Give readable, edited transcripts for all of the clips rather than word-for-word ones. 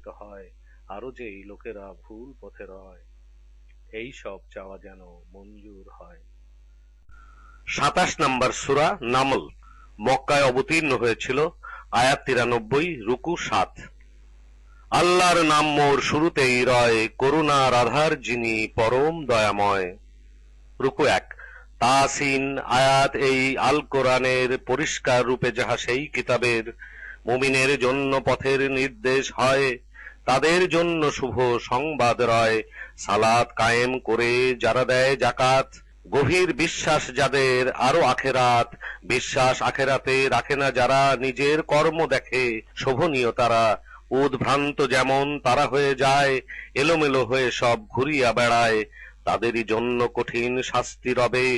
উপকৃত হয়, আরো যেই লোকেরা ভুল পথে রয়, এই সব চাওয়া যেন মঞ্জুর হয়। 27 নম্বর সূরা নামল, মক্কায় অবতীর্ণ হয়েছিল। আয়াত 93, রুকু 7। আল্লাহর নাম মোর শুরুতেই রয়, করুণার আধার যিনি পরম দয়াময়। রুকু 1। তাসিন আয়াত এই আল কোরআনের পরিষ্কার রূপে যাহা সেই কিতাবের মুমিনের জন্য পথের নির্দেশ হয়, তাদের জন্য শুভ সংবাদ রয়। সালাত কায়েম করে যারা দেয় যাকাত, গভীর বিশ্বাস যাদের আরো আখেরাত, বিশ্বাস আখেরাতে রাখে না যারা, নিজের কর্ম দেখে শোভনীয় তারা, উদ্ভ্রান্ত যেমন তারা হয়ে যায়, এলোমেলো হয়ে সব ঘুরিয়া বেড়ায়, তাদেরই জন্য কঠিন শাস্তি রবে,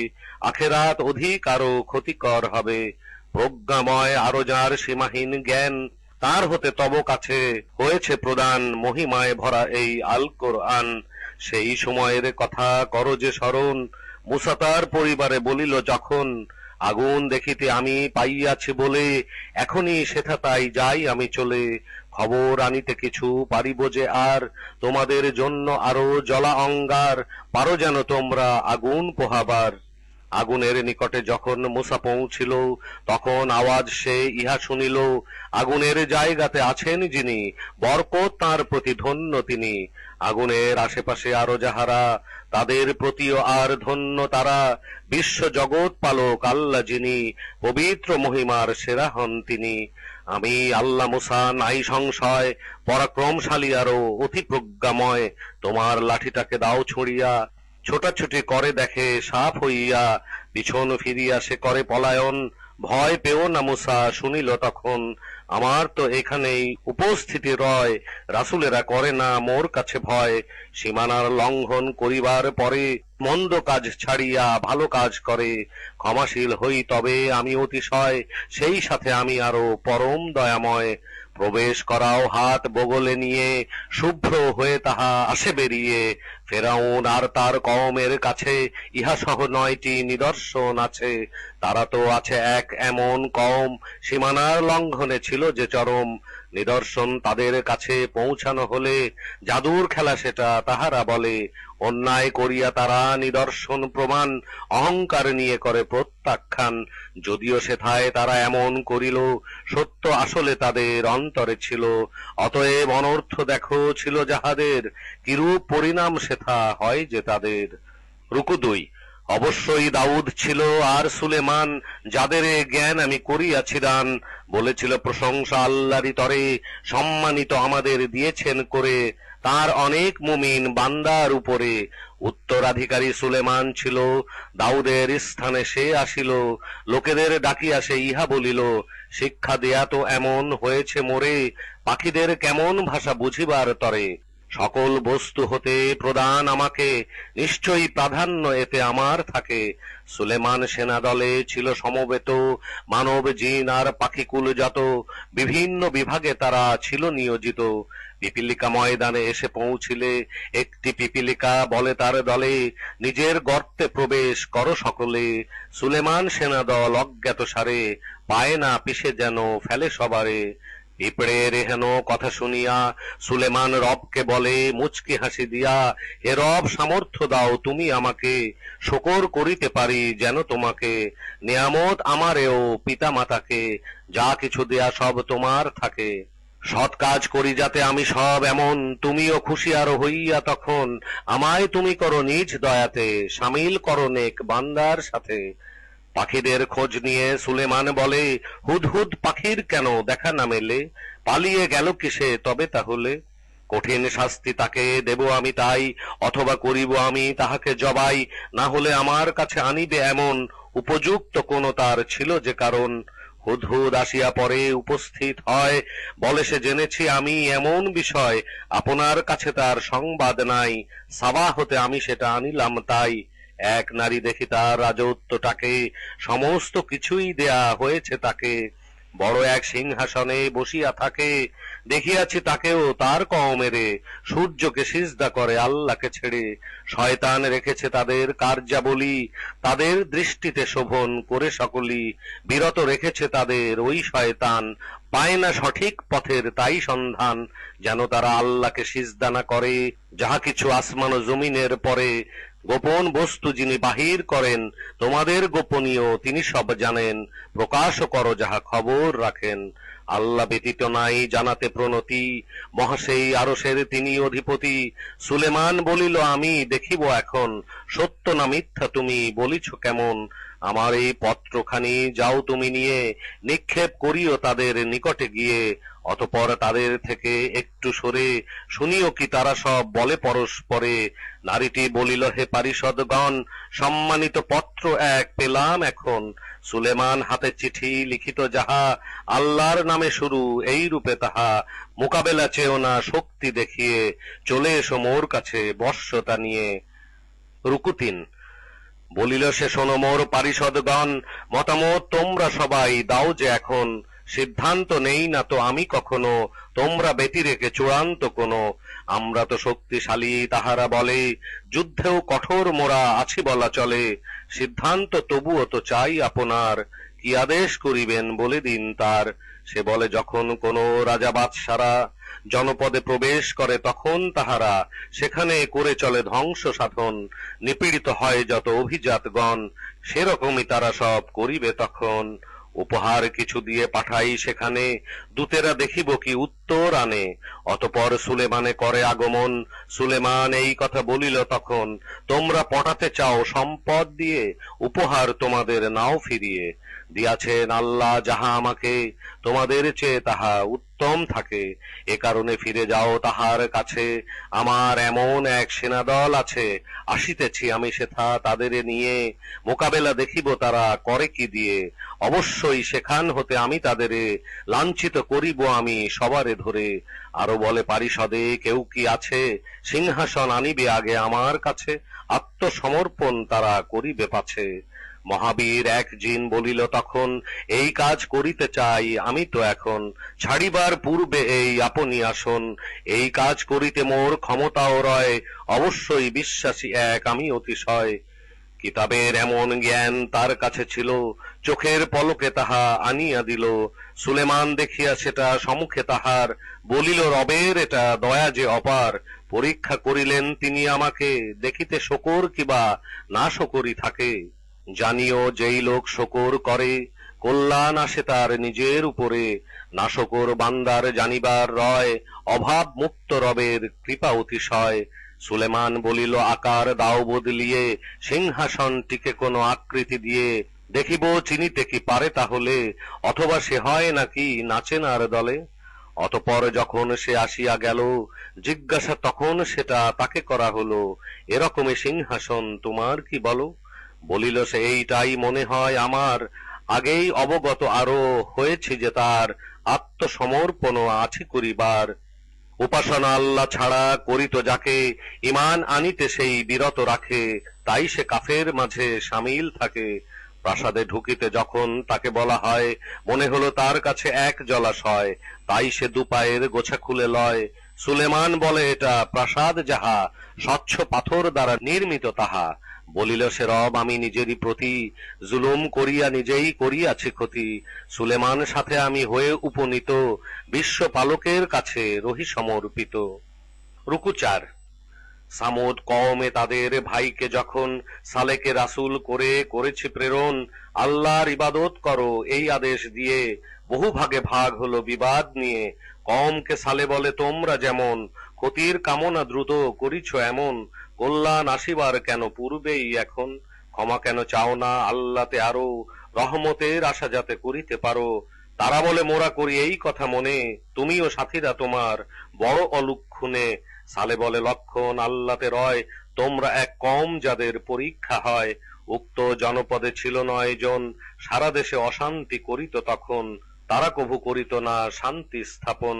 আখেরাত অধিক আরো ক্ষতিকর হবে। প্রজ্ঞাময় আরো যার সীমাহীন জ্ঞান, তার হতে তব কাছে হয়েছে প্রদান, মহিমায় ভরা এই আল কোরআন। সেই সময়ের কথা করো যে স্মরণ, মুসা তার পরিবারে বলিল যখন, আগুন দেখিতে আমি পাইয়াছি বলে, এখনই সেথা তাই যাই আমি চলে, খবর আনিতে কিছু পারিব যে আর, তোমাদের জন্য আরো জ্বলা অঙ্গার, পারো যেন তোমরা আগুন পোহাবার। আগুনের নিকটে যখন মুসা পৌঁছিল, তখন আওয়াজ সে ইহা শুনিল, আগুনের জায়গাতে আছেন যিনি, বরকত তাঁর প্রতি ধন্য তিনি। আগুনের আশেপাশে আরো যাহারা, তাদের প্রতিও আর ধন্য তারা, বিশ্ব জগৎ পালক আল্লাহ যিনি, পবিত্র মহিমার সেরা হন তিনি। আমি আল্লাহ মুসা নাই সংশয়, পরাক্রমশালী আরো অতি প্রজ্ঞাময়, তোমার লাঠিটাকে দাও ছুঁড়িয়া, ছোটাছুটি করে দেখে সাপ হইয়া, পিছন ফিরিয়া সে করে পলায়ন, ভয় পেও না মুসা শুনিল তখন, আমার তো এখানেই উপস্থিতি রয়, রাসূলেরা করে না মোর কাছে ভয়। সীমানার লঙ্ঘন করিবার পরে, মন্দ কাজ ছাড়িয়া ভালো কাজ করে, ক্ষমাশীল হই তবে আমি অতিশয়, সেই সাথে আমি আরো পরম দয়াময়। প্রবেশ করাও হাত বগলে নিয়ে, শুভ্র হয়ে তাহা আসে বেরিয়ে, ফেরাউন আর তার কওমের কাছে ইহা সহ 9টি নিদর্শন আছে। তারা তো আছে এক এমন কওম, সীমানার লঙ্ঘনে ছিল যে চরম, নিদর্শন তাদের কাছে পৌঁছানো হলে, জাদুর খেলা সেটা তাহারা বলে, অন্যায় করিয়া তারা নিদর্শন প্রমাণ, অহংকার নিয়ে করে প্রত্যাখ্যান। যদিও সেথায় তারা এমন করিল, সত্য আসলে তাদের অন্তরে ছিল, অতএব অনর্থ দেখো ছিল যাহাদের, কিরূপ পরিণাম সেথা হয় যে তাদের। রুকু 2। অবশ্যই দাউদ ছিল আর সুলেমান, যাদের জ্ঞান আমি করিয়াছি দান, বলেছিল প্রশংসা আল্লাহরই তরে, সম্মানিত আমাদের দিয়েছেন করে, তার অনেক মুমিন বান্দার উপরে। উত্তরাধিকারী সুলেমান ছিল, দাউদের স্থানে সে আসিল, লোকেদের ডাকিয়া সে ইহা বলিল, শিক্ষা দেয়া তো এমন হয়েছে মোরে, পাখিদের কেমন ভাষা বুঝিবার তরে, সকল বস্তু হতে প্রদান আমাকে, নিশ্চয়ই প্রাধান্য এতে আমার থাকে। সুলেমান সেনা দলে ছিল সমবেত, মানব জিন আর পাখিকুল যত, বিভিন্ন বিভাগে তারা ছিল নিয়োজিত। পিপীলিকা ময়দানে এসে পৌঁছিলে, একটি পিপীলিকা বলে তার দলে, নিজের গর্তে প্রবেশ করো সকলে। সুলেমান সেনা দল অজ্ঞাত সারে, পায় না পিষে যেন ফেলে সবারে। পিঁপড়ের এহেন কথা শুনিয়া সুলেমান রবকে বলে মুচকি হাসি দিয়া, হে রব সামর্থ্য দাও তুমি আমাকে, শকর করিতে পারি যেন তোমাকে, নিয়ামত আমারেও পিতা মাতাকে, যা কিছু দেয়া সব তোমার থাকে। সৎ কাজ করি যাতে আমি সব এমন, তুমিও খুশি আরো হইয়া তখন, আমায় তুমি করো নিজ দয়াতে, শামিল করো নেক বান্দার সাথে। পাখিদের খোঁজ নিয়ে সুলেমান বলে, হুদহুদ পাখির কেন দেখা না মেলে, পালিয়ে গেল কিসে তবে তাহলে, কঠিন শাস্তি তাকে দেব আমি তাই, অথবা করিব আমি তাহাকে জবাই, না হলে আমার কাছে আনিবে এমন, উপযুক্ত কোন তার ছিল যে কারণ। হুদহুদ আসিয়া পরে উপস্থিত হয়, বলে সে জেনেছি আমি এমন বিষয়, আপনার কাছে তার সংবাদ নাই, সাবা হতে আমি সেটা আনিলাম তাই। এক নারী দেখি তার রাজত্বটাকে, সমস্ত কিছুই দেয়া হয়েছে তাকে, বড় এক সিংহাসনে বসিয়া থাকে, দেখিয়াছি তাকেও তার কওমেরে, সূর্যকে সিজদা করে আল্লাহকে ছেড়ে। শয়তান রেখেছে তাদের কার্যাবলী, তাদের দৃষ্টিতে শোভন করে সকলি, বিরত রেখেছে তাদের ওই শয়তান, পায় না সঠিক পথের তাই সন্ধান, যেন তারা আল্লাহকে সিজদা না করে। যাহা কিছু আসমান ও জমিনের পরে, গোপন বস্তু যিনি বাহির করেন, তোমাদের গোপনীয় তিনি সব জানেন, প্রকাশ করো যাহা খবর রাখেন। আল্লাহ ব্যতীত নাই জানাতে প্রণতি, মহাসেই আরশের তিনি অধিপতি। সুলেমান বলিল আমি দেখিব এখন, সত্য না মিথ্যা তুমি বলিছ কেমন। আমার এই পত্রখানি যাও তুমি নিয়ে, নিক্ষেপ করিও তাদের নিকটে গিয়ে। অতঃপর তাদের থেকে একটু সরে শুনিও কি তারা সব বলে পরস্পরে। নারীটি বলিল হে পারিষদগণ, সম্মানিত পত্র এক পেলাম এখন। সুলেমান হাতে চিঠি লিখিত যাহা, আল্লাহর নামে শুরু এই রূপে তাহা। মোকাবেলা চেও না শক্তি দেখিয়ে, চলে এসো মোর কাছে বর্ষতা নিয়ে। রুকু ৩। বলিল সে শোনো মোর পারিষদগণ, মতামত তোমরা সবাই দাও যে এখন। সিদ্ধান্ত নেই না তো আমি কখনো, তোমরা ব্যতি রেখে চূড়ান্ত কোনো। আমরা তো শক্তিশালী তাহারা বলে, যুদ্ধেও কঠোর মোরা আছি বলা চলে। সিদ্ধান্ত তবুও তো চাই আপনার, কি আদেশ করিবেন বলে দিন তার। সে বলে যখন কোনো রাজা বাদশারা জনপদে প্রবেশ করে তখন তাহারা সেখানে করে চলে ধ্বংস সাধন, নিপীড়িত হয় যত অভিজাতগণ, সেরকমই তারা সব করিবে তখন। উপহার কিছু দিয়ে পাঠাই সেখানে, দূতেরা দেখিব কি উত্তর আনে। অতঃপর সুলেমানে করে আগমন, সুলেমান এই কথা বলিল তখন, তোমরা পটাতে চাও সম্পদ দিয়ে, উপহার তোমাদের নাও ফিরিয়ে। দিয়াছেন আল্লাহ যাহা আমাকে, তোমাদের চেয়ে তাহা উত্তম থাকে। এ কারণে ফিরে যাও তাহার কাছে, আমার এমন এক সেনাদল আছে, আসিতেছি আমি সেথা তাদের নিয়ে। মোকাবেলা দেখিব তারা করে কি দিয়ে, অবশ্যই সেখান হতে আমি তাদেরে লাঞ্ছিত করিব আমি সবারে ধরে। আরো বলে পারিষদে কেউ কি আছে, সিংহাসন আনিবে আগে আমার কাছে, আত্মসমর্পণ তারা করিবে পাছে। মহাবীর এক জিন বলিল তখন, এই কাজ করিতে চাই আমি তো এখন, ছাড়িবার পূর্বে এই আপনি আসন। এই কাজ করিতে মোর ক্ষমতাও রয়, অবশ্যই বিশ্বাসী এক আমি অতিশয়। কিতাবের এমন জ্ঞান তার কাছে ছিল, চোখের পলকে তাহা আনিয়া দিল। সুলেমান দেখিয়া সেটা সম্মুখে তাহার, বলিল রবের এটা দয়া যে অপার। পরীক্ষা করিলেন তিনি আমাকে, দেখিতে শকর কিবা না শকরি থাকে। জানিও যেই লোক শকর করে, কল্যাণ আসে তার নিজের উপরে। নাশকর বান্দার জানিবার রয়, অভাব মুক্ত রবের কৃপা অতিশয়। সুলেমান বলিল আকার দাও বদলিয়ে, সিংহাসনটিকে কোনো আকৃতি দিয়ে। দেখিব চিনিতে কি পারে তাহলে, অথবা সে হয় নাকি নাচেনার দলে। অতঃপর যখন সে আসিয়া গেল, জিজ্ঞাসা তখন সেটা তাকে করা হলো, এরকমই সিংহাসন তোমার কি বলো। বলিল সে এইটাই মনে হয় আমার, আগেই অবগত আরো হয়েছে যে তার, আত্মসমর্পণ আছে করিবার। উপাসনা আল্লাহ ছাড়া করিত যাকে, ঈমান আনিতে সেই বিরত রাখে, তাই সে কাফের মাঝে শামিল থাকে। প্রাসাদে ঢুকিতে যখন তাকে বলা হয়, মনে হলো তার কাছে এক জলাশয়, তাই সে দুপায়ের গোছা খুলে লয়। সুলেমান বলে এটা প্রাসাদ যাহা, স্বচ্ছ পাথর দ্বারা নির্মিত তাহা। বলিল সে রব আমি নিজেরই প্রতি, জুলুম করিয়া নিজেই করিয়াছি ক্ষতি। সুলেমান সাথে আমি হয়ে উপনীত, বিশ্ব পালকের কাছে রহি সমর্পিত। রুকু ৪। সামুদ কওমে তাদের ভাইকে যখন সালেকে রাসূল করে করেছে প্রেরণ, আল্লাহর ইবাদত করো এই আদেশ দিয়ে। বহু ভাগে ভাগ হলো বিবাদ নিয়ে, কওমকে সালে বলে তোমরা যেমন, ক্ষতির কামনা দ্রুত করিছ এমন। কল্যাণ আসিবার কেন পূর্বেই এখন, ক্ষমা কেন চাও না আল্লাহতে আরো, রহমতের আশা যাতে করিতে পারো। তারা বলে মোরা করি এই কথা মনে, তুমিও সাথীরা তোমার বড় অলুক্ষণে। সালে বলে লক্ষণ আল্লাহতে রয়, তোমরা এক কম যাদের পরীক্ষা হয়। উক্ত জনপদে ছিল ৯ জন, সারা দেশে অশান্তি করিত তখন, তারা কভু করিত না শান্তি স্থাপন।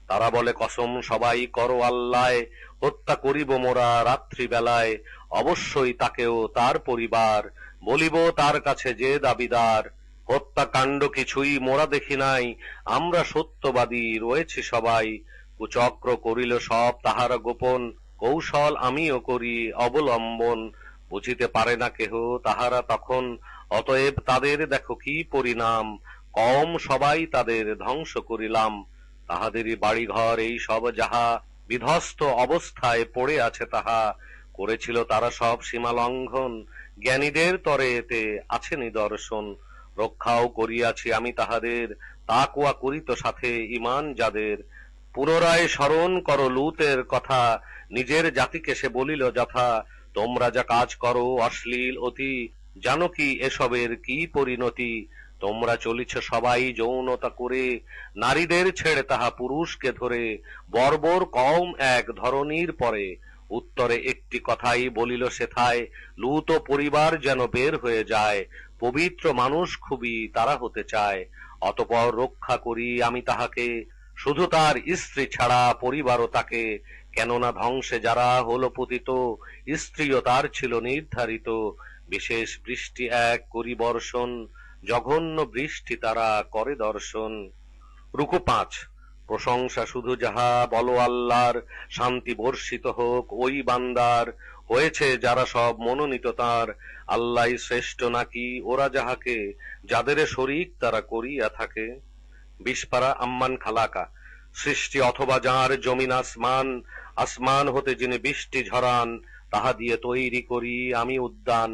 তারা বলে কসম সবাই করো আল্লাহ, হত্যা করিব মোরা রাত্রি বেলায়। অবশ্যই তাকেও তার পরিবার, বলিব তার কাছে যে দাবিদার, হত্যাকাণ্ড কিছুই মোরা দেখি নাই, আমরা সত্যবাদী রয়েছি সবাই। কুচক্র করিল সব তাহারা গোপন, কৌশল আমিও করি অবলম্বন। বুঝিতে পারে না কেহ তাহারা তখন, অতএব তাদের দেখো কি পরিণাম। কম সবাই তাদের ধ্বংস করিলাম, তাহাদেরই বাড়িঘর এই সব যাহা, বিধ্বস্ত অবস্থায় পড়ে আছে তাহা। করেছিল তারা সব সীমা লঙ্ঘন, জ্ঞানীদের তরে এতে আছে নিদর্শন। রক্ষাও করিয়াছি আমি তাহাদের, তাকওয়া করিত সাথে ঈমান যাদের। পুনরায় স্মরণ করো লূতের কথা, নিজের জাতিকে সে বলিল যথা। তোমরা যা কাজ করো অশ্লীল অতি, জানো কি এসবের কি পরিণতি। তোমরা চলিছ সবাই যৌনতা করে, নারীদের ছেড়ে তাহা পুরুষকে ধরে। বর্বর কওম এক ধরনীর পরে, উত্তরে একটি কথাই বলিল সেথায়। লূত পরিবার যেন বের হয়ে যায়, পবিত্র মানুষ খুবই তারা হতে চায়। অতঃপর রক্ষা করি আমি তাহাকে, শুধু তার স্ত্রী ছাড়া পরিবারও তাকে। কেননা ধ্বংসে যারা হলো পতিত, স্ত্রীও তার ছিল নির্ধারিত। বিশেষ বৃষ্টি এক করি বর্ষণ, জঘন্য বৃষ্টি তারা করে দর্শন। রুকু ৫। প্রশংসা শুধু যাহা বলো আল্লাহর, শান্তি বর্ষিত হোক ওই বান্দার। হয়েছে যারা সব মনোনীত তার, আল্লাহই শ্রেষ্ঠ নাকি ওরা যাহাকে, যাদের শরীক তারা করিয়া থাকে। ২০ পারা আম্মান খালাকা। সৃষ্টি অথবা যাঁর জমিন আসমান, আসমান হতে যিনি বৃষ্টি ঝরান, তাহা দিয়ে তৈরি করি আমি উদ্যান।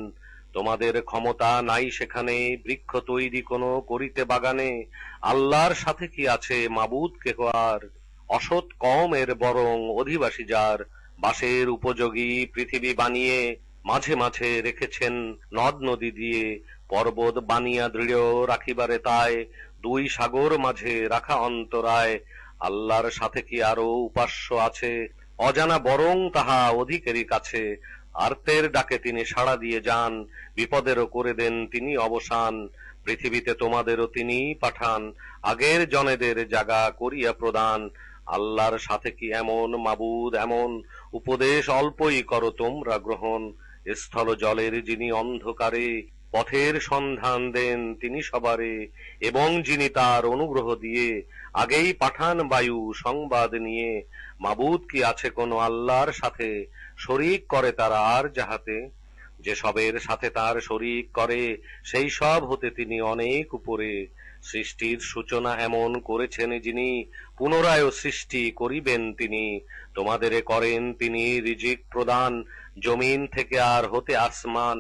তোমাদের ক্ষমতা নাই সেখানে বৃক্ষ তৈরি কোনো করিতে বাগানে। আল্লাহর সাথে কি আছে মাবুদ কেহ আর, অসৎ কওমের বরং অধিবাসী যার। বাসের উপযোগী পৃথিবী বানিয়ে, মাঝে মাঝে রেখেছেন নদ নদী দিয়ে। পর্বত বানিয়া দৃঢ় রাখিবারে তায়, দুই সাগর মাঝে রাখা অন্তরায়। আল্লাহর সাথে কি আরো উপাস্য আছে, অজানা বরং তাহা অধিকারী কাছে। আর্তের ডাকে তিনি সাড়া দিয়ে যান, বিপদেরও করে দেন তিনি অবসান। পৃথিবীতে তোমাদেরও তিনি পাঠান, আগের জনেদের জাগা করিয়া প্রদান। আল্লাহর সাথে কি এমন মাবুদ এমন, উপদেশ অল্পই করো তোমরা গ্রহণ। স্থল জলের যিনি অন্ধকারে, পথের সন্ধান দেন তিনি সবারে। এবং যিনি তার অনুগ্রহ দিয়ে, আগেই পাঠান বায়ু সংবাদ নিয়ে। মাবুদ কি আছে কোনো আল্লাহর সাথে, শরীক করে তারা আর যাহাতে। যে সবের সাথে তার শরীক করে, সেই সব হতে তিনি অনেক উপরে। সৃষ্টির সূচনা এমন করেছেন যিনি, পুনরায় সৃষ্টি করিবেন তিনি। তোমাদের করেন তিনি রিজিক প্রদান, জমিন থেকে আর হতে আসমান।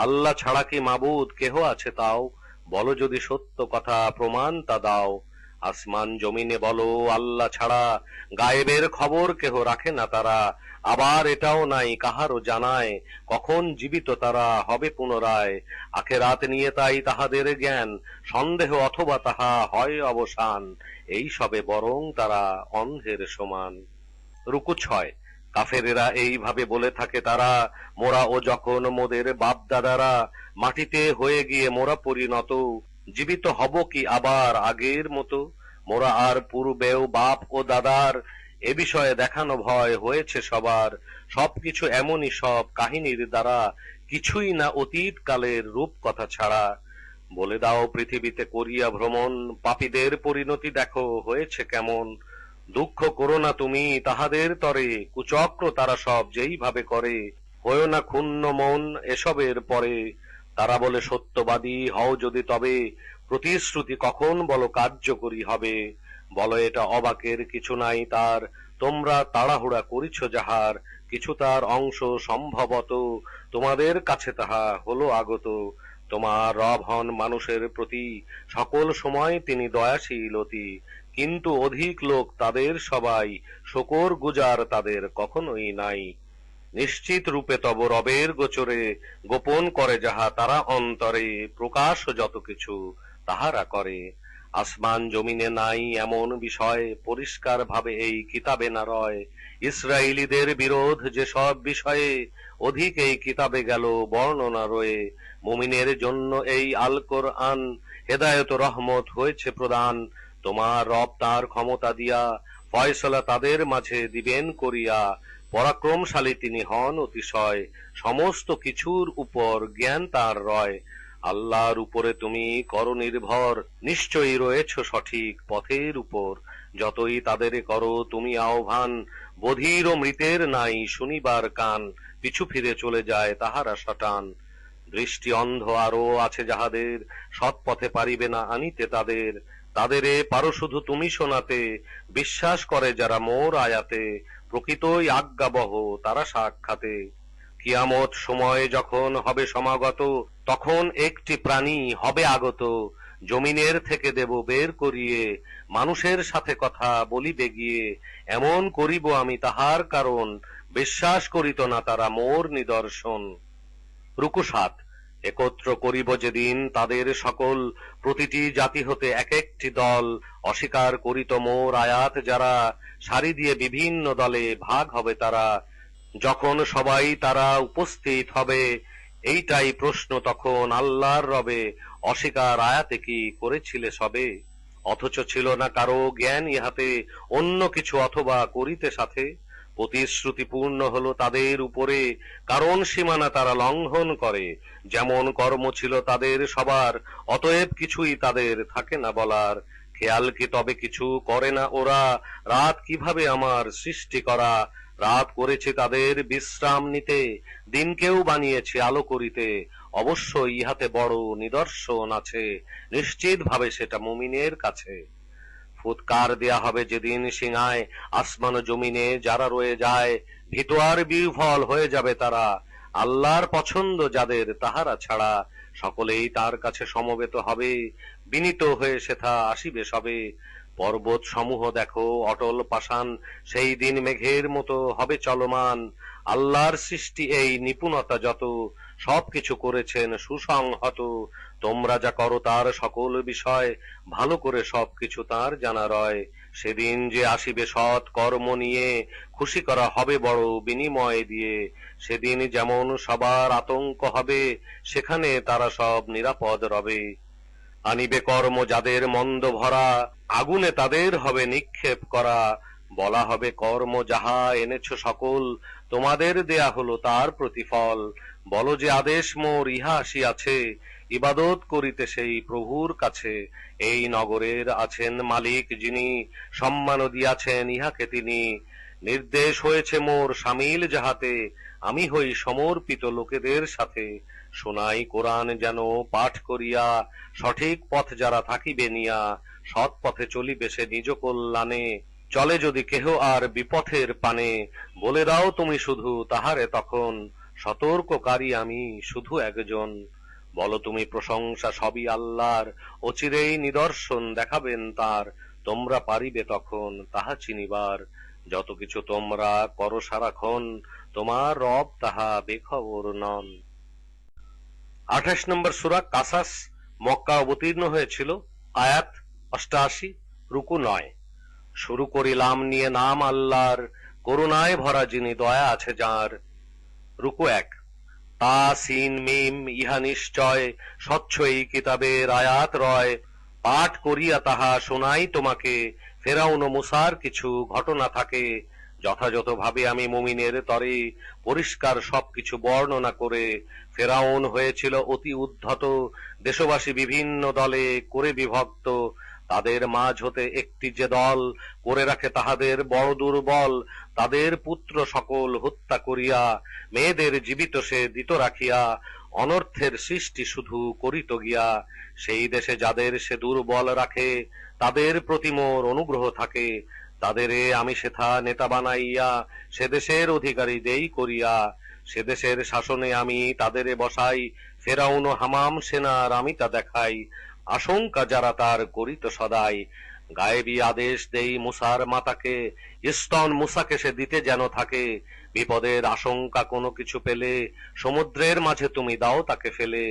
আল্লাহ ছাড়া কি মাবুদ কেহ আছে তাও, বলো যদি সত্য কথা প্রমাণ তা দাও। আসমান জমিনে বলো আল্লাহ ছাড়া, গায়েবের খবর কেহ রাখে না তারা। আবার এটাও নাই কাহারও জানায়, কখন জীবিত তারা হবে পুনরায়। আখেরাত নিয়ে তাই তাহাদের জ্ঞান, সন্দেহ অথবা তাহা হয় অবসান। এই সবে বরং তারা অন্ধের সমান। রুকু ৬। কাফেরেরা এইভাবে বলে থাকে তারা, মোরা ও যখন মোদের বাপ দাদারা, মাটিতে হয়ে গিয়ে মোরা পরিণত, জীবিত হব কি আবার আগের মতো। মোরা আর পূর্বেও বাপ ও দাদার, এ বিষয়ে দেখানো ভয় হয়েছে সবার। সবকিছু এমনই সব কাহিনীর দ্বারা, কিছুই না অতীত কালের রূপকথা ছাড়া। বলে দাও পৃথিবীতে করিয়া ভ্রমণ, পাপীদের পরিণতি দেখো হয়েছে কেমন। দুঃখ করো না তুমি তাহাদের তরে, কুচক্র তারা সব যেইভাবে করে। হয়ো না ক্ষুণ্ণ মন এসবের পরে, তারা বলে সত্যবাদী হও যদি তবে। প্রতিশ্রুতি কখন বলো কার্যকরী হবে, বলো এটা অবাকের কিছু নাই তার। তোমরা তাড়াহুড়া করিছ যাহার, কিছু তার অংশ সম্ভবত, তোমাদের কাছে তাহা হলো আগত। তোমার রব হন মানুষের প্রতি, সকল সময় তিনি দয়াশীল অতি। কিন্তু অধিক লোক তাদের সবাই, শকর গুজার তাদের কখনোই নাই। নিশ্চিত রূপে তব রবের গোচরে, গোপন করে যাহা তারা অন্তরে, প্রকাশ যত কিছু তাহারা করে। আসমান জমিনে নাই এমন বিষয়, পরিষ্কার ভাবে এই কিতাবে না রয়। ইসরায়েলীদের বিরোধ যেসব বিষয়ে, অধিক এই কিতাবে গেল বর্ণনা রয়ে। মুমিনের জন্য এই আল কোরআন, হেদায়েত রহমত হয়েছে প্রদান। তোমার রব তার ক্ষমতা দিয়া, ফয়সালা তাদের মাঝে দিবেন করিয়া। পরাক্রমশালী তিনি হন অতিশয়, সমস্ত কিছুর উপর জ্ঞান তার রয়। আল্লাহর উপরে তুমি করো নির্ভর, নিশ্চয়ই রয়েছ সঠিক পথের উপর। যতই তাদের করো তুমি আহ্বান, বধির ও মৃতের নাই শুনিবার কান, পিছু ফিরে চলে যায় তাহারা শটান। দৃষ্টি অন্ধ আরো আছে যাহাদের, সৎ পথে পারিবে না আনিতে তাদের। তাদেরে পারো শুধু তুমি শোনাতে, বিশ্বাস করে যারা মোর আয়াতে, প্রকৃতই আজ্ঞাবহ তারা সাক্ষাতে। কিয়ামত সময় যখন হবে সমাগত, তখন একটি প্রাণী হবে আগত, জমিনের থেকে দেব বের করিয়ে, মানুষের সাথে কথা বলিবে গিয়ে। এমন করিব আমি তাহার কারণ, বিশ্বাস করিত না তারা মোর নিদর্শন। রুকু ৭। একত্র করিব যেদিন তাদের সকল, প্রতিটি জাতি হতে এক একটি দল। অস্বীকার করিত মোর আয়াত যারা, সারি দিয়ে বিভিন্ন দলে ভাগ হবে তারা। যখন সবাই তারা উপস্থিত হবে, এইটাই প্রশ্ন তখন আল্লাহর রবে, অস্বীকার আয়াতে কি করেছিলে সবে? অথচ ছিল না কারো জ্ঞান ইহাতে, অন্য কিছু অথবা করিতে সাথে। প্রতিশ্রুতি পূর্ণ হলো তাদের উপরে, কারণ সীমানা তারা লঙ্ঘন করে। যেমন কর্ম ছিল তাদের সবার, অতএব কিছুই তাদের থাকে না বলার। খেয়াল কি তবে কিছু করে না ওরা, রাত কিভাবে আমার সৃষ্টি করা। রাত করেছে তাদের বিশ্রাম নিতে, দিনকেও বানিয়েছে আলো করিতে। অবশ্যই ইহাতে বড় নিদর্শন আছে, নিশ্চিত ভাবে সেটা মুমিনের কাছে। ফুৎকার দেয়া হবে যেদিন সিঙায়, আসমান ও জমিনে যারা রয়ে যায়, ভীত আর বিহ্বল হয়ে যাবে তারা। আল্লাহর পছন্দ যাদের তাহারা ছাড়া, সকলেই তার কাছে সমবেত হবে, বিনীত হয়ে সেথা আসিবে সবে। পর্বত সমূহ দেখো অটল পাষাণ, সেই দিন মেঘের মতো হবে চলমান। আল্লাহর সৃষ্টি এই নিপুণতা যত, সবকিছু করেছেন সুসংহত। তোমরা যা করো তার সকল বিষয়, ভালো করে সবকিছু তার জানা রয়। সেদিন যে আসিবে সৎ কর্ম নিয়ে, খুশি করা হবে বড় বিনিময় দিয়ে। সেদিন যেমন সবার আতঙ্ক হবে, সেখানে তারা সব নিরাপদ রবে। আনিবে কর্ম যাদের মন্দ ভরা, আগুনে তাদের হবে নিক্ষেপ করা। বলা হবে কর্ম যাহা এনেছ সকল, তোমাদের দেয়া হলো তার প্রতিফল। বলো যে আদেশ মোর ইহা আসিয়াছে, ইবাদত করিতে সেই প্রভুর কাছে। এই নগরের আছেন মালিক যিনি, সম্মান দিয়াছেন ইহাকে তিনি। নির্দেশ হয়েছে মোর সামিল যাহাতে, আমি হই সমর্পিত লোকেদের সাথে। শোনাই কোরআন যেন পাঠ করিয়া, সঠিক পথ যারা থাকিবে নিয়া। সৎ পথে চলিবে সে নিজ কল্যাণে, চলে যদি কেহ আর বিপথের পানে। বলে দাও তুমি শুধু তাহারে তখন, সতর্ককারী আমি শুধু একজন। বলো তুমি প্রশংসা সবই আল্লাহর, অচিরেই নিদর্শন দেখাবেন তার। তোমরা পারিবে তখন তাহা চিনিবার, যত কিছু তোমরা করো সারাক্ষণ, তোমার রব তাহা বেখবর নন। 28 নম্বর সূরা কাসাস, মক্কা অবতীর্ণ হয়েছিল। আয়াত 88, রুকু 9। শুরু করিলাম নিয়ে নাম আল্লাহর, করুণায় ভরা যিনি দয়া আছে যার। রুকু 1। তা সিন মিম, ইহা নিশ্চয় স্বচ্ছ এই কিতাবের আয়াত রয়। পাঠ করিয়া তাহা শোনাই তোমাকে, ফেরাউন ও মুসার কিছু ঘটনা থাকে। যথাযথভাবে আমি মুমিনের তরে, পরিষ্কার সবকিছু বর্ণনা করে। ফেরাউন হয়েছিল অতি উদ্ধত, দেশবাসী বিভিন্ন দলে করে বিভক্ত। তাদের মাঝ হতে একটি যে দল, করে রাখে তাহাদের বড় দুর্বল। তাদের পুত্র সকল হত্যা করিয়া, মেয়েদের জীবিত সে দিত রাখিয়া। অনর্থের সৃষ্টি শুধু করিত গিয়া, সেই দেশে যাদের সে দুর্বল রাখে, তাদের প্রতি মোর অনুগ্রহ থাকে। তাদেরে আমি সেথা নেতা বানাইয়া, সে দেশের অধিকারী দেই করিয়া। সে দেশের শাসনে আমি তাদেরে বসাই, ফেরাউন ও হামাম সেনার আমি তা দেখাই। আশঙ্কা যারা তার করিত সদাই, গায়েবী আদেশ দেই মুসার মাতাকে, স্তন মুসাকে সে দিতে যেন থাকে। বিপদের আশঙ্কা কোনো কিছু পেলে, সমুদ্রের মাঝে তুমি দাও তাকে ফেলে।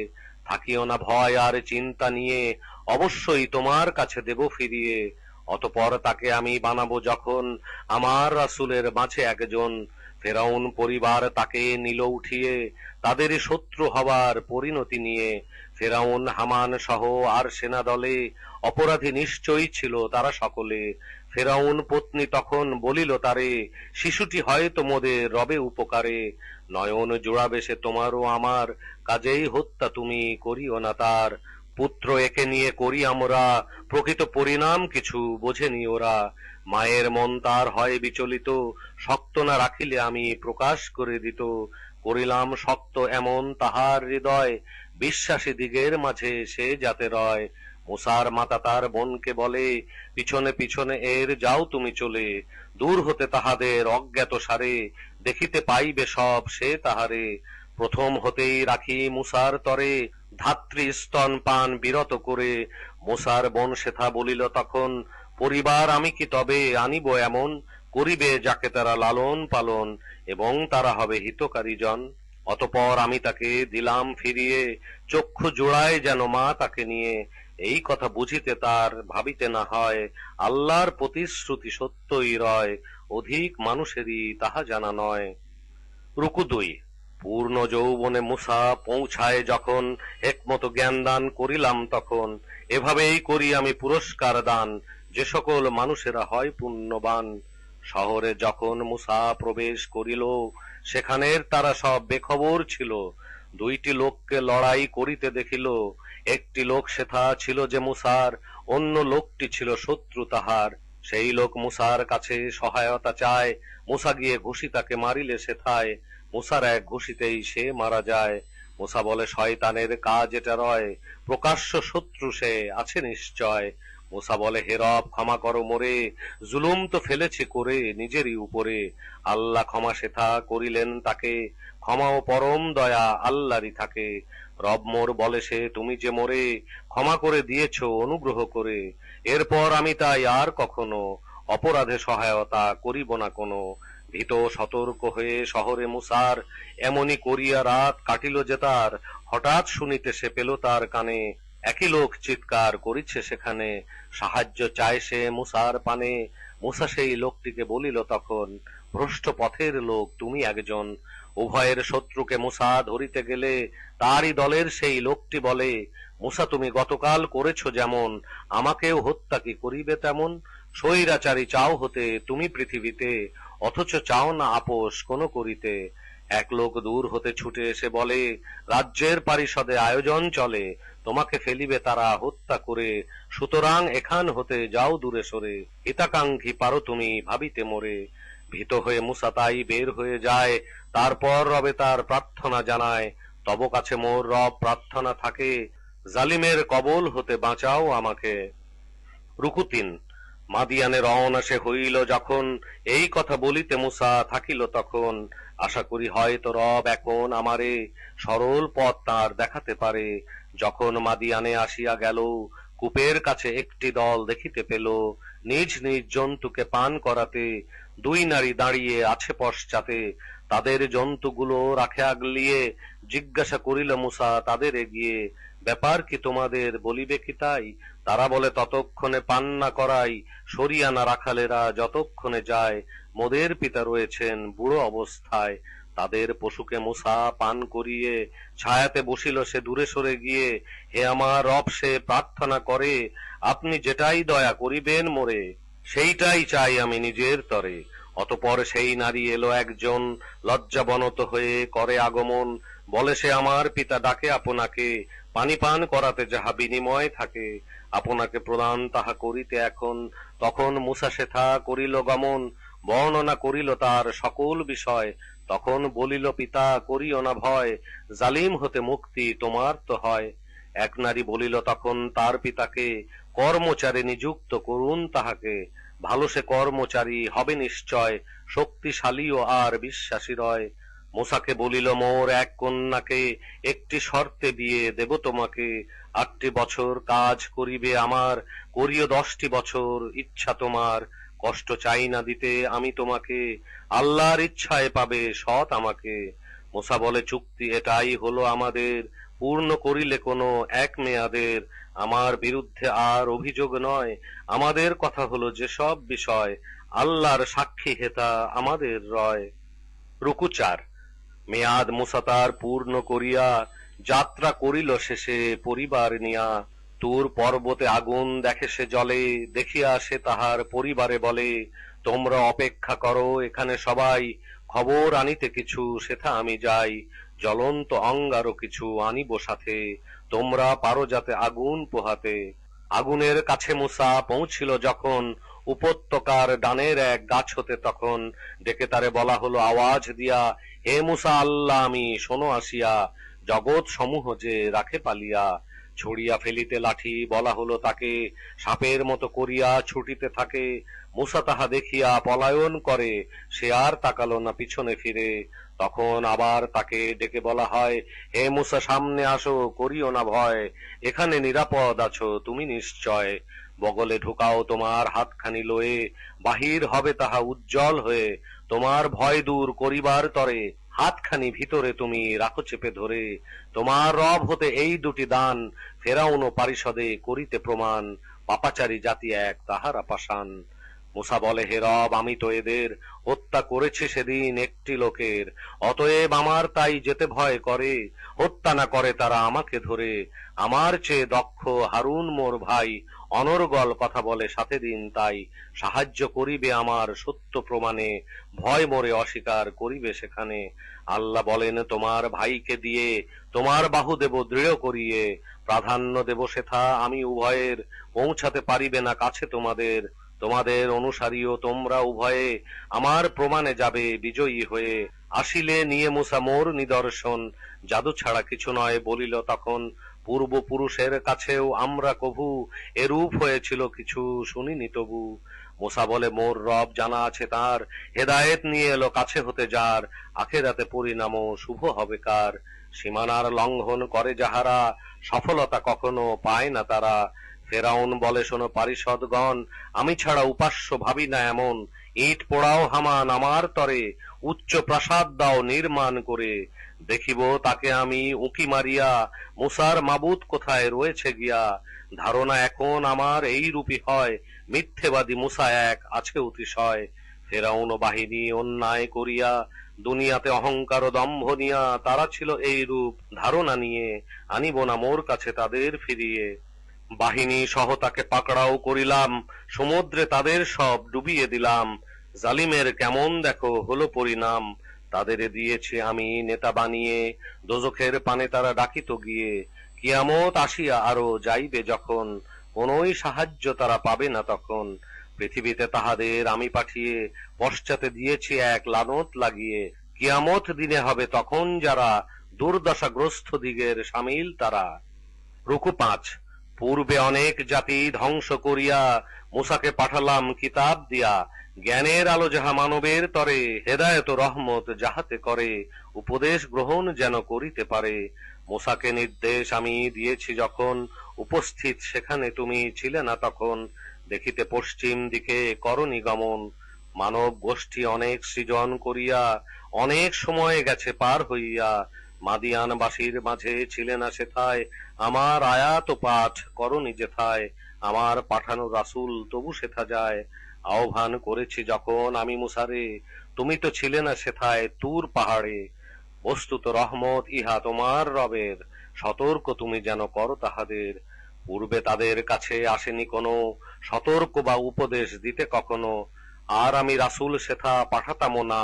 থাকিও না ভয় আর চিন্তা নিয়ে, অবশ্যই তোমার কাছে দেব ফিরিয়ে। অতঃপর তাকে আমি বানাবো যখন, আমার রাসূলের মাঝে একজন। ফেরাউন পরিবার তাকে নিল উঠিয়ে, তাদের শত্রু হবার পরিণতি নিয়ে। ফেরাউন হামান সহ আর সেনা দলে, অপরাধী নিশ্চয়ই ছিল তারা সকলে। ফেরাউন পত্নী তখন বলিল তারে, শিশুটি হয়তো মোদের রবে উপকারে, নয়ন জোড়াবে সে তোমারও আমার, কাজেই হত্যা তুমি করিও না তার। পুত্র একে নিয়ে করি আমরা, প্রকৃত পরিণাম কিছু বোঝেনি ওরা। মায়ের মন তার হয় বিচলিত, শক্ত না রাখিলে আমি প্রকাশ করে দিত। করিলাম শক্ত এমন তাহার হৃদয়, বিশ্বাসী দিগের মাঝে সে যাতে রয়। মুসার মাতা তার বোনকে বলে, পিছনে পিছনে এর যাও তুমি চলে, দূর হতে তাহাদের অজ্ঞাত সারে, দেখিতে পাইবে সব সে তাহারে। প্রথম হতেই রাখি মুসার তরে, ধাত্রী স্তন পান বিরত করে। মুসার বোন সেথা বলিল তখন, পরিবার আমি কি তবে আনিব এমন, করিবে যাকে তারা লালন পালন, এবং তারা হবে হিতকারী জন। অতঃপর আমি তাকে দিলাম ফিরিয়ে, চক্ষু জোড়ায় যেন মা তাকে নিয়ে। এই কথা বুঝিতে তার ভাবিতে না হয়, আল্লাহর প্রতিশ্রুতি সত্যই রয়, অধিক মানুষেরই তাহা জানা নয়। রুকু 2। পূর্ণ যৌবনে মুসা পৌঁছায় যখন, একমত জ্ঞান দান করিলাম তখন। এভাবেই করি আমি পুরস্কার দান, যে সকল মানুষেরা হয় পুণ্যবান। শহরে যখন মুসা প্রবেশ করিল, সেখানের তারা সব বেখবর ছিল। দুইটি লোককে লড়াই করিতে দেখিল, একটি লোক সেথা ছিল যে মুসার, অন্য লোকটি ছিল শত্রু তাহার। সেই লোক মুসার কাছে সহায়তা চায়, মুসা গিয়ে ঘুষি তাকে মারিলে সেথায়, মুসার এক ঘুষিতেই সে মারা যায়। মুসা বলে, শয়তানের কাজ এটা রয়, প্রকাশ্য শত্রু সে আছে নিশ্চয়। মুসা বলে, হে রব ক্ষমা করো মোরে, জুলুম তো ফেলেছি করে নিজেরই উপরে। আল্লাহ ক্ষমা সেথা করিলেন তাকে, ক্ষমা ও পরম দয়া আল্লাহরই থাকে। রব মোর বলে সে, তুমি যে মোরে ক্ষমা করে দিয়েছ অনুগ্রহ করে, এরপর আমি তাই আর কখনো অপরাধে সহায়তা করিব না কোনো। ভীত সতর্ক হয়ে শহরে মুসার, এমনি করিয়া রাত কাটিল যে তার। হঠাৎ শুনিতে সে পেল তার কানে, একই লোক চিৎকার করিছে সেখানে, সাহায্য চায় সে মুসার পানে। মুসা সেই লোকটিকে বলিল তখন, ভ্রষ্ট পথের লোক তুমি একজন। উভয়ের শত্রুকে মুসা ধরিতে গেলে, তারই দলের সেই লোকটি বলে, মুসা তুমি গতকাল করেছ যেমন, আমাকেও হত্যা কি করিবে তেমন। স্বৈরাচারী চাও হতে তুমি পৃথিবীতে, অথচ চাও না আপোষ কোন করিতে। এক লোক দূর হতে ছুটে এসে বলে, রাজ্যের পারিষদে আয়োজন চলে, তোমাকে ফেলিবে তারা হত্যা করে। সুতরাং এখান হতে যাও দূরে সরে, হিতাকাঙ্ক্ষী পারো তুমি ভাবিতে মোরে। ভীত হয়ে মুসা তাই বের হয়ে যায়, তারপর রবে তার প্রার্থনা জানায়, তব কাছে মোর রব প্রার্থনা থাকে, জালিমের কবল হতে বাঁচাও আমাকে। রুকু 3। মাদিয়ানে রওনা সে হইল যখন, এই কথা বলিতে মুসা থাকিল তখন। আশা করি হয়তো রব এখন আমারে, সরল পথ তার দেখাতে পারে। যখন মাদিয়ানে আসিয়া গেল, কূপের কাছে একটি দল দেখিতে পেল, নিজ নিজ জন্তুকে পান করাতে। দুই নারী দাঁড়িয়ে আছে পশ্চাতে, তাদের জন্তুগুলো রাখে আগলিয়ে। জিজ্ঞাসা করিল মুসা তাদের এগিয়ে, ব্যাপার কি তোমাদের, বলিবে কি তাই? তারা বলে, ততক্ষণে পান না করাই, সরিয়ানা রাখালেরা যতক্ষণে যায়, মোদের পিতা রয়েছেন বুড়ো অবস্থায়। তাদের পশুকে মুসা পান করিয়ে, ছায়াতে বসিল সে দূরে সরে গিয়ে। হে আমার রব সে প্রার্থনা করে, আপনি যেটাই দয়া করিবেন মোরে, সেইটাই চাই আমি নিজের তরে। অতঃপর সেই নারী এলো একজন, লজ্জাবনত হয়ে করে আগমন। বলে সে, আমার পিতা ডাকে আপনাকে, পানি পান করাতে যাহা বিনিময় থাকে, আপনাকে প্রদান তাহা করিতে এখন। তখন মুসা সেথা করিল গমন, বর্ণনা করিল তার সকল বিষয়। তখন বলিল, পিতা করিও না ভয়, জালিম হতে মুক্তি তোমার তো হয়। এক নারী বলিল তখন তার পিতাকে, কর্মচারী নিযুক্ত করুন তাহাকে। ভালো সে কর্মচারী হবে নিশ্চয়, শক্তিশালীও আর বিশ্বাসী রয়। মুসাকে বলিল, মোর এক কন্যাকে একটি শর্তে বিয়ে দেব তোমাকে। 8টি বছর কাজ করিবে আমার, করিও 10টি বছর ইচ্ছা তোমার। কষ্ট চাই না দিতে আমি তোমাকে, আল্লাহর ইচ্ছায় পাবে সৎ আমাকে। মুসা বলে, চুক্তি এটাই হলো আমাদের, পূর্ণ করিলে কোনো এক মেয়াদের। আমার বিরুদ্ধে আর অভিযোগ নয়, আমাদের কথা হলো যে সব বিষয়, আল্লাহর সাক্ষী হেতা আমাদের রয়। রুকু 4। মেয়াদ মুসা তার পূর্ণ করিয়া, যাত্রা করিল শেষে পরিবার নিয়া। তুর পর্বতে আগুন দেখে সে জ্বলে, দেখিয়া সে তাহার পরিবারে বলে, তোমরা অপেক্ষা করো এখানে সবাই, খবর আনিতে কিছু সেথা আমি যাই, জ্বলন্ত অঙ্গারও কিছু আনিব সাথে, তোমরা পারো যাতে আগুন পোহাতে। আগুনের কাছে মূসা পৌঁছিল যখন, উপত্যকার ডানের এক গাছ হতে তখন ডেকে তারে বলা হলো আওয়াজ দিয়া, হে মূসা আল্লাহ আমি শোনো আসিয়া, জগৎ সমূহ যে রাখে পালিয়া। ছড়িয়া ফেলিতে লাঠি বলা হলো তাকে, সাপের মতো করিয়া ছুটিতে থাকে। মূসা তাহা দেখিয়া পলায়ন করে, সে আর তাকালো না পিছনে ফিরে। তখন আবার তাকে ডেকে বলা হয়, হে মূসা সামনে আসো, করিও না ভয়, এখানে নিরাপদ আছো তুমি নিশ্চয়। বগলে ঢুকাও তোমার হাতখানি লয়ে, বাহির হবে তাহা উজ্জ্বল হয়ে, তোমার ভয় দূর করিবার তরে, হাতখানি ভিতরে তুমি রাখো চেপে ধরে। তোমার রব হতে এই দুটি দান, ফেরাউন ও পারিষদে করিতে প্রমাণ, পাপাচারী জাতি এক তাহারা পাষাণ। মূসা বলে, হে রব আমি তো এদের হত্যা করেছি সেদিন একটি লোকের, অতএব আমার তাই যেতে ভয় করে, হত্যা না করে তারা আমাকে ধরে। আমার চেয়ে দক্ষ হারুন মোর ভাই, অনর্গল কথা বলে সাথে দিন তাই, সাহায্য করিবে আমার সত্য প্রমাণে, ভয় মোরে অস্বীকার করিবে সেখানে। আল্লাহ বলেন, তোমার ভাইকে দিয়ে তোমার বাহু দেব দৃঢ় করিয়ে, প্রাধান্য দেব সেথা আমি উভয়ের, পৌঁছাতে পারিবে না কাছে তোমাদের। তোমাদের অনুসারীও তোমরা উভয়ে আমার প্রমাণে যাবে বিজয়ী হয়ে। আসিলে নিয়ে মূসা মোর নিদর্শন, জাদু ছাড়া কিছু নয় বলিল তখন, পূর্বপুরুষের কাছেও আমরা কভু এরূপ হয়েছিল কিছু শুনিনি তবু। মূসা বলে, মোর রব জানা আছে তার, হেদায়েত নিয়ে এলো কাছে হতে যার, আখেরাতে পরিণামও শুভ হবে কার। সীমানার লঙ্ঘন করে যাহারা, সফলতা কখনো পায় না তারা। ফেরাউন বলে, শোনো পারিষদগণ, আমি ছাড়া উপাস্য ভাবি না এমন, ইট পোড়াও হামান আমার তরে, উচ্চ প্রাসাদ দাও নির্মাণ করে, দেখিব তাকে আমি উঁকি মারিয়া, মূসার মাবুদ কোথায় রয়েছে গিয়া। ধারণা এখন আমার এই রূপই হয়, মিথ্যেবাদী মূসা এক আছে অতিশয়। ফেরাউন বাহিনী অন্যায় করিয়া, দুনিয়াতে অহংকার ও দম্ভ নিয়া, তারা ছিল এই রূপ ধারণা নিয়ে, আনিব না মোর কাছে তাদের ফিরিয়ে। বাহিনী সহ তাকে পাকড়াও করিলাম, সমুদ্রে তাদের সব ডুবিয়ে দিলাম, জালিমের কেমন দেখো হলো পরিণাম। তাদের দিয়েছি আমি নেতা বানিয়ে, দোজখের পানে তারা ডাকিত গিয়ে। কিয়ামত আসিয়া আরো যাইবে যখন, কোনই সাহায্য তারা পাবে না তখন। পৃথিবীতে তাহাদের আমি পাঠিয়ে, পশ্চাতে দিয়েছি এক লানত লাগিয়ে। কিয়ামত দিনে হবে তখন যারা, দুর্দশাগ্রস্ত দিগের সামিল তারা। রুকু ৫। পূর্বে অনেক জাতি ধ্বংস করিয়া, মূসাকে পাঠালাম কিতাব দিয়া, জ্ঞানের আলো যাহা মানবের তরে, হেদায়েত ও রহমত যাহাতে করে, উপদেশ গ্রহণ যেন করিতে পারে। মূসাকে নির্দেশ আমি দিয়েছি যখন, উপস্থিত সেখানে তুমি ছিলে না তখন, দেখিতে পশ্চিম দিকে করনি গমন। মানব গোষ্ঠী অনেক সৃজন করিয়া, অনেক সময় গেছে পার হইয়া, মাদিয়ানবাসীর মাঝে ছিলে না সেথায়, আমার আয়াত পাঠ করনি যেথায়, আমার পাঠানো রাসূল তবু সেথা যায়। আহ্বান করেছি যখন আমি মূসারে, তুমি তো ছিলে না সেথায় তুর পাহাড়ে। বস্তুত রহমত ইহা তোমার রবের, সতর্ক তুমি যেন করো তাহাদের। পূর্বে তাদের কাছে আসেনি কোনো সতর্ক বা উপদেশ দিতে কখনো, আর আমি রাসূল সেথা পাঠাতামও না,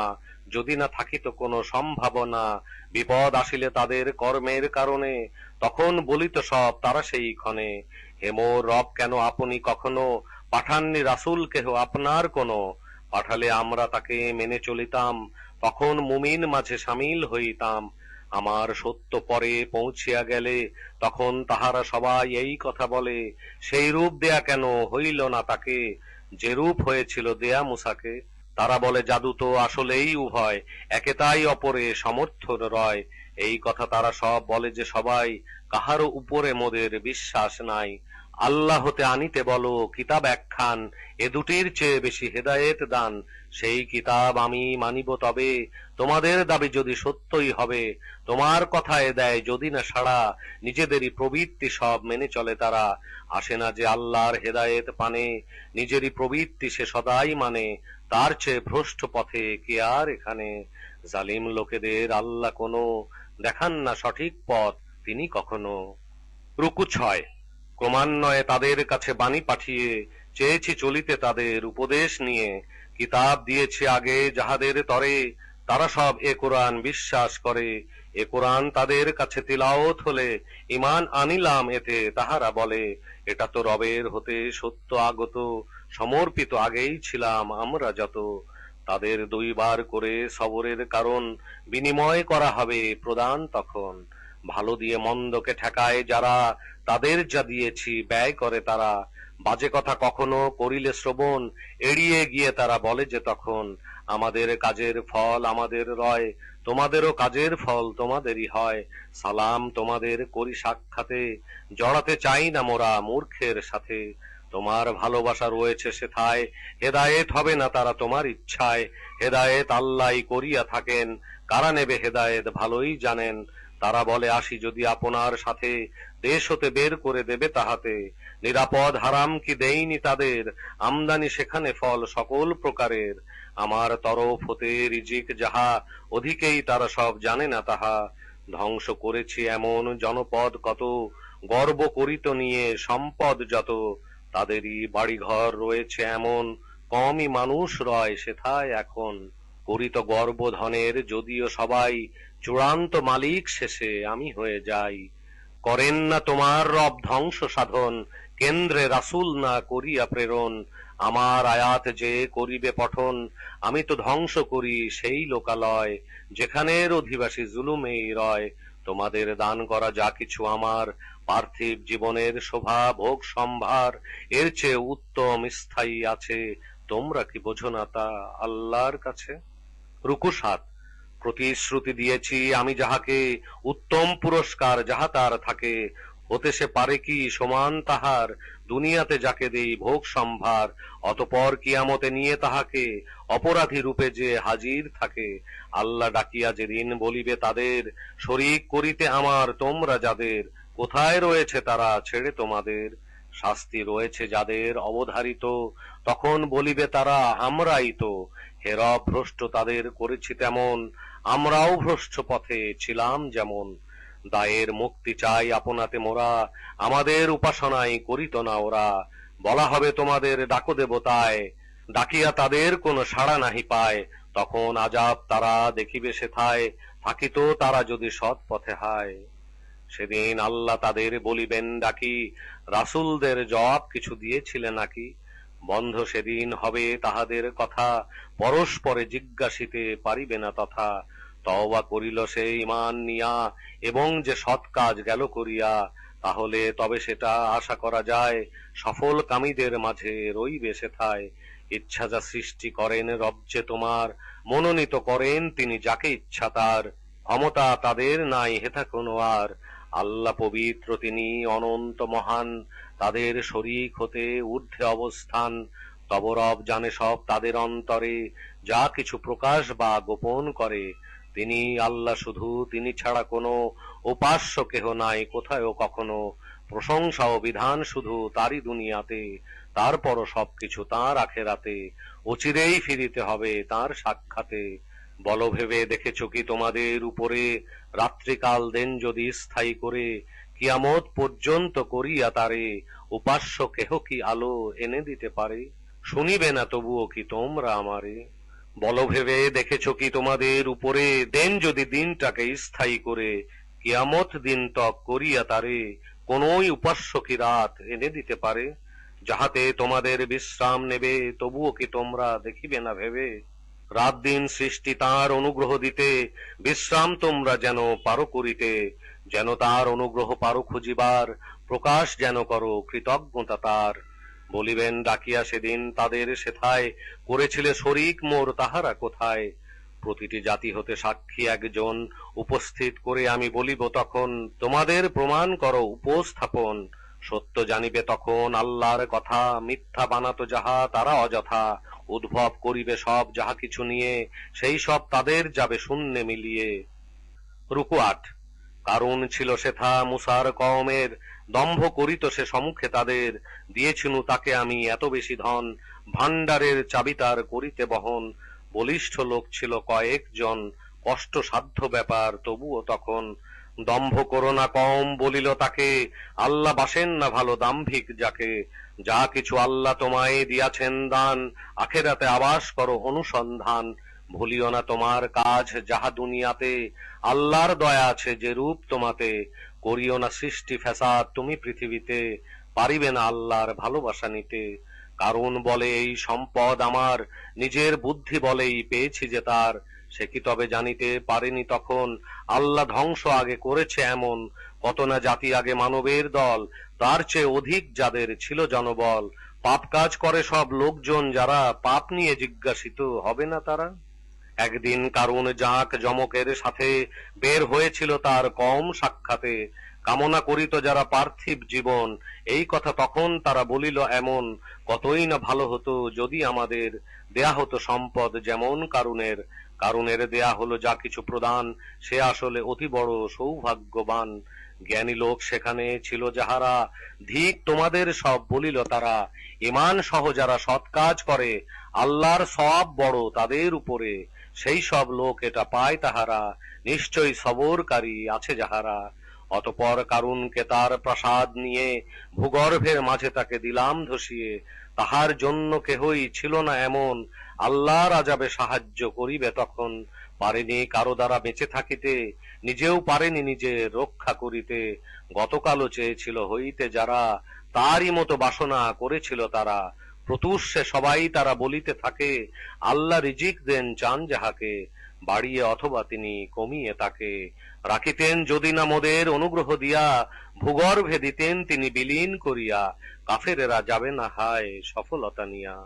যদি না থাকিত কোনো সম্ভাবনা। বিপদ আসিলে তাদের কর্মের কারণে, তখন বলিত সব তারা সেই ক্ষণে, হে মোর রব কেন আপনি কখনো পাঠাননি রাসূল কেহ আপনার কোনো। পাঠালে আমরা তাকে মেনে চলিতাম, তখন মুমিন মাঝে সামিল হইতাম। আমার সত্য পরে পৌঁছিয়া গেলে, তখন তাহারা সবাই এই কথা বলে, সেই রূপ দেয়া কেন হইল না তাকে, যে রূপ হয়েছিল দেয়া মূসাকে। তারা বলে, জাদু তো আসলেই উভয়, একে তাই অপরে সমর্থন রয়। এই কথা তারা সব বলে যে সবাই, কাহারও উপরে মোদের বিশ্বাস নাই। আল্লাহ হতে আনিতে বলো কিতাব একখান, এ দুটির চেয়ে বেশি হেদায়েত দান। সেই কিতাব আমি মানিব তবে, তোমাদের দাবি যদি সত্যই হবে। তোমার কথায় দেয় যদি না সাড়া, নিজেদেরই প্রবৃত্তি সব মেনে চলে তারা। আসে না যে আল্লাহর হেদায়েত পানে, নিজেরই প্রবৃত্তি সে সদাই মানে, তার চেয়ে ভ্রষ্ট পথে কে আর এখানে। জালিম লোকেদের আল্লাহ কোনো দেখান না সঠিক পথ তিনি কখনো। রুকু ৬। ক্রমান্বয়ে তাদের কাছে বাণী পাঠিয়ে চেয়েছি চলিতে তাদের উপদেশ নিয়ে। কিতাব দিয়েছি আগে যাহাদের তরে, তারা সব এ কোরআন বিশ্বাস করে। এ কোরআন তাদের কাছে তিলাওয়াত হলে ঈমান আনিলাম এতে, তাহারা বলে এটা তো রবের হতে সত্য আগত, সমর্পিত আগেই ছিলাম আমরা যত। তাদের দুইবার করে সবরের কারণ বিনিময় করা হবে প্রদান তখন। ভালো দিয়ে মন্দকে ঠেকায় যারা, তাদের যা দিয়েছি ব্যয় করে তারা। বাজে কথা কখনো করিলে শ্রবণ, এড়িয়ে গিয়ে তারা বলে যে তখন আমাদের কাজের ফল আমাদের রয়, তোমাদেরও কাজের ফল তোমাদেরই হয়। সালাম তোমাদের করি সাক্ষাতে, জড়াতে চাই না মোরা মূর্খের সাথে। তোমার ভালোবাসা রয়েছে সেথায়, হেদায়েত হবে না তারা তোমার ইচ্ছায়। হেদায়েত আল্লাহই করিয়া থাকেন, কারা নেবে হেদায়েত ভালোই জানেন। তারা বলে আসি যদি আপনার সাথে, দেশ হতে বের করে দেবে তাহাতে। নিরাপদ হারাম কি দেইনি তাদের, আমদানি সেখানে ফল সকল প্রকারের। আমার তরফ হতে রিজিক যাহা, অধিকেই তারা সব জানে না তাহা। ধ্বংস করেছি এমন জনপদ কত, গর্ব করিত নিয়ে সম্পদ যত। তাদেরই বাড়িঘর রয়েছে এমন, কমই মানুষ রয় সেথায় এখন। করিত গর্ব ধনের যদিও সবাই, চূড়ান্ত মালিক শেষে আমি হয়ে যাই। করেন না তোমার রব ধ্বংস সাধন, কেন্দ্রে রাসূল না করিয়া প্রেরণ। আমার আয়াত যে করিবে পঠন, আমি তো ধ্বংস করি সেই লোকালয়, যেখানের অধিবাসী জুলুমেই রয়। তোমাদের দান করা যা কিছু আমার, পার্থিব জীবনের শোভা ভোগ সম্ভার, এর চেয়ে উত্তম স্থায়ী আছে। তোমরা কি বোঝো না তা আল্লাহর কাছে? রুকু ৭। প্রতিশ্রুতি দিয়েছি আমি যাহাকে, উত্তম পুরস্কার যাহা তার থাকে। হতে সে পারে কি সমান তাহার, দুনিয়াতে যাকে দেই ভোগ সম্ভার। অতঃপর কিয়ামতে নিয়ে তাহাকে, অপরাধী রূপে যে হাজির থাকে। আল্লাহ ডাকিয়া যেদিন বলিবে তাদের, শরীক করিতে আমার তোমরা যাদের, কোথায় রয়েছে তারা ছেড়ে তোমাদের। শাস্তি রয়েছে যাদের অবধারিত, তখন বলিবে তারা আমরাই তো। হে রব ভ্রষ্ট তাদের করেছি তেমন, আমরাও ভ্রষ্ট পথে ছিলাম যেমন। দায়ের মুক্তি চাই আপনাতে মোরা, আমাদের উপাসনাই করিত না ওরা। বলা হবে তোমাদের ডাকো দেবতায়, ডাকিয়া তাদের কোনো সাড়া নাহি পায়। তখন আজাব তারা দেখিবে সেথায়, থাকিত তারা যদি সৎ পথে হায়। সেদিন আল্লাহ তাদের বলিবেন ডাকি, রাসূলদের জবাব কিছু দিয়েছিলে নাকি। বন্ধ সেদিন হবে তাহাদের কথা, পরস্পরে জিজ্ঞাসিতে পারিবে না তথা। তওবা করিল সে ঈমান নিয়া, এবং যে সৎ কাজ গেল করিয়া, তাহলে তবে সেটা আশা করা যায়, সফল কামীদের মাঝে রইবে সেথায়। ইচ্ছা যা সৃষ্টি করেন রব যে তোমার, মনোনীত করেন তিনি যাকে ইচ্ছা তার। ক্ষমতা তাদের নাই হেথা কোনো আর, আল্লাহ পবিত্র তিনি অনন্ত মহান। তাদের শরীক হতে ঊর্ধ্বে অবস্থান, তব রব জানে সব তাদের অন্তরে, যা কিছু প্রকাশ বা গোপন করে। তিনি আল্লাহ শুধু, তিনি ছাড়া কোনো উপাস্য কেহ নাই কোথায়ও কখনো। প্রশংসা ও বিধান শুধু তারই দুনিয়াতে, তারপরও সবকিছু তাঁর আখেরাতে। অচিরেই ফিরিতে হবে তাঁর সাক্ষাতে। বল ভেবে দেখেছ কি তোমাদের উপরে, রাত্রিকাল দেন যদি স্থায়ী করে, কিয়ামত পর্যন্ত করিয়া তারে, উপাস্য কেহ কি আলো এনে দিতে পারে। শুনিবে না তবুও কি তোমরা আমারে? বল ভেবে দেখেছ কি তোমাদের উপরে, দেন যদি দিনটাকে স্থায়ী করে, কিয়ামত দিন তক করিয়া তারে, কোনই উপাস্য কি রাত এনে দিতে পারে। যাহাতে তোমাদের বিশ্রাম নেবে, তবুও কি তোমরা দেখিবে না ভেবে। রাত দিন সৃষ্টি তাঁর অনুগ্রহ দিতে, বিশ্রাম তোমরা যেন পারো করিতে। যেন তার অনুগ্রহ পারো খুঁজিবার, প্রকাশ যেন করো কৃতজ্ঞতা তার। বলিবেন ডাকিয়া সেদিন তাদের সেথায়, করেছিলে শরীক মোর তাহারা কোথায়। প্রতিটি জাতি হতে সাক্ষী একজন, উপস্থিত করে আমি বলিব তখন, তোমাদের প্রমাণ করো উপস্থাপন। সত্য জানিবে তখন আল্লাহর কথা, মিথ্যা বানাতো যাহা তারা অযথা। উদ্ভব করিবে সব যাহা কিছু নিয়ে, সেই সব তাদের যাবে শূন্যে মিলিয়ে। রুকু ৮। কারণ ছিল সেথা মুসার কওমের, দম্ভ করিত সে সম্মুখে তাদের। দিয়েছিনু তাকে আমি এত বেশি ধন, ভাণ্ডারের চাবি তার করিতে বহন। বলিষ্ঠ লোক ছিল কয়েকজন, কষ্ট সাধ্য ব্যাপার তবুও তখন। দম্ভ করো না কম বলিল তাকে, আল্লাহ বাসেন না ভালো দাম্ভিক যাকে। যা কিছু আল্লাহ তোমায় দিয়াছেন দান, আখেরাতে আবাস করো অনুসন্ধান। ভুলিও না তোমার কাজ যাহা দুনিয়াতে, আল্লাহর দয়া আছে যে রূপ তোমাতে। করিও না সৃষ্টি ফ্যাসাদ তুমি পৃথিবীতে, পারিবে না আল্লাহর ভালোবাসা নিতে। কারণ বলে এই সম্পদ আমার, নিজের বুদ্ধি বলেই পেয়েছি যে তার। সে কি তবে জানিতে পারেনি তখন, আল্লাহ ধ্বংস আগে করেছে এমন। কত না জাতি আগে মানবের দল, তার চেয়ে অধিক যাদের ছিল জনবল। পাপ কাজ করে সব লোকজন যারা, পাপ নিয়ে জিজ্ঞাসিত হবে না তারা। একদিন কারণ জাঁক জমকের সাথে, বের হয়েছিল তার কম সাক্ষাতে। কামনা করিত যারা পার্থিব জীবন, এই কথা তখন তারা বলিল এমন। কতই না ভালো হতো যদি আমাদের দেয়া হতো সম্পদ যেমন কারুনের। কারুনের দেয়া হলো যা কিছু প্রদান, সে আসলে অতি বড় সৌভাগ্যবান। জ্ঞানী লোক সেখানে ছিল যাহারা, ধিক তোমাদের সব বলিল তারা। ঈমান সহ যারা সৎ কাজ করে, আল্লাহর সওয়াব বড় তাদের উপরে। সেই সব লোক এটা পায় তাহারা, নিশ্চয়ই সবরকারী আছে যাহারা। অতঃপর কারুনকে তার প্রাসাদ নিয়ে, ভূগর্ভের মাঝে তাকে দিলাম ধসিয়ে। তাহার জন্য কেহই ছিল না এমন, আল্লাহর আযাবে সাহায্য করিবে তখন। পারেনি কারো দ্বারা বেঁচে থাকিতে, নিজেও পারেনি নিজে রক্ষা করিতে। গতকালও চেয়েছিল হইতে যারা, তারই মতো বাসনা করেছিল তারা। প্রত্যুষে সবাই তারা বলিতে থাকে, আল্লাহ রিজিক দেন চান যাহাকে। বাড়িয়ে অথবা তিনি কমিয়ে তাকে, রাখিতেন যদি না মোদের অনুগ্রহ দিয়া। ভূগর্ভে দিতেন তিনি বিলীন করিয়া, কাফেরেরা যাবে না হায় সফলতা নিয়া।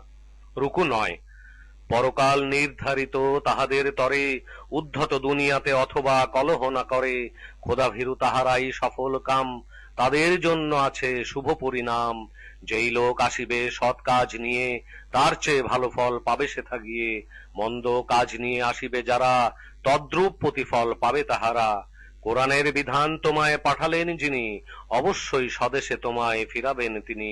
রুকু ৯। পরকাল নির্ধারিত তাহাদের তরে, উদ্ধত দুনিয়াতে অথবা কলহ না করে। খোদাভীরু তাহারাই সফল কাম, তাদের জন্য আছে শুভ পরিণাম। যেই লোক আসিবে সৎ কাজ নিয়ে, তার চেয়ে ভালো ফল পাবে সেথা গিয়ে। মন্দ কাজ নিয়ে আসিবে যারা, তদ্রূপ প্রতিফল পাবে তাহারা। কোরআনের বিধান তোমায় পাঠালেন যিনি, অবশ্যই স্বদেশে তোমায় ফিরাবেন তিনি।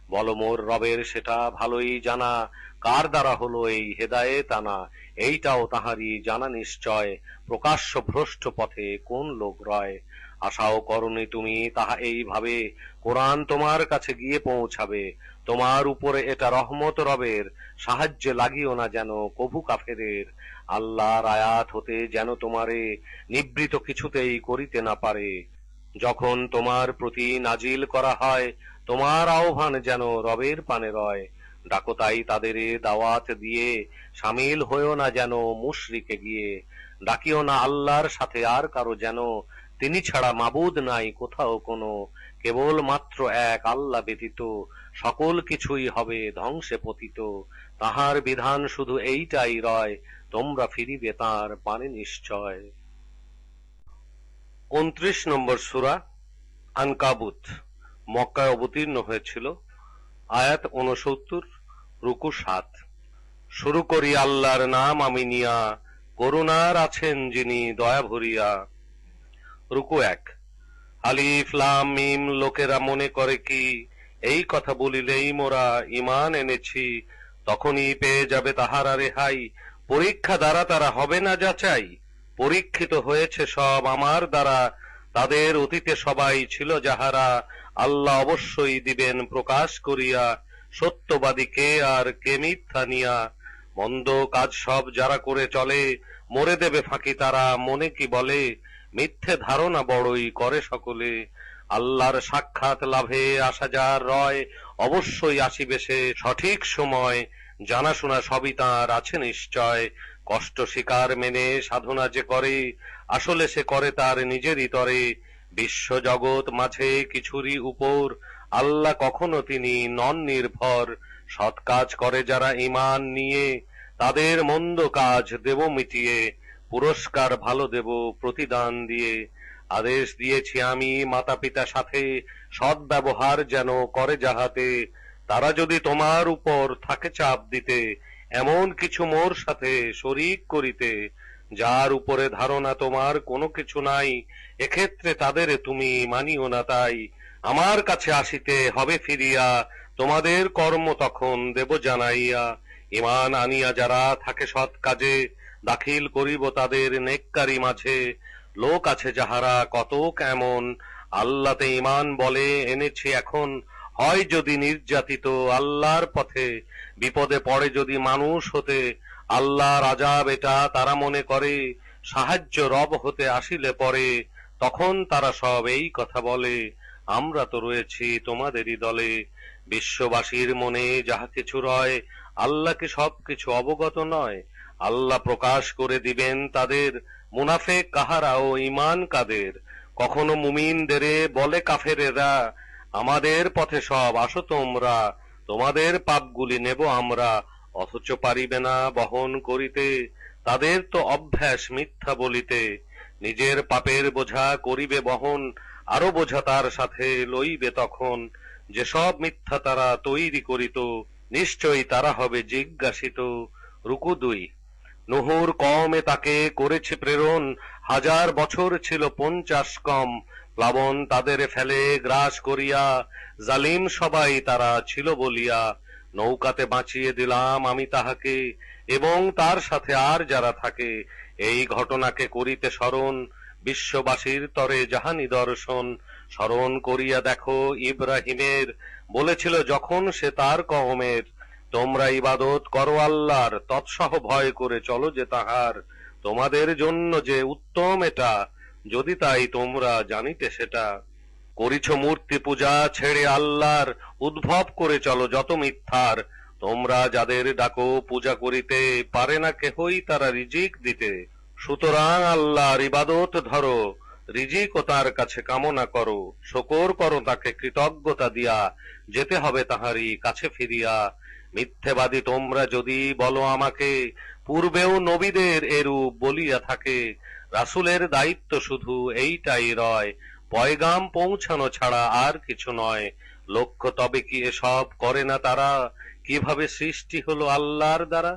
বল মোর রবের সেটা ভালোই জানা, কার দ্বারা হলো এই হেদায়েত আনা। এইটাও তাহারই জানা নিশ্চয়, প্রকাশ্য ভ্রষ্ট পথে কোন লোক রয়। আশাও করনি তুমি তাহা এইভাবে, কোরআন তোমার কাছে গিয়ে পৌঁছাবে। তোমার উপরে এটা রহমত রবের, সাহায্যে লাগিও না যেন কভু কাফেরের। আল্লাহর আয়াত হতে যেন তোমারে, নিবৃত কিছুতেই করিতে না পারে। যখন তোমার প্রতি নাজিল করা হয়, তোমার আহ্বান যেন রবের পানে রয়। ডাকো তাই তাদেরে দাওয়াত দিয়ে, সামিল হয়েও না যেন মুশরিকে গিয়ে। ডাকিও না আল্লাহর সাথে আর কারো যেন, তিনি ছাড়া মাবুদ নাই কোথাও কোনো। কেবল মাত্র এক আল্লাহ ব্যতীত, সকল কিছুই হবে ধ্বংসে পতিত। তাহার বিধান শুধু এইটাই রয়, তোমরা ফিরিবে তাঁর পানে নিশ্চয়। ২৯ নম্বর সূরা আনকাবুত, মক্কায় অবতীর্ণ হয়েছিল। আয়াত ৬৯, রুকু ৭। শুরু করি আল্লাহর নাম আমি নিয়া, করুণার আছেন যিনি দয়া ভরিয়া। রুকু ১। আলিফ লাম মিম। লোকেরা মনে করে কি, এই কথা বলিলেই মোরা ঈমান এনেছি, তখনই পেয়ে যাবে তাহারা রেহাই। পরীক্ষা দ্বারা তারা হবে না যাচাই, পরীক্ষিত হয়েছে সব আমার দ্বারা। তাদের অতীতে সবাই ছিল যাহারা, আল্লাহ অবশ্যই দিবেন প্রকাশ করিয়া। সত্যবাদী কে আর কে মিথ্যা নিয়া। মন্দ কাজ সব যারা করে চলে, মরে দেবে ফাঁকি তারা মনে কি বলে। মিথ্যে ধারণা বড়ই করে সকলে। আল্লাহর সাক্ষাৎ লাভে আশা যার রয়, অবশ্যই আসিবে সে সঠিক সময়। জানাশোনা সবই তাঁর আছে নিশ্চয়। কষ্ট স্বীকার মেনে সাধনা যে করে, আসলে সে করে তার নিজেরই তরে। বিশ্ব জগৎ মাঝে কিছুরই উপর, আল্লাহ কখনো তিনি নন নির্ভর। সৎ কাজ করে যারা ঈমান নিয়ে, তাদের মন্দ কাজ দেব মিটিয়ে। পুরস্কার ভালো দেব প্রতিদান দিয়ে। আদেশ দিয়েছি আমি মাতা পিতা সাথে, সৎ ব্যবহার যেন করে যাহাতে। তারা যদি তোমার উপর থাকে চাপ দিতে, এমন কিছু মোর সাথে শরীক করিতে, যার উপরে ধারণা তোমার কোনো কিছু নাই, এক্ষেত্রে তাদের তুমি মানিও না তাই। আমার কাছে আসিতে হবে ফিরিয়া, তোমাদের কর্ম তখন দেব জানাইয়া। ঈমান আনিয়া যারা থাকে সৎ কাজে, দাখিল করিব তাদের নেককারি মাঝে। লোক আছে যাহারা কত কেমন, আল্লাতে ঈমান বলে এনেছি এখন, হয় যদি নির্যাতিত আল্লাহর পথে, বিপদে পড়ে যদি মানুষ হতে, আল্লাহর আযাব এটা তারা মনে করে, সাহায্য রব হতে আসিলে পরে, তখন তারা সব এই কথা বলে, আমরা তো রয়েছি তোমাদেরই দলে। বিশ্ববাসীর মনে যাহা কিছু রয়, আল্লাহ কি সবকিছু অবগত নয়? আল্লাহ প্রকাশ করে দিবেন তাদের, মুনাফেক কাহারা ও ঈমান কাদের। কখনো মুমিনদেরে বলে কাফেরেরা, আমাদের পথে সব আসো তোমরা, তোমাদের পাপগুলি নেব আমরা, অথচ পারিবে না বহন করিতে, তাদের তো অভ্যাস মিথ্যা বলিতে। নিজের পাপের বোঝা করিবে বহন, আরো বোঝা তার সাথে লইবে তখন, যেসব মিথ্যা তারা তৈরি করিত, নিশ্চয়ই তারা হবে জিজ্ঞাসিত। রুকু 2। নুহুর কওমে তাকে করেছে প্রেরণ, 1000 বছর ছিল 50 কম, প্লাবন তাদের ফেলে গ্রাস করিয়া, জালিম সবাই তারা ছিল বলিয়া, নৌকাতে বাঁচিয়ে দিলাম আমি তাহাকে, এবং তার সাথে আর যারা থাকে, এই ঘটনাকে করিতে স্মরণ, বিশ্ববাসীর তরে যাহা নিদর্শন। স্মরণ করিয়া দেখো ইব্রাহিমের, বলেছিল যখন সে তার কওমের, তোমরা ইবাদত করো আল্লাহর, তৎসহ ভয় করে চলো যে তাহার, তোমাদের জন্য যে উত্তম এটা, যদি তাই তোমরা জানিতে সেটা। করিছ মূর্তি পূজা ছেড়ে আল্লাহর, উদ্ভব করে চলো যত মিথ্যার, তোমরা যাদের ডাকো পূজা করিতে, পারে না কেহই তারা রিজিক দিতে। সুতরাং আল্লাহর ইবাদত ধরো, রিজিক ও তার কাছে কামনা করো, শকর করো তাকে কৃতজ্ঞতা দিয়া, যেতে হবে তাহারই কাছে ফিরিয়া। মিথ্যেবাদী তোমরা যদি বলো আমাকে, পূর্বেও নবীদের এরূপ বলিয়া থাকে, রাসূলের দায়িত্ব শুধু এইটাই রয়, পয়গাম পৌঁছানো ছাড়া আর কিছু নয়। লক্ষ্য তবে কি এসব করে না তারা, কিভাবে সৃষ্টি হলো আল্লাহর দ্বারা,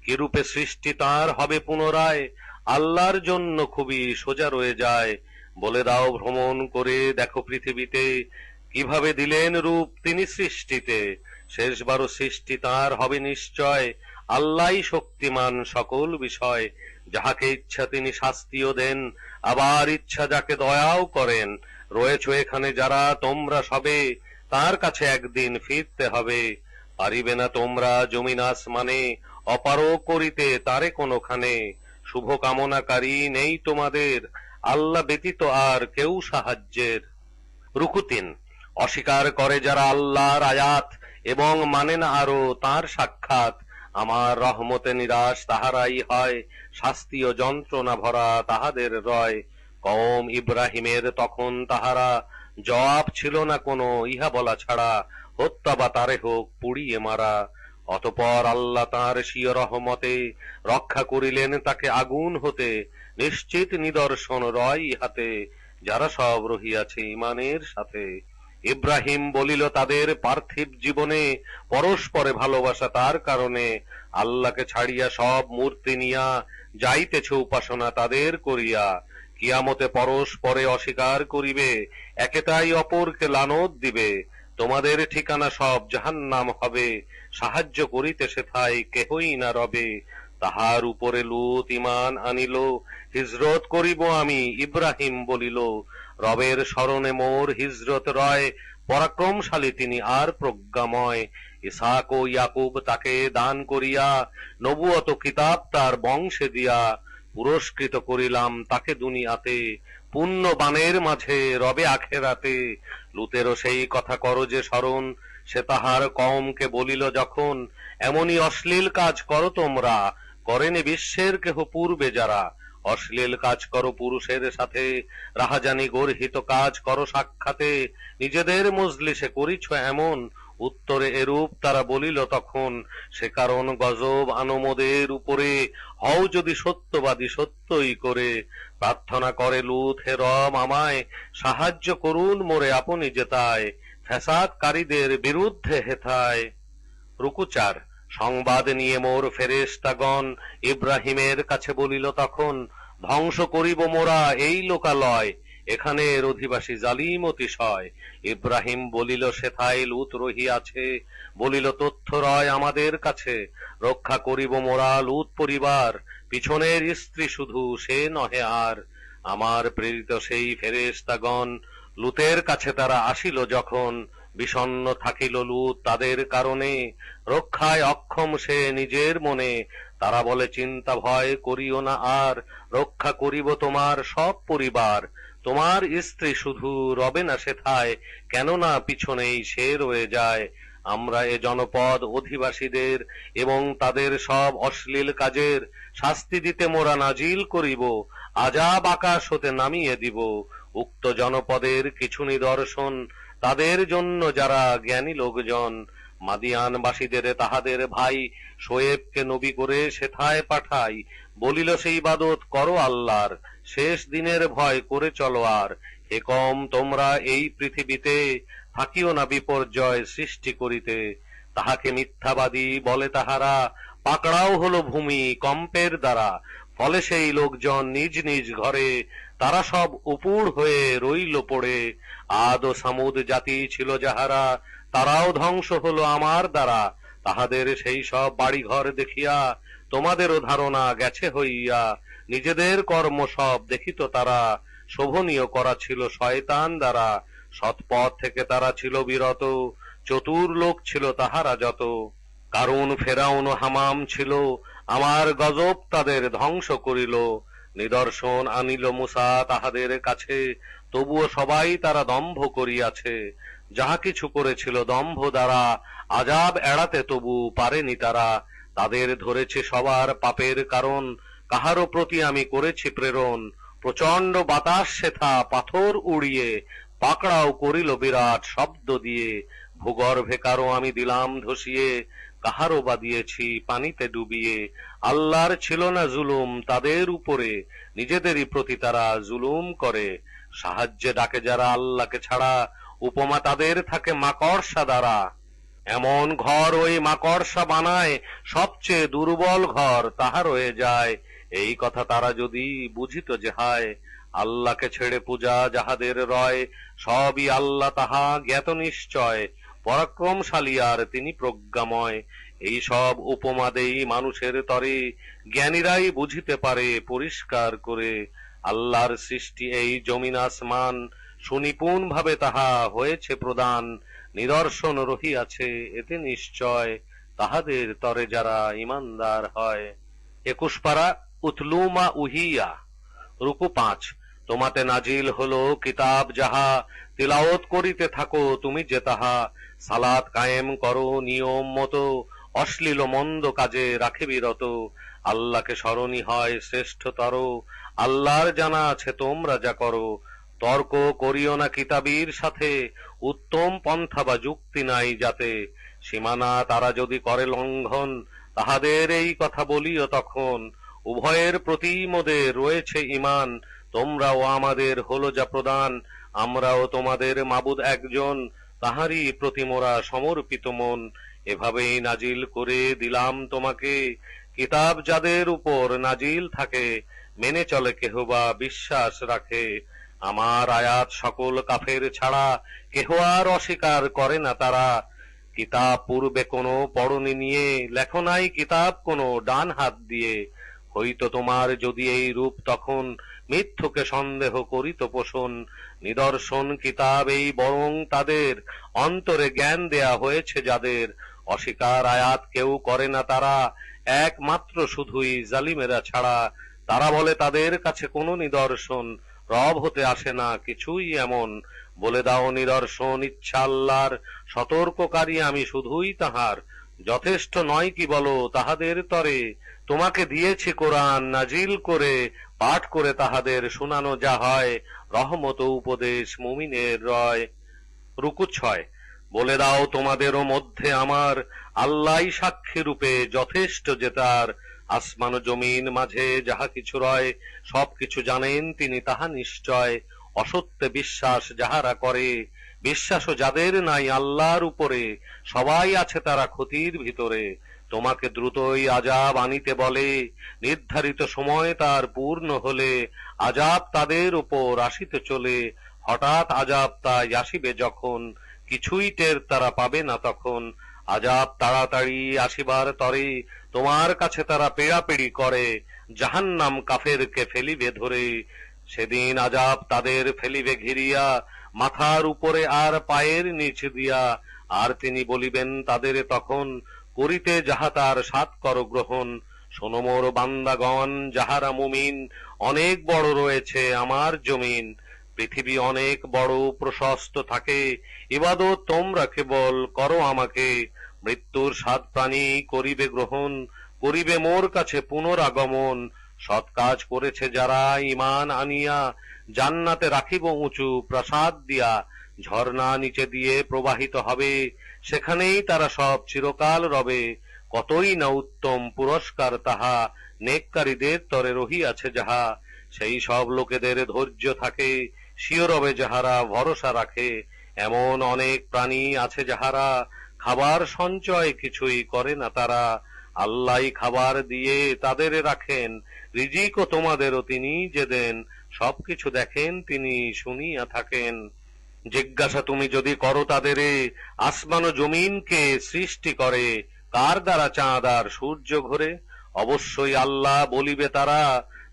কিরূপে সৃষ্টি তার হবে পুনরায়, আল্লাহর জন্য খুবই সোজা রয়ে যায়। বলে দাও ভ্রমণ করে দেখো পৃথিবীতে, কিভাবে দিলেন রূপ তিনি সৃষ্টিতে, শেষবারও সৃষ্টি তার হবে নিশ্চয়, আল্লাহই শক্তিমান সকল বিষয়। যাহাকে ইচ্ছা তিনি শাস্তিও দেন, আবার ইচ্ছা যাকে দয়াও করেন। রয়েছ এখানে যারা তোমরা সবে, তার কাছে একদিন ফিরতে হবে। পারিবে না তোমরা জমিন আসমানে, অপারগ করিতে তারে কোনখানে। শুভ কামনাকারী নেই তোমাদের, আল্লাহ ব্যতীত আর কেউ সাহায্যের। রুকু 3। অস্বীকার করে যারা আল্লাহর আয়াত, এবং মানে না আরো তার সাক্ষাৎ, আমার রহমতে নিরাশ তাহারাই হয়, শাস্তি ও যন্ত্রণা ভরা তাহাদের রয়। কওম ইব্রাহিমের তখন তাহারা, জবাব ছিল না কোনো ইহা বলা ছাড়া, হত্যা বা তারে হোক পুড়িয়ে মারা। অতঃপর আল্লাহ তাঁর স্বীয় রহমতে রক্ষা করিলেন তাকে আগুন হতে, নিশ্চিত নিদর্শন রয় ইহাতে, যারা সব রহিয়াছে ঈমানের সাথে। ইব্রাহিম বলিল তাদের পার্থিব জীবনে, পরস্পরে ভালোবাসা তার কারণে, আল্লাহকে ছাড়িয়া সব মূর্তি নিয়া, যাইতেছে উপাসনা তাদের করিয়া। কিয়ামতে পরস্পরে অস্বীকার করিবে, একেতাই অপরকে লানত দিবে। তোমাদের ঠিকানা সব জাহান্নাম হবে, সাহায্য করিতে সেথায় কেহই না রবে। তাহার উপরে লূত ঈমান আনিল, হিজরত করিব আমি ইব্রাহিম বলিল, রবের স্মরণে মোর হিজরত রয়, পরাক্রমশালী তিনি আর প্রজ্ঞাময়। ইসহাক ও ইয়াকুব তাকে দান করিয়া, নবুয়ত কিতাব তার বংশে দিয়া, পুরস্কৃত করিলাম তাকে দুনিয়াতে, পুণ্য বানের মাঝে রবে আখেরাতে। লুতেরও সেই কথা করো যে স্মরণ, সে তাহার কওমকে বলিল যখন, এমনি অশ্লীল কাজ করো তোমরা, করেনি বিশ্বের কেহ পূর্বে যারা। অশ্লীল কাজ করো পুরুষের সাথে, রাহাজানি গর্হিত কাজ করো সাক্ষাতে, নিজেদের মজলিসে করিছ এমন। উত্তরে এরূপ তারা বলিল তখন, সে কারণ গজব আনমোদের উপরে, হও যদি সত্যবাদী সত্যই করে। প্রার্থনা করে লূত, হে রব আমায় সাহায্য করুন মোরে আপনি জেতায়, ফ্যাসাদকারীদের বিরুদ্ধে হেথায়। রুকু 4। সংবাদ নিয়ে মোর ফেরেশতাগণ ইব্রাহিমের কাছে বলিল তখন, ধ্বংস করিব মোরা এই লোকালয়, এখানের অধিবাসী জালিম অতিশয়। ইব্রাহিম বলিল সেথায় লূত রহিয়াছে, বলিল তথ্য রয় আমাদের কাছে, রক্ষা করিব মোরা লূত পরিবার, পিছনের স্ত্রী শুধু সে নহে আর। আমার প্রেরিত সেই ফেরেশতাগণ লুতের কাছে তারা আসিল যখন, বিষণ্ণ থাকিল লুত তাদের কারণে, রক্ষায় অক্ষম সে নিজের মনে। তারা বলে, চিন্তা ভয় করিও না আর, রক্ষা করিব তোমার সব পরিবার। তোমার স্ত্রী শুধু রবে না সেথায়, কেননা পিছনেই সে রয়ে যায়। আমরা এ জনপদ অধিবাসীদের এবং তাদের সব অশ্লীল কাজের শাস্তি দিতে মোরা নাজিল করিব, আযাব আকাশ হতে নামিয়ে দিব। উক্ত জনপদের কিছু নিদর্শন তাদের জন্য যারা জ্ঞানী লোকজন। মাদিয়ানবাসীদের তাহাদের ভাই শোয়েবকে নবী করে সেথায় পাঠাই, বলিল সেই ইবাদত করো আল্লাহর, শেষ দিনের ভয় করে চলো আর। হে কম, তোমরা এই পৃথিবীতে থাকিও না বিপর্যয় সৃষ্টি করিতে। তাহাকে মিথ্যাবাদী বলে তাহারা, পাকড়াও হলো ভূমি কম্পের দ্বারা। ফলে সেই লোকজন নিজ নিজ ঘরে, তারা সব উপুর হয়ে রইল পড়ে। আদ ও সামুদ জাতি ছিল যাহারা, তারাও ধ্বংস হলো আমার দ্বারা। তাহাদের সেই সব বাড়িঘর দেখিয়া তোমাদেরও ধারণা গেছে হইয়া। নিজেদের কর্ম সব দেখিত তারা, শোভনীয় করা ছিল শয়তান দ্বারা। সৎপথ থেকে তারা ছিল বিরত, চতুর লোক ছিল তাহারা যত। কারণ ফেরাউন ও হামাম ছিল, আমার গজব তাদের ধ্বংস করিল। নিদর্শন আনিল মুসা তাহাদের কাছে, তবুও সবাই তারা দম্ভ করিয়াছে। যাহা কিছু করেছিল দম্ভ দ্বারা, আযাব এড়াতে তবু পারেনি তারা। তাদের ধরেছে সবার পাপের কারণ, কাহারও প্রতি আমি করেছি প্রেরণ। প্রচণ্ড বাতাস সেথা পাথর উড়িয়ে, পাকড়াও করিল বিরাট শব্দ দিয়ে। ভূগর্ভে কারো আমি দিলাম ধসিয়ে, কাহারও বা দিয়েছি পানিতে ডুবিয়ে। আল্লাহর ছিল না জুলুম তাদের উপরে, নিজেদেরই প্রতি তারা জুলুম করে। সাহায্যে ডাকে যারা আল্লাহকে ছাড়া, উপমা তাদের থাকে মাকড়সা দ্বারা। এমন ঘর ওই মাকড়সা বানায়, সবচেয়ে দুর্বল ঘর তাহা রয়ে যায়। এই কথা তারা যদি বুঝিত যে হায়, আল্লাহকে ছেড়ে পূজা যাহাদের রয়, সবই আল্লাহ তাহা জ্ঞাত নিশ্চয়। পরাক্রমশালী আর তিনি প্রজ্ঞাময়। এই সব উপমা দেই মানুষের তরে, জ্ঞানীরাই বুঝিতে পারে পরিষ্কার করে। আল্লাহর সৃষ্টি এই জমিন আসমান, সুনিপুণ ভাবে তাহা হয়েছে প্রদান। নিদর্শন রহিয়াছে এতে নিশ্চয়, তাহাদের তরে যারা ইমানদার হয়। ২১ পারা উতলুমা উহিয়া। রুকু ৫। তোমাতে নাজিল হলো কিতাব যাহা, তিলাওয়াত করিতে থাকো তুমি যে তাহা। সালাত কায়েম করো নিয়ম মতো, অশ্লীল মন্দ কাজে রাখে বিরত। আল্লাহকে স্মরণই হয় শ্রেষ্ঠতর, আল্লাহর জানা আছে তোমরা যা করো। তর্ক করিও না কিতাবীর সাথে, উত্তম পন্থা বা যুক্তি নাই যাতে। সীমানা তারা যদি করে লঙ্ঘন, তাহাদের এই কথা বলিও তখন। উভয়ের প্রতি মোদের রয়েছে ঈমান, তোমরাও আমাদের হলো যা প্রদান। আমরাও তোমাদের মাবুদ একজন, তাহারই প্রতি মোরা সমর্পিত মন। এভাবেই নাজিল করে দিলাম তোমাকে কিতাব, যাদের উপর নাজিল থাকে, মেনে চলে কেহ বা বিশ্বাস রাখে। আমার আয়াত সকল কাফের ছাড়া, কেহ আর অস্বীকার করে না তারা। কিতাব পূর্বে কোনো পড়নি নিয়ে, লেখো নাই কিতাব কোনো ডান হাত দিয়ে। হইতো তোমার যদি এই রূপ তখন, মিথ্যকে সন্দেহ করিত পোষণ। নিদর্শন কিতাব এই বরং তাদের, অন্তরে জ্ঞান দেয়া হয়েছে যাদের। অস্বীকার আয়াত কেউ করে না তারা, একমাত্র শুধুই জালিমেরা ছাড়া। তারা বলে তাদের কাছে কোনো নিদর্শন, রব হতে আসে না কিছুই এমন। বলে দাও নিদর্শন ইচ্ছা আল্লাহর, সতর্ককারী আমি শুধুই তাহার। যথেষ্ট নয় কি বলো তাহাদের তরে, তোমাকে দিয়েছি কোরআন নাজিল করে। পাঠ করে তাহাদের শুনানো যা হয়, রহমত ও উপদেশ মুমিনের রয়। রুকু ৬। বলে দাও তোমাদেরও মধ্যে আমার, আল্লাহই সাক্ষী রূপে যথেষ্ট যে তার। আসমান ও জমিন মাঝে যাহা কিছু রয়, সবকিছু জানেন তিনি তাহা নিশ্চয়। অসত্যে বিশ্বাস যাহারা করে, বিশ্বাসও যাদের নাই আল্লাহর উপরে, সবাই আছে তারা ক্ষতির ভিতরে। তোমাকে দ্রুতই আযাব আনিতে বলে, নির্ধারিত সময় তার পূর্ণ হলে, আযাব তাদের উপর আসিতে চলে। হঠাৎ আযাব তাই আসিবে যখন, কিছুই টের তারা পাবে না তখন। আযাব তাড়াতাড়ি আসিবার তরে, তোমার কাছে তারা পেড়াপেড়ি করে। জাহান্নাম কাফেরকে ফেলিবে ধরে, সেদিন আযাব তাদের ফেলিবে ঘিরিয়া, মাথার উপরে আর পায়ের নিচ দিয়া। আর তিনি বলিবেন তাদের তখন, করিতে যাহা তার সাত কর গ্রহণ। শোনো মোর বান্দাগণ যাহারা মুমিন, অনেক বড় রয়েছে আমার জমিন। পৃথিবী অনেক বড় প্রশস্ত থাকে, ইবাদত তোমরা কেবল করো আমাকে। মৃত্যুর সাত প্রাণী করিবে গ্রহণ, করিবে মোর কাছে পুনরাগমন। সৎ কাজ করেছে যারা ঈমান আনিয়া, জান্নাতে রাখিব উঁচু প্রাসাদ দিয়া। ঝর্ণা নিচে দিয়ে প্রবাহিত হবে, সেখানেই তারা সব চিরকাল রবে। কতই না উত্তম পুরস্কার তাহা, নেককারীদের তরে রহিয়াছে যাহা। সেই সব লোকেদের ধৈর্য থাকে, স্বীয় রবে যাহারা ভরসা রাখে। এমন অনেক প্রাণী আছে যাহারা, খাবার সঞ্চয় কিছুই করে না তারা। আল্লাহই খাবার দিয়ে তাদের রাখেন, রিজিকও তোমাদেরও তিনি যে দেন। সবকিছু দেখেন তিনি, শুনিয়া থাকেন। জিজ্ঞাসা তুমি যদি করো তাদেরে, আসমান ও জমিনকে সৃষ্টি করে কার দ্বারা চাঁদ আর সূর্য ঘোরে? অবশ্যই আল্লাহ বলিবে তারা,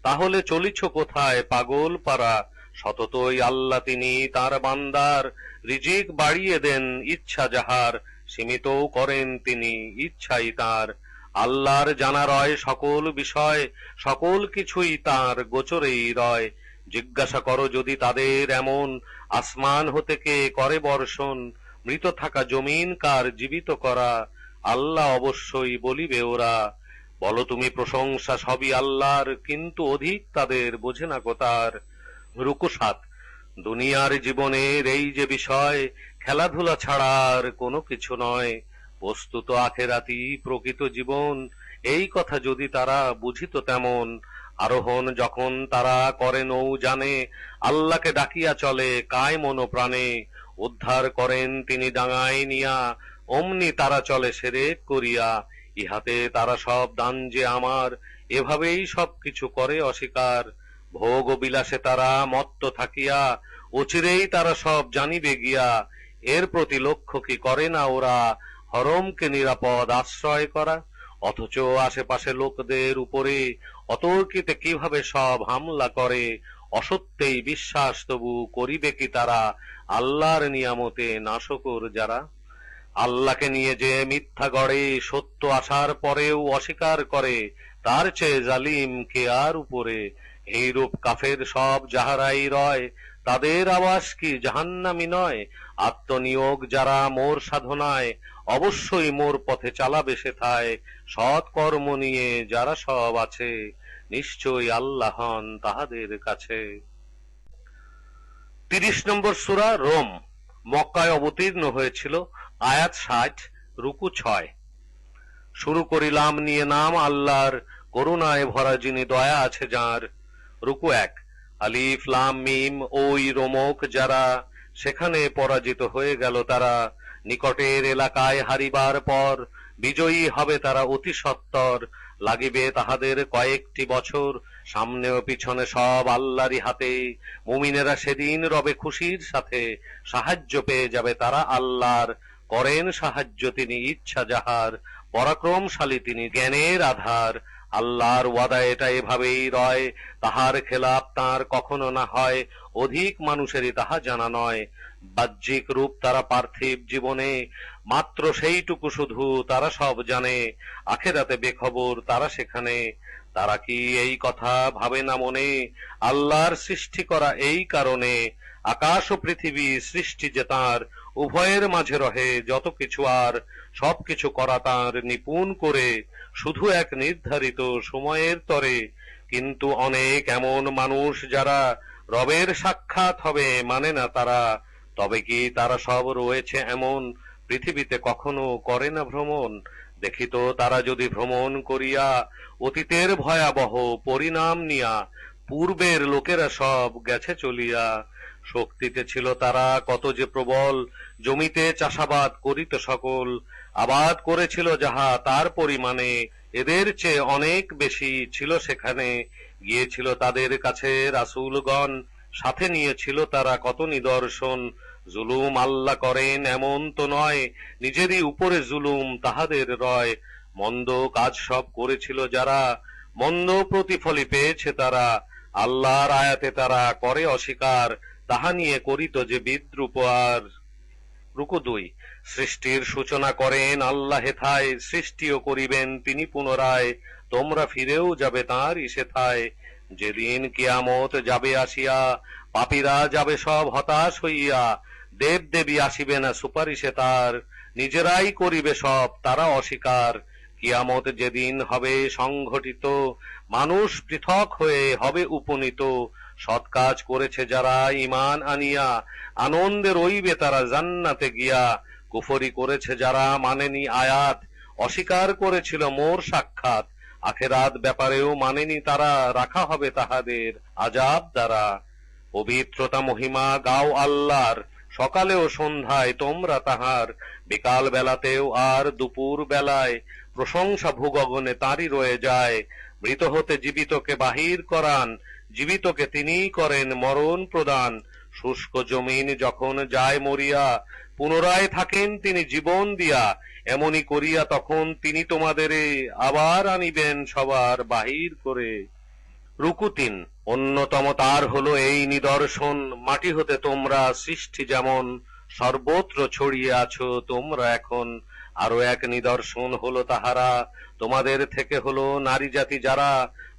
তাহলে চলিছ কোথায় পাগল পারা? সততই আল্লাহ তিনি তার বান্দার, রিজিক বাড়িয়ে দেন ইচ্ছা যাহার। সীমিতও করেন তিনি, ইচ্ছাই তার। আল্লাহর জানা রয় সকল বিষয়, সকল কিছুই তার গোচরেই রয়। জিজ্ঞাসা করো যদি তাদের এমন, আসমান হতে কে করে বর্ষণ? মৃত থাকা জমিন কার জীবিত করা? আল্লাহ অবশ্যই বলিবে ওরা। বলো তুমি প্রশংসা সবই আল্লাহর, কিন্তু অধিক তাদের বোঝে না গো তার। রুকু ৭। দুনিয়ার জীবনের এই যে বিষয়, খেলাধুলা ছাড়ার কোনো কিছু নয়। বস্তুত আখেরাতি প্রকৃত জীবন, এই কথা যদি তারা বুঝিত তেমন। আরোহণ যখন তারা করে নৌ জানে, আল্লাহকে ডাকিয়া চলে কায় মন প্রাণে। উদ্ধার করেন তিনি ডাঙায় নিয়া, অমনি তারা চলে সেরেক করিয়া। ইহাতে তারা সব দান যে আমার, এভাবেই সব কিছু করে অস্বীকার। ভোগ ও বিলাসে তারা মত্ত থাকিয়া, অচিরেই তারা সব জানিবে গিয়া। এর প্রতি লক্ষ্য কি করে না ওরা, হরমকে নিরাপদ আশ্রয় করা? অথচ আশেপাশে লোকদের উপরে অতর্কিতে কিভাবে সব হামলা করে। অসত্যেই বিশ্বাস তবু করিবে কি তারা, আল্লাহর নিয়ামতে নাশকর যারা। আল্লাহকে নিয়ে যে মিথ্যা গড়ে, সত্য আসার পরেও অস্বীকার করে, তার চেয়ে জালিম কে আর উপরে? এইরূপ কাফের সব যাহারাই রয়, তাদের আবাস কি জাহান্নামী নয়? আত্মনিয়োগ যারা মোর সাধনায়, অবশ্যই মোর পথে চালাবে সেথায়। সৎ কর্ম নিয়ে যারা সব আছে, নিশ্চয়ই আল্লাহ হন তাহাদের কাছে। ৩০ নম্বর সূরা রোম, মক্কায় অবতীর্ণ হয়েছিল। আয়াত ৬০, রুকু ৬। শুরু করিলাম নিয়ে নাম আল্লাহর, করুণায় ভরা যিনি দয়া আছে যার। রুকু ১। আলিফ লাম মিম, ওই রোমক যারা, সেখানে পরাজিত হয়ে গেল তারা। নিকটের এলাকায় হারিবার পর, বিজয়ী হবে তারা অতি সত্বর। লাগিবে তাহাদের কয়েকটি বছর, সামনে ও পিছনে সব আল্লাহরই হাতে। মুমিনেরা সেদিন রবে খুশির সাথে, সাহায্য পেয়ে যাবে তারা আল্লাহর। করেন সাহায্য তিনি ইচ্ছা যাহার, পরাক্রমশালী তিনি জ্ঞানের আধার। আল্লাহর ওয়াদা এটা এভাবেই রয়, তাহার খেলাপ তার কখনো না হয়। অধিক মানুষেরই তাহা জানা নয়। বাহ্যিক রূপ তারা পার্থিব জীবনে, মাত্র সেইটুকু শুধু তারা সব জানে। আখেরাতে বেখবর তারা সেখানে। তারা কি এই কথা ভাবে না মনে, আল্লাহর সৃষ্টি করা এই কারণে। আকাশ ও পৃথিবী সৃষ্টি যে তাঁর, উভয়ের মাঝে রহে যত কিছু আর। সবকিছু করা তাঁর নিপুণ করে, শুধু এক নির্ধারিত সময়ের তরে। কিন্তু অনেক এমন মানুষ যারা, রবের সাক্ষাৎ হবে মানে না তারা। তবে কি তারা সব রয়েছে এমন, পৃথিবীতে কখনো করে না ভ্রমণ? দেখিত তারা যদি ভ্রমণ করিয়া, অতীতের ভয়াবহ পরিণাম নিয়া। পূর্বের লোকেরা সব গেছে চলিয়া। শক্তিতে ছিল তারা কত যে প্রবল, জমিতে চাষাবাদ করিত সকল। আবাদ করেছিল যাহা তার পরিমাণে, এদের চেয়ে অনেক বেশি ছিল সেখানে। গিয়েছিল তাদের কাছে রাসূলগণ, সাথে নিয়েছিল তারা কত নিদর্শন। জুলুম আল্লাহ করেন এমন তো নয়, নিজেরই উপরে জুলুম তাহাদের রয়। মন্দ কাজ সব করেছিল যারা, মন্দ প্রতিফলই পেয়েছে তারা। আল্লাহর আয়াতে তারা করে অস্বীকার, তাহা নিয়ে করিত যে বিদ্রূপ আর। রুকু 2। সৃষ্টির সূচনা করেন আল্লাহ হেথায়, সৃষ্টিও করিবেন তিনি পুনরায়, তোমরা ফিরেও যাবে তাঁরই সেথায়। যেদিন কিয়ামত যাবে আসিয়া, পাপীরা যাবে সব হতাশ হইয়া, দেব দেবী আসিবে না সুপারিশে তার, নিজেরাই করিবে সব তারা অস্বীকার। কিয়ামত যেদিন হবে সংঘটিত, মানুষ পৃথক হয়ে হবে উপনীত, সৎ কাজ করেছে যারা ঈমান আনিয়া, আনন্দে রইবে তারা জান্নাতে গিয়া। কুফরি করেছে যারা মানেনি আয়াত, অস্বীকার করেছিল মোর সাক্ষাৎ, আখেরাত ব্যাপারেও মানেনি তারা, রাখা হবে তাহাদের আযাব দ্বারা। পবিত্রতা মহিমা গাও আল্লাহর, সকালে ও সন্ধ্যায় তোমরা তাহার, বিকাল বেলাতেও আর দুপুর বেলায়, প্রশংসা ভূগগনে তাঁরই রয়ে যায়। মৃত হতে জীবিতকে বাহির করান, জীবিতকে তিনিই করেন মরণ প্রদান। শুষ্ক জমিন যখন যায় মরিয়া, পুনরায় থাকেন তিনি জীবন দিয়া, এমনি করিয়া তখন তিনি তোমাদেরে আবার আনিবেন সবার বাহির করে। রুকু 3। অন্যতম তার হলো এই নিদর্শন, মাটি হতে তোমরা সৃষ্টি যেমন, সর্বত্র ছড়িয়ে আছো তোমরা এখন। আরো এক নিদর্শন হলো তাহারা, তোমাদের থেকে হলো নারী জাতি যারা,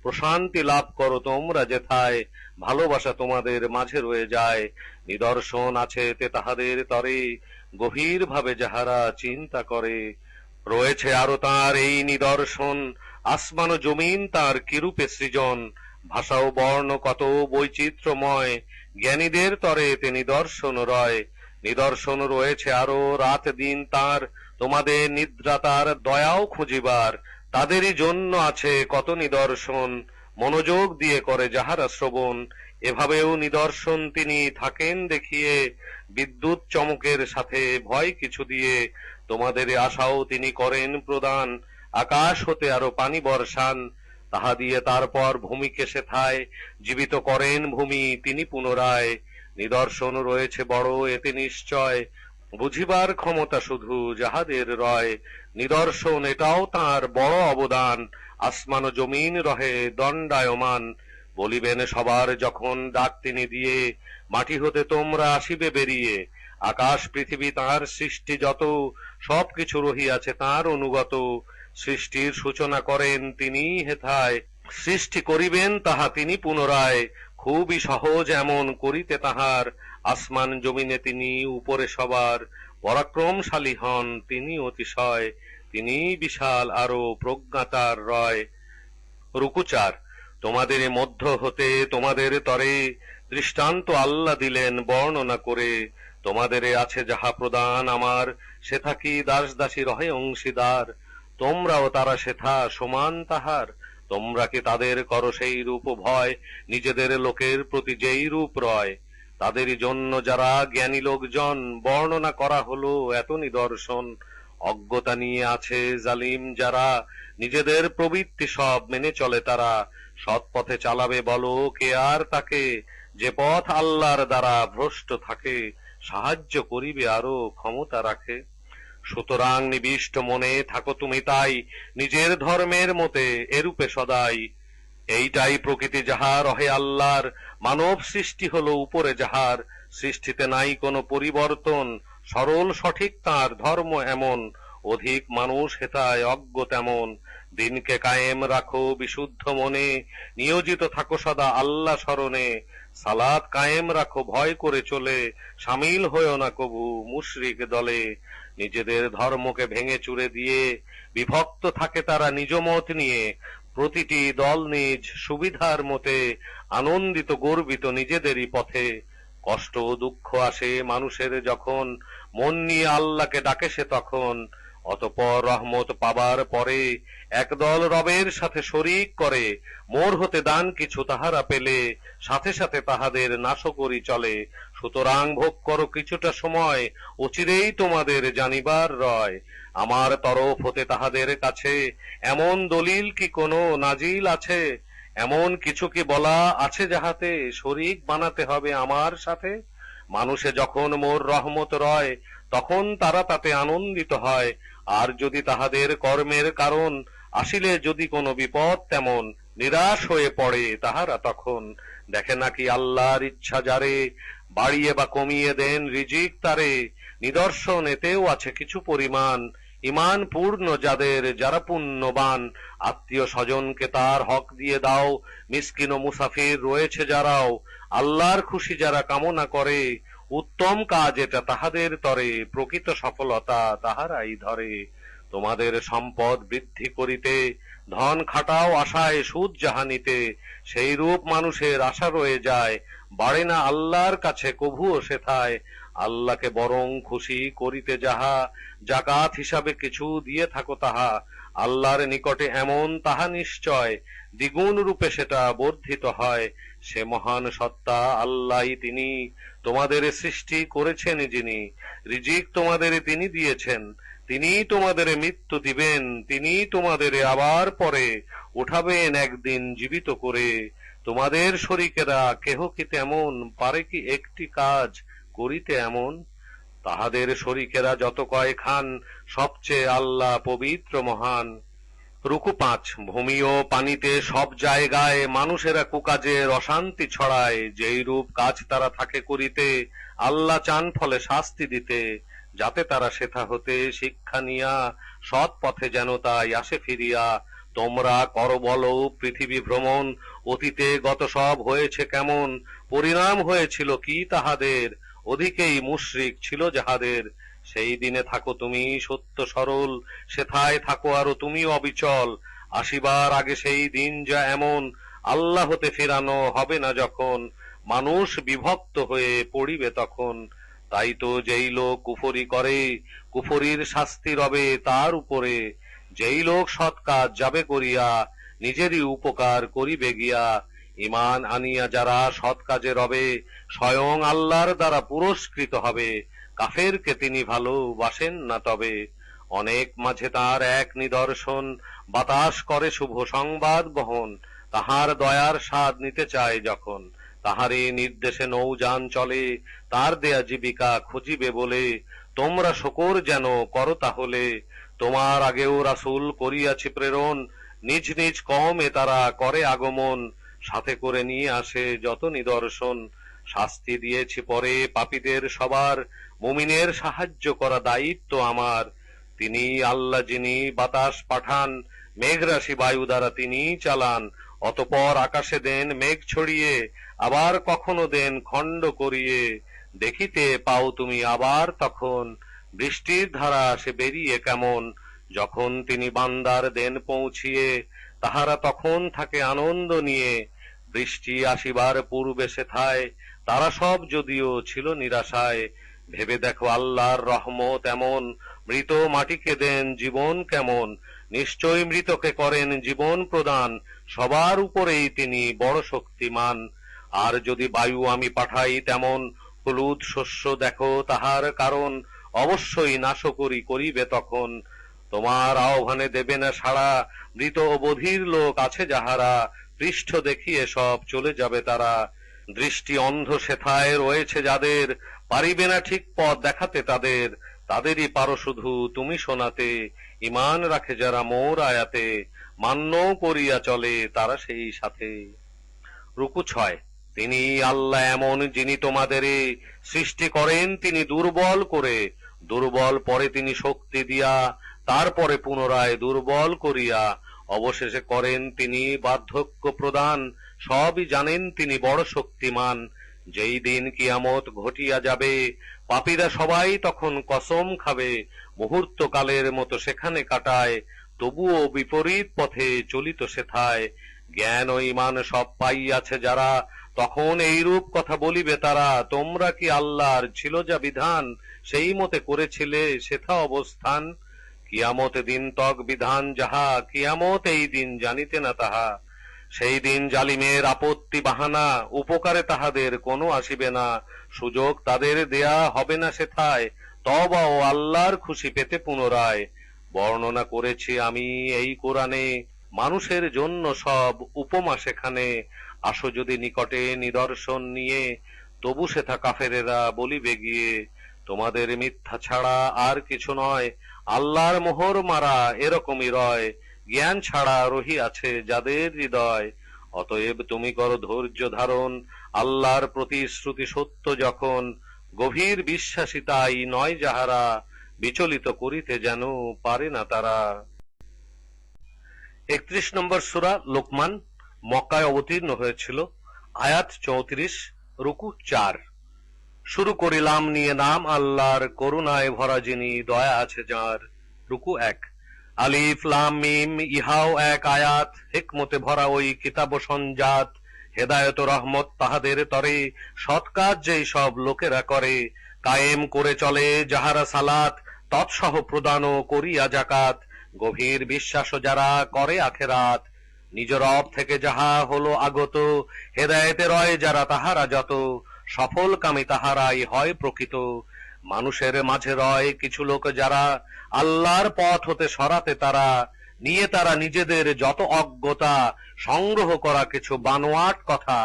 প্রশান্তি লাভ করো তোমরা যেথায়, ভালোবাসা তোমাদের মাঝে রয়ে যায়। নিদর্শন আছে তে তাহাদের তরে, গভীর ভাবে যাহারা চিন্তা করে। রয়েছে আরো তার এই নিদর্শন, আসমান ও জমিন তার কিরূপে সৃজন, ভাষা ও বর্ণ কত বৈচিত্র্যময়, জ্ঞানীদের তরে তে নিদর্শন রয়। নিদর্শন রয়েছে আরো রাত দিন তার, তোমাদের নিদ্রা তার দয়াও খুঁজিবার, তাদেরই জন্য আছে কত নিদর্শন, মনোযোগ দিয়ে করে যাহারা শ্রবণ। এভাবেও নিদর্শন তিনি থাকেন দেখিয়ে, বিদ্যুৎ চমকের সাথে ভয় কিছু দিয়ে, তোমাদের আশাও তিনি করেন প্রদান, আকাশ হতে আরো পানি বর্ষান, তাহা দিয়ে তারপর ভূমিকে সেথায়, জীবিত করেন ভূমি তিনি পুনরায়। নিদর্শন রয়েছে বড় এতে নিশ্চয়, বুঝিবার ক্ষমতা শুধু যাহাদের রয়। নিদর্শন এটাও তাঁর বড় অবদান, আসমান ও জমিন রহে দণ্ডায়মান। বলিবেন সবার যখন ডাক তিনি দিয়ে, মাটি হতে তোমরা আসিবে বেরিয়ে। আকাশ পৃথিবী তাঁর সৃষ্টি যত, সবকিছু রহিয়াছে তাঁর অনুগত। সৃষ্টির সূচনা করেন তিনি হেথায়, সৃষ্টি করিবেন তাহা তিনি পুনরায়। খুবই সহজ এমন করিতে তাহার, আসমান জমিনে তিনি উপরে সবার, পরাক্রমশালী হন তিনি অতিশয়, তিনি বিশাল আরো প্রজ্ঞাতার রয়। রুকু 4। তোমাদের মধ্য হতে তোমাদের তরে, দৃষ্টান্ত আল্লাহ দিলেন বর্ণনা করে। তোমাদের আছে যাহা প্রদান আমার, সেথা কি দাস দাসী রহে অংশীদার, তোমরাও তারা সেথা সমান তাহার। তোমরা কি তাদের করো সেই রূপ ভয়, নিজেদের লোকের প্রতি যেই রূপ রয়। তাদেরই জন্য যারা জ্ঞানী লোকজন, বর্ণনা করা হলো এত নিদর্শন। অজ্ঞতা নিয়ে আছে জালিম যারা, নিজেদের প্রবৃত্তি সব মেনে চলে তারা। সৎ পথে চালাবে বলো কে আর তাকে, যে পথ আল্লাহর দ্বারা ভ্রষ্ট থাকে, সাহায্য করিবে আরো ক্ষমতা রাখে। সুতরাং নিবিষ্ট মনে থাকো তুমি তাই, নিজের ধর্মের মতে এরূপে সদাই। এইটাই প্রকৃতি যাহা রহে আল্লাহর, মানব সৃষ্টি হলো উপরে যাহার। সৃষ্টিতে নাই কোনো পরিবর্তন, সরল সঠিক তার ধর্ম এমন, অধিক মানুষ হেথায় অজ্ঞ তেমন। দিনকে কায়েম রাখো বিশুদ্ধ মনে, নিয়োজিত থাকো সদা আল্লাহ স্মরণে। সালাত কায়েম রাখো ভয় করে চলে, সামিল হয়েও না কবু মুশরিক দলে। নিজেদের ধর্মকে ভেঙে চুরে দিয়ে, বিভক্ত থাকে তারা নিজ মত নিয়ে। প্রতিটি দল নিজ সুবিধার মতে, আনন্দিত গর্বিত নিজেদেরই পথে। কষ্ট ও দুঃখ আসে মানুষের যখন, মন নিয়ে আল্লাহকে ডাকে সে তখন। অতঃপর রহমত পাবার পরে, একদল রবের সাথে শরীক করে। মোর হতে দান কিছু তাহারা পেলে, সাথে সাথে তাহাদের নাশ করি চলে। সুতরাং ভোগ করো কিছুটা সময়, অচিরেই তোমাদের জানিবার রয়। আমার তরফ হতে তাহাদের কাছে, এমন দলিল কি কোনো নাজিল আছে, এমন কিছু কি বলা আছে যাহাতে শরীক বানাতে হবে আমার সাথে। মানুষে যখন মোর রহমত রয়, তখন তারা তাতে আনন্দিত হয়। আর যদি তাহাদের কর্মের কারণ, আসিলে যদি কোনো বিপদ তেমন, নিরাশ হয়ে পড়ে তাহারা তখন, দেখে নাকি আল্লাহর ইচ্ছা যারে, বাড়িয়ে বা কমিয়ে দেন রিজিক তারে। নিদর্শন এতেও আছে কিছু পরিমাণ, ইমান পূর্ণ যাদের, যারা পুণ্যবান। আত্মীয় স্বজনকে তার হক দিয়ে দাও, মিসকিন ও মুসাফির রয়েছে যারাও। আল্লাহর খুশি যারা কামনা করে, উত্তম কাজ এটা তাহাদের তরে, প্রকৃত সফলতা তাহারাই ধরে। তোমাদের সম্পদ বৃদ্ধি করিতে, ধন খাটাও আশায় সুদ জাহানিতে, সেই রূপ মানুষের আশা রয়ে যায়, বাড়ে না আল্লাহর কাছে কভুও সেথায়। আল্লাহকে বরং খুশি করিতে যাহা, জাকাত হিসাবে কিছু দিয়ে থাকো তাহা। আল্লাহর নিকটে এমন তাহা নিশ্চয়, দ্বিগুণ রূপে সেটা বর্ধিত হয়। সে মহান সত্তা আল্লাহই তিনি, তোমাদের সৃষ্টি করেছেন যিনি। রিজিক তোমাদের তিনি দিয়েছেন, তিনি তোমাদের মৃত্যু দিবেন, তিনি তোমাদের আবার পরে উঠাবেন একদিন জীবিত করে। তোমাদের শরীকেরা কেহ কি তেমন, পারে কি একটি কাজ করিতে এমন? তাহাদের শরীকেরা যত কয় খান, সবচেয়ে আল্লাহ পবিত্র মহান। রুকু ৫। ভূমি ও পানিতে সব জায়গায় মানুষেরা কুকাজের অশান্তি ছড়ায়, যেই রূপ কাজ তারা থাকে করিতে, আল্লাহ চান ফলে শাস্তি দিতে। যাতে তারা সেথা হতে শিক্ষা নিয়া, সৎ পথে যেন তাই আসে ফিরিয়া। তোমরা কর বলো পৃথিবী ভ্রমণ, অতীতে গত সব হয়েছে কেমন, পরিণাম হয়েছিল কি তাহাদের, অধিকেই মুশরিক ছিল যাহাদের। সেই দিনে থাকো তুমি সত্য সরল, সেথায় থাকো আরো তুমি অবিচল। আসিবার আগে সেই দিন যা এমন, আল্লাহ হতে ফেরানো হবে না যখন, মানুষ বিভক্ত হয়ে পড়িবে তখন। তাই তো যেই লোক কুফরি করে, কুফরির শাস্তি রবে তার উপরে। যেই লোক সৎ কাজ যাবে করিয়া, নিজেরই উপকার করিবে গিয়া। ইমান আনিয়া যারা সৎ কাজে রবে, স্বয়ং আল্লাহর দ্বারা পুরস্কৃত হবে। কাফেরকে তিনি ভালোবাসেন না তবে। অনেক মাঝে তার এক নিদর্শন, বাতাস করে শুভ সংবাদ বহন। তাহার দয়ার স্বাদ নিতে চায় যখন, তাহারই নির্দেশে নৌযান চলে, তার দেয়া জীবিকা খুঁজিবে বলে। তোমরা শকর যেন করো তাহলে, তোমার আগেও রাসূল করিয়াছি প্রেরণ, নিজ নিজ কওমে তারা করে আগমন, সাথে করে নিয়ে আসে যত নিদর্শন। শাস্তি দিয়েছি পরে পাপীদের সবার, মুমিনের সাহায্য করা দায়িত্ব আমার। তিনি আল্লাহ যিনি বাতাস পাঠান, মেঘরাশি বায়ু দ্বারা তিনি চালান। অতঃপর আকাশে দেন মেঘ ছড়িয়ে, আবার কখনো দেন খণ্ড করিয়ে। দেখিতে পাও তুমি আবার তখন, বৃষ্টির ধারা সে বেরিয়ে কেমন। যখন তিনি বান্দার দেন পৌঁছিয়ে, তাহারা তখন থাকে আনন্দ নিয়ে। বৃষ্টি আসিবার পূর্বে সেথায়, তারা সব যদিও ছিল নিরাশায়। ভেবে দেখো আল্লাহর রহমত এমন, মৃত মাটিকে দেন জীবন কেমন। নিশ্চয় মৃতকে করেন জীবন প্রদান, সবার উপরেই তিনি বড় শক্তিমান। আর যদি বায়ু আমি পাঠাই তেমন, হলুদ শস্য দেখো তাহার কারণ, অবশ্যই নাশকরি করিবে তখন। তোমার আহ্বানে দেবে না সাড়া, মৃত ও বধির লোক আছে যাহারা, পৃষ্ঠ দেখিয়ে সব চলে যাবে তারা। দৃষ্টি অন্ধ সেথায় রয়েছে যাদের, পারিবে না ঠিক পথ দেখাতে তাদের। তাদেরই পারো শুধু তুমি শোনাতে, ইমান রাখে যারা মোর আয়াতে, মান্য করিয়া চলে তারা সেই সাথে। রুকু ৬। তিনি আল্লাহ এমন যিনি তোমাদের সৃষ্টি করেন তিনি দুর্বল করে, দুর্বল পরে তিনি শক্তি দিয়া, তারপরে পুনরায় দুর্বল করিয়া, অবশেষে করেন তিনি বার্ধক্য প্রদান। সবই জানেন তিনি বড় শক্তিমান। যেই দিন কিয়ামত ঘটিয়া যাবে, পাপীরা সবাই তখন কসম খাবে, মুহূর্ত কালের মতো সেখানে কাটায়, তবুও বিপরীত পথে চলিত সেথায়। জ্ঞান ও ঈমান সব পাইয়াছে যারা, তখন এইরূপ কথা বলিবে তারা, তোমরা কি আল্লাহর ছিল যা বিধান, সেই মতে করেছিলে সেথা অবস্থান। কিয়ামত দিন তক বিধান যাহা, কিয়ামত এই দিন জানিতে না তাহা। সেই দিন জালিমের আপত্তি বাহানা, উপকারে তাহাদের কোনো আসিবে না। সুযোগ তাদের দেয়া হবে না সেথায়, তওবা ও আল্লাহর খুশি পেতে পুনরায়। বর্ণনা করেছি আমি এই কোরআনে, মানুষের জন্য সব উপমা সেখানে। আসো যদি নিকটে নিদর্শন নিয়ে, তবু সেথা কাফেরেরা বলিবে গিয়ে, তোমাদের মিথ্যা ছাড়া আর কিছু নয়, আল্লাহর মোহর মারা এরকমই রয়। জ্ঞান ছাড়া রহিয়াছে যাদের হৃদয়। অতএব তুমি করো ধৈর্য ধারণ, আল্লাহর প্রতিশ্রুতি সত্য যখন, গভীর বিশ্বাসী তাই নয় যাহারা, বিচলিত করিতে যেন পারে না তারা। 31 নম্বর সূরা লোকমান, মক্কায় অবতীর্ণ হয়েছিল। আয়াত 34, রুকু 4। শুরু করিলাম নিয়ে নাম আল্লাহর, করুণায় ভরা যিনি, দয়া আছে যার। রুকু 1। আলিফ লাম মিম, ইহাও এক আয়াত, হিকমতে ভরা ওই কিতাব সঞ্জাত, হেদায়েত রহমত তাহাদের তরে, সৎ কাজ যেই সব লোকেরা করে, কায়েম করে চলে যাহারা সালাত, তৎসহ প্রদান করিয়া জাকাত, গভীর বিশ্বাস যারা করে আখেরাত, নিজ রব থেকে যাহা হলো আগত, হেদায়েতে রয় যারা তাহারা যত, সফল কামী তাহারাই হয় প্রকৃত। মানুষের মাঝে রয় কিছু লোক যারা, আল্লাহর পথ হতে সরাতে তারা, নিয়ে তারা নিজেদের যত অজ্ঞতা, সংগ্রহ করা কিছু বানোয়াট কথা,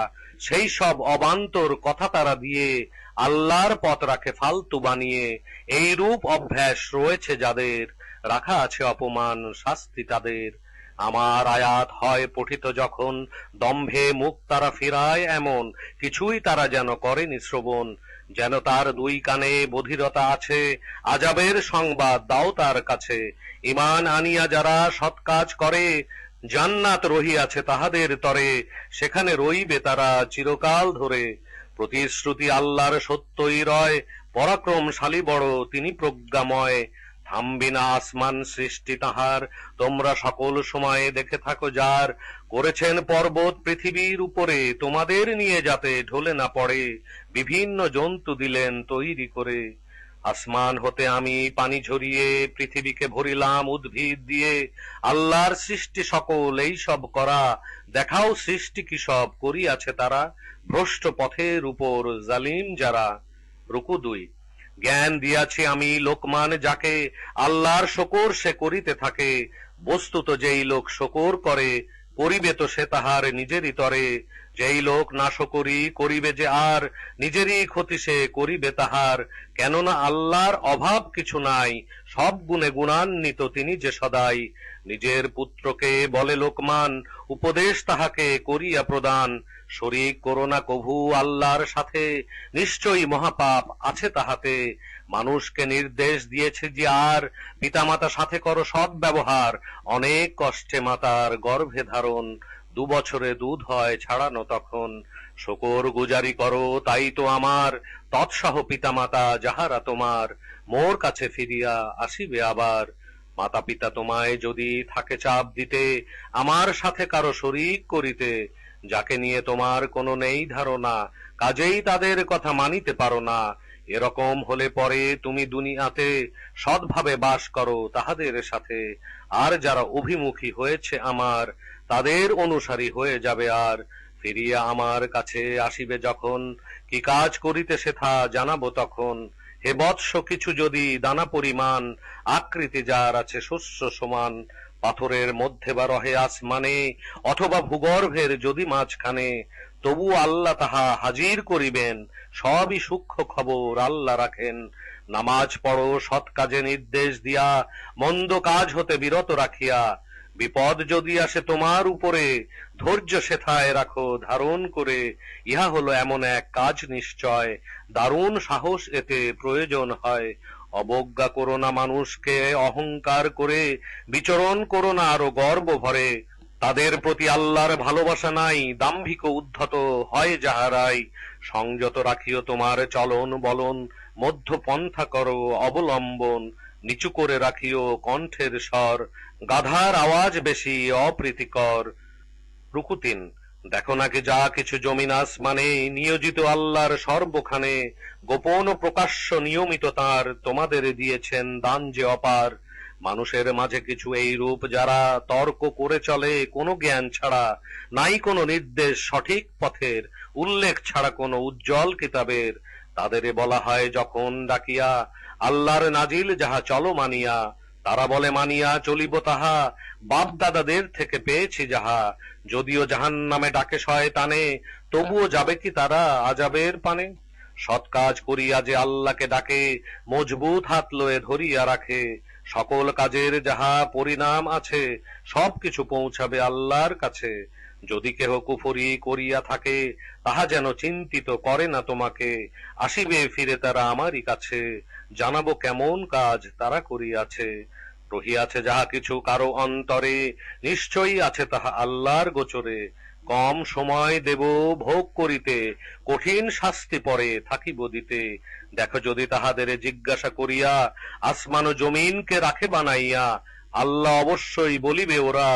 সেই সব অবান্তর কথা তারা দিয়ে আল্লাহর পথ রাখে ফালতু বানিয়ে। এই রূপ অভ্যাস রয়েছে যাদের, রাখা আছে অপমান শাস্তি তাদের। আমার আয়াত হয় পঠিত যখন, দম্ভে মুখ তারা ফিরায় এমন, কিছুই তারা যেন করেনি শ্রবণ, যেন তার দুই কানে বধিরতা আছে, আজাবের সংবাদ দাও তার কাছে। ঈমান আনিয়া যারা সৎ কাজ করে, জান্নাত রহিয়াছে তাহাদের তরে, সেখানে রইবে তারা চিরকাল ধরে। প্রতিশ্রুতি আল্লাহর সত্যই রয়, পরাক্রমশালী বড় তিনি প্রজ্ঞাময়। থামবি না আসমান সৃষ্টি তাহার, তোমরা সকল সময়ে দেখে থাকো যার, করেছেন পর্বত পৃথিবীর উপরে, তোমাদের নিয়ে যাতে ঢলে না পড়ে, বিভিন্ন জন্তু দিলেন তৈরি করে। আসমান হতে আমি পানি ঝরিয়ে, পৃথিবীকে ভরিলাম উদ্ভিদ দিয়ে, আল্লাহর সৃষ্টি সকল এই সব করা, দেখাও সৃষ্টি কি সব করিয়াছে তারা, ভ্রষ্ট পথের উপর জালিম যারা। রুকু 2। জ্ঞান দিয়াছি আমি লোকমান যাকে, আল্লাহর শকর সে করিতে থাকে, বস্তুত যেই লোক শকর করে, করিবে তো সে তাহার নিজেরই তরে, যেই লোক নাশকরি করিবে যে আর, নিজেরই ক্ষতি সে করিবে তাহার। কেননা আল্লাহর অভাব কিছু নাই, সব গুণে গুণান্বিত তিনি যে সদাই। নিজের পুত্রকে বলে লোকমান, উপদেশ তাহাকে করিয়া প্রদান, শরীক করো না কভু আল্লাহর সাথে, নিশ্চয়ই মহাপাপ আছে তাহাতে। মানুষকে নির্দেশ দিয়েছে যে আর, পিতামাতা সাথে করো সৎ ব্যবহার, অনেক কষ্টে মাতার গর্ভে ধারণ, 2 বছরে দুধ হয় ছাড়ানো তখন। শকর গুজারি করো তাই তো আমার, তৎসহ পিতামাতা যাহারা তোমার, মোর কাছে ফিরিয়া আসিবে আবার। মাতা পিতা তোমায় যদি থাকে চাপ দিতে, আমার সাথে কারো শরীক করিতে, যাকে নিয়ে তোমার কোনো নেই ধারণা, কাজেই তাদের কথা মানিতে পারো না, এরকম হলে পরে তুমি দুনিয়াতে সৎভাবে বাস করো তাহাদের সাথে। আর যারা অভিমুখী হয়েছে আমার, তাদের অনুসারী হয়ে যাবে আর, ফিরিয়া আমার কাছে আসিবে যখন, কি কাজ করিতে সেথা জানাবো তখন। হে বৎস কিছু যদি দানা পরিমাণ, আকৃতি যার আছে শস্য সমান, পাথরের মধ্যে বা রহে আসমানে, অথবা ভূগর্ভের যদি মাঝখানে, তবু আল্লাহ তাহা হাজির করিবেন, সবই সূক্ষ্ম খবর আল্লাহ রাখেন। নামাজ পড়ো সৎ কাজে নির্দেশ দিয়া, মন্দ কাজ হতে বিরত রাখিয়া, বিপদ যদি আসে তোমার উপরে, ধৈর্য সেথায় রাখো ধারণ করে। ইহা হলো এমন এক কাজ নিশ্চয়, দারুণ সাহস এতে প্রয়োজন হয়। অবজ্ঞা করো না মানুষকে অহংকার করে, বিচরণ করো না আরো গর্ব ভরে, তাদের প্রতি আল্লাহর ভালোবাসা নাই, দাম্ভিক উদ্ধত হয় যাহারাই। সংযত রাখিও তোমার চলন বলন, মধ্যপন্থা করো অবলম্বন, নিচু করে রাখিও কণ্ঠের স্বর, গাধার আওয়াজ বেশি অপ্রীতিকর। রুকু 3। দেখো নাকি যা কিছু জমিন আসমানে, নিয়োজিত আল্লাহর সর্বখানে, গোপন ও প্রকাশ্য নিয়মিত তার, তোমাদের দিয়েছেন দান যে অপার। মানুষের মাঝে কিছু এই রূপ যারা, তর্ক করে চলে কোনো জ্ঞান ছাড়া, নাই কোনো নির্দেশ সঠিক পথের, উল্লেখ ছাড়া কোনো উজ্জ্বল কিতাবের। তাদেরে বলা হয় যখন ডাকিয়া, আল্লাহর নাজিল যাহা চলো মানিয়া, তারা বলে মানিয়া চলিব তাহা, বাপ দাদাদের থেকে পেয়েছি যাহা। যদিও জাহান্নামে ডাকে শয়তানে, তবুও যাবে কি তারা আযাবের পানে। সৎ কাজ করিয়া যে আল্লাহকে ডাকে, মজবুত হাত লয়ে ধরিয়া রাখে, সকল কাজের যাহা পরিণাম আছে সবকিছু পৌঁছাবে আল্লাহর কাছে। যদি কেহ কুফরি করিয়া থাকে তাহা যেন চিন্তিত করে না তোমাকে, আসিবে ফিরে তারা আমারই কাছে, জানাবো কেমন কাজ তারা করিয়াছে। রহিয়াছে যাহা কিছু কারো অন্তরে, নিশ্চয়ই আছে তাহা আল্লাহর গোচরে। কম সময় দেব ভোগ করিতে, কঠিন শাস্তি পরে থাকিব দিতে। দেখো যদি তাহাদের জিজ্ঞাসা করিয়া, আসমান ও জমিনকে রাখে বানাইয়া, আল্লাহ অবশ্যই বলিবে ওরা,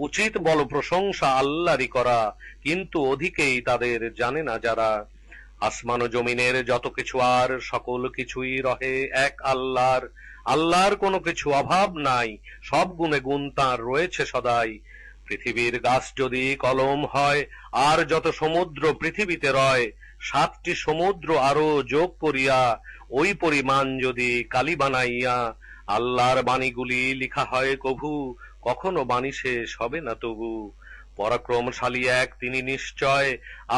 উচিত বল প্রশংসা আল্লাহরই করা, কিন্তু অধিকেই তাদের জানে না যারা। আসমান ও জমিনের যত কিছু আর সকল কিছুই রহে এক আল্লাহর, আল্লাহর কোনো কিছু অভাব নাই, সব গুণে গুণ তাঁর রয়েছে সদাই। পৃথিবীর গাছ যদি কলম হয়, আর যত সমুদ্র পৃথিবীতে রয়, 7টি সমুদ্র আরো যোগ করিয়া, ওই পরিমাণ যদি কালি বানাইয়া, আল্লাহর বাণীগুলি লিখা হয় কভু, কখনো বাণী শেষ হবে না তবু। পরাক্রমশালী এক তিনি নিশ্চয়,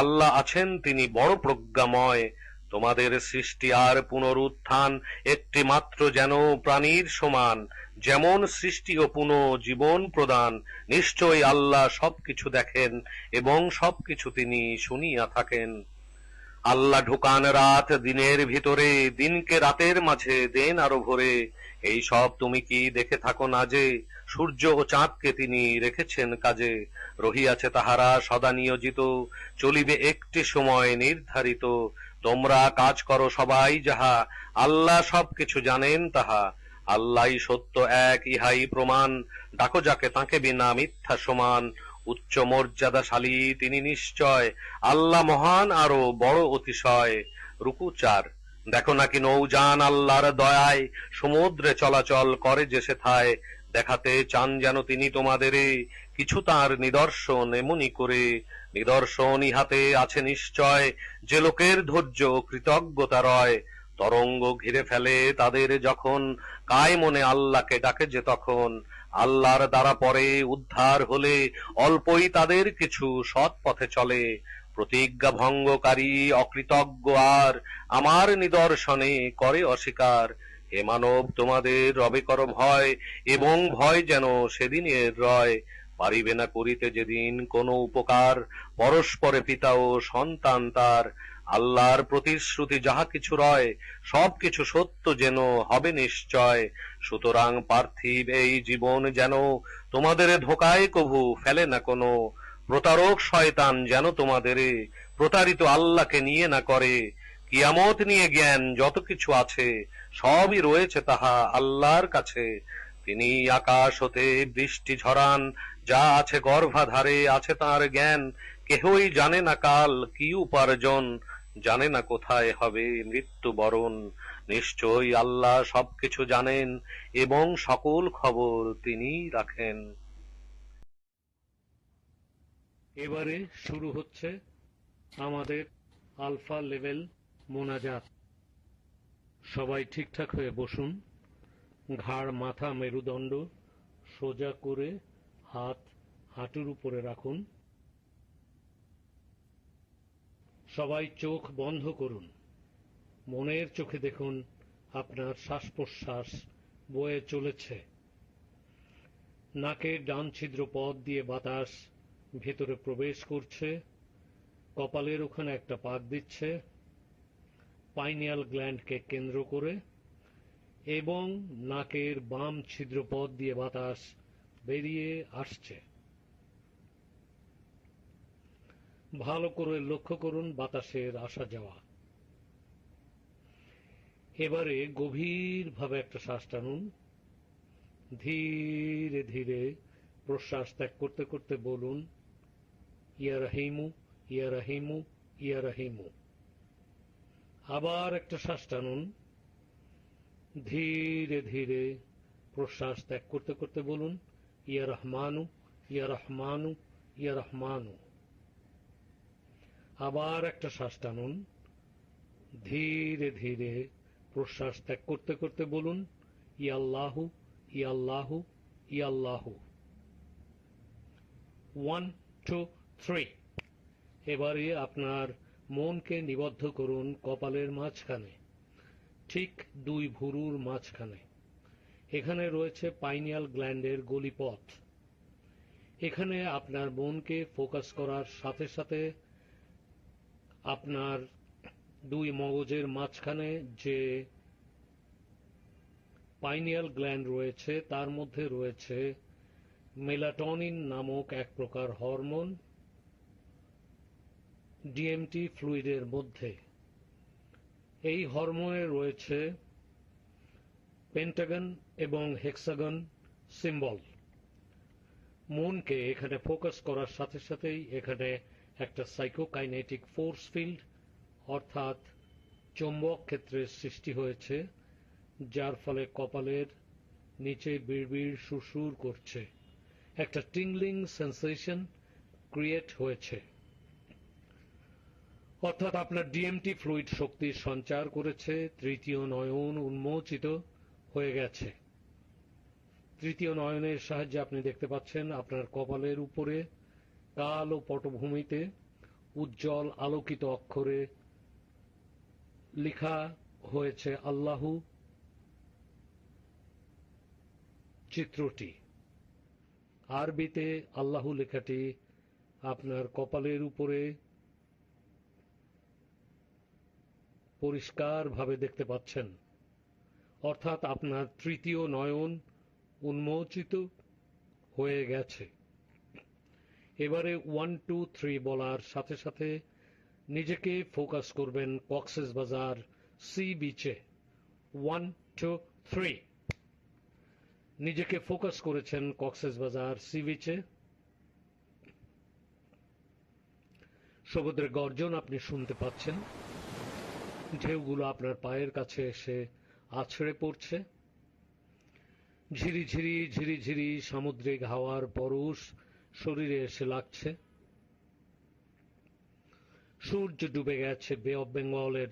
আল্লাহ আছেন তিনি বড় প্রজ্ঞাময়। তোমাদের সৃষ্টি আর পুনরুত্থান একটি মাত্র যেন প্রাণীর সমান, যেমন সৃষ্টি ও পুনঃজীবন প্রদান, নিশ্চয় আল্লাহ সবকিছু দেখেন এবং সবকিছু তিনি শুনিয়া থাকেন। আল্লাহ ঢুকান রাত দিনের ভিতরে, দিনকে রাতের মাঝে দেন আরো ভরে। এই সব তুমি কি দেখে থাকো না যে, সূর্য ও চাঁদকে তিনি রেখেছেন কাজে। রহিয়াছে তাহারা সদা নিয়োজিত, চলিবে একটি সময় নির্ধারিত। তোমরা কাজ করো সবাই যাহা, আল্লাহ সবকিছু জানেন তাহা। আল্লাহই সত্য এক ইহাই প্রমাণ, ডাকো যাকে তাঁকে বিনা মিথ্যা সমান। উচ্চ মর্যাদাশালী তিনি নিশ্চয়, আল্লাহ মহান আরো বড় অতিশয়। রুকু 4। দেখো নাকি নৌযান আল্লাহর দয়ায় সমুদ্রে চলাচল করে যে সেথায়, দেখাতে চান যেন তিনি তোমাদেরে কিছু তার নিদর্শন এমনি করে। নিদর্শন ইহাতে আছে নিশ্চয়, যে লোকের ধৈর্য কৃতজ্ঞতা রয়। তরঙ্গ ঘিরে ফেলে তাদের যখন, কায় মনে আল্লাহকে ডাকে যে তখন। আল্লাহর দ্বারা পরে উদ্ধার হলে, অল্পই তাদের কিছু সৎ পথে চলে। প্রতিজ্ঞা ভঙ্গকারী অকৃতজ্ঞ আর, আমার নিদর্শনে করে অস্বীকার। হে মানব তোমাদের রবে কর ভয়, এবং ভয় যেন সেদিনের রয়। পারিবে না করিতে যেদিন কোনো উপকার, পরস্পরে পিতা ও সন্তান তার। আল্লাহর প্রতিশ্রুতি যাহা কিছু রয়, সব কিছু সত্য যেন হবে নিশ্চয়। সুতরাং পার্থিব এই জীবন যেন তোমাদের ধোকায় কভু ফেলে না কোনো। প্রতারক শয়তান যেন তোমাদেরে প্রতারিত আল্লাহকে নিয়ে না করে। কিয়ামত নিয়ে জ্ঞান যত কিছু আছে, সবই রয়েছে তাহা আল্লাহর কাছে। তিনি আকাশ হতে বৃষ্টি ঝরান, যা আছে গর্ভাধারে আছে তাঁর জ্ঞান। কেহই জানে না কাল কি উপার্জন, জানে না কোথায় হবে মৃত্যুবরণ। নিশ্চয়ই আল্লাহ সবকিছু জানেন এবং সকল খবর তিনি রাখেন। এবারে শুরু হচ্ছে আমাদের আলফা লেভেল মোনাজাত। সবাই ঠিকঠাক হয়ে বসুন, ঘাড় মাথা মেরুদণ্ড সোজা করে হাত হাঁটুর উপরে রাখুন। সবাই চোখ বন্ধ করুন, মনের চোখে দেখুন আপনার শ্বাস প্রশ্বাস বয়ে চলেছে। নাকের ডান ছিদ্র পথ দিয়ে বাতাস ভেতরে প্রবেশ করছে, কপালের ওখানে একটা পাক দিচ্ছে পাইনিয়াল গ্ল্যান্ডকে কেন্দ্র করে, এবং নাকের বাম ছিদ্রপথ দিয়ে বাতাস বেরিয়ে আসছে। ভালো করে লক্ষ্য করুন বাতাসের আসা যাওয়া। এবারে গভীরভাবে একটা শ্বাস টানুন, ধীরে ধীরে প্রশ্বাস ত্যাগ করতে করতে বলুন, ইয়া রহিমু ইয়া রহিমু ইয়া রহিমু। আবার একটা শ্বাস টানুন, ধীরে ধীরে প্রশ্বাস ত্যাগ করতে করতে বলুন, ইয়া রহমানু ইয়া রহমানু ইয়া রহমানু। আবার একটা শ্বাস টানুন, ধীরে ধীরে প্রশ্বাস ত্যাগ করতে করতে বলুন, ইয়া আল্লাহু ইয়া আল্লাহু ইয়া আল্লাহু। 1 2 3। এবারে আপনার মনকে নিবদ্ধ করুন কপালের মাঝখানে, ঠিক 2 ভুরুর মাঝখানে। এখানে রয়েছে পাইনিয়াল গ্ল্যান্ডের গলিপথ। এখানে আপনার মনকে ফোকাস করার সাথে সাথে আপনার দুই মগজের মাঝখানে যে পাইনিয়াল গ্ল্যান্ড রয়েছে তার মধ্যে রয়েছে মেলাটোনিন নামক এক প্রকার হরমোন ডিএমটি ফ্লুইডের মধ্যে। এই হরমোনে রয়েছে পেন্টাগন এবং হেক্সাগন সিম্বল। মনকে এখানে ফোকাস করার সাথে সাথেই এখানে একটা সাইকোকাইনেটিক ফোর্স ফিল্ড অর্থাৎ চৌম্বক ক্ষেত্রের সৃষ্টি হয়েছে, যার ফলে কপালের নিচে বিড়বিড় সুরসুর করছে, একটা টিংলিং সেন্সেশন ক্রিয়েট হয়েছে। অর্থাৎ আপনার ডিএমটি ফ্লুইড শক্তির সঞ্চার করেছে, তৃতীয় নয়ন উন্মোচিত হয়ে গেছে। তৃতীয় নয়নের সাহায্যে আপনি দেখতে পাচ্ছেন আপনার কপালের উপরে কালো পটভূমিতে উজ্জ্বল আলোকিত অক্ষরে লেখা হয়েছে আল্লাহু চিত্রটি। আরবিতে আল্লাহু লেখাটি আপনার কপালের উপরে পরিষ্কারভাবে দেখতে পাচ্ছেন। অর্থাৎ আপনার তৃতীয় নয়ন উন্মোচিত হয়ে গেছে। এবারে 1 2 3 বলার সাথে সাথে নিজেকে ফোকাস করবেন কক্সবাজার সি বিচে। 1 2 3 নিজেকে ফোকাস করেছেন কক্সবাজার সি বিচে। সমুদ্রের গর্জন আপনি শুনতে পাচ্ছেন, ঢেউগুলো আপনার পায়ের কাছে এসে আছড়ে পড়ছে। ঝিরিঝিরি ঝিরিঝিরি সামুদ্রিক হাওয়ার পরশ শরীরে এসে লাগছে। সূর্য ডুবে গেছে বে অফ বেঙ্গলের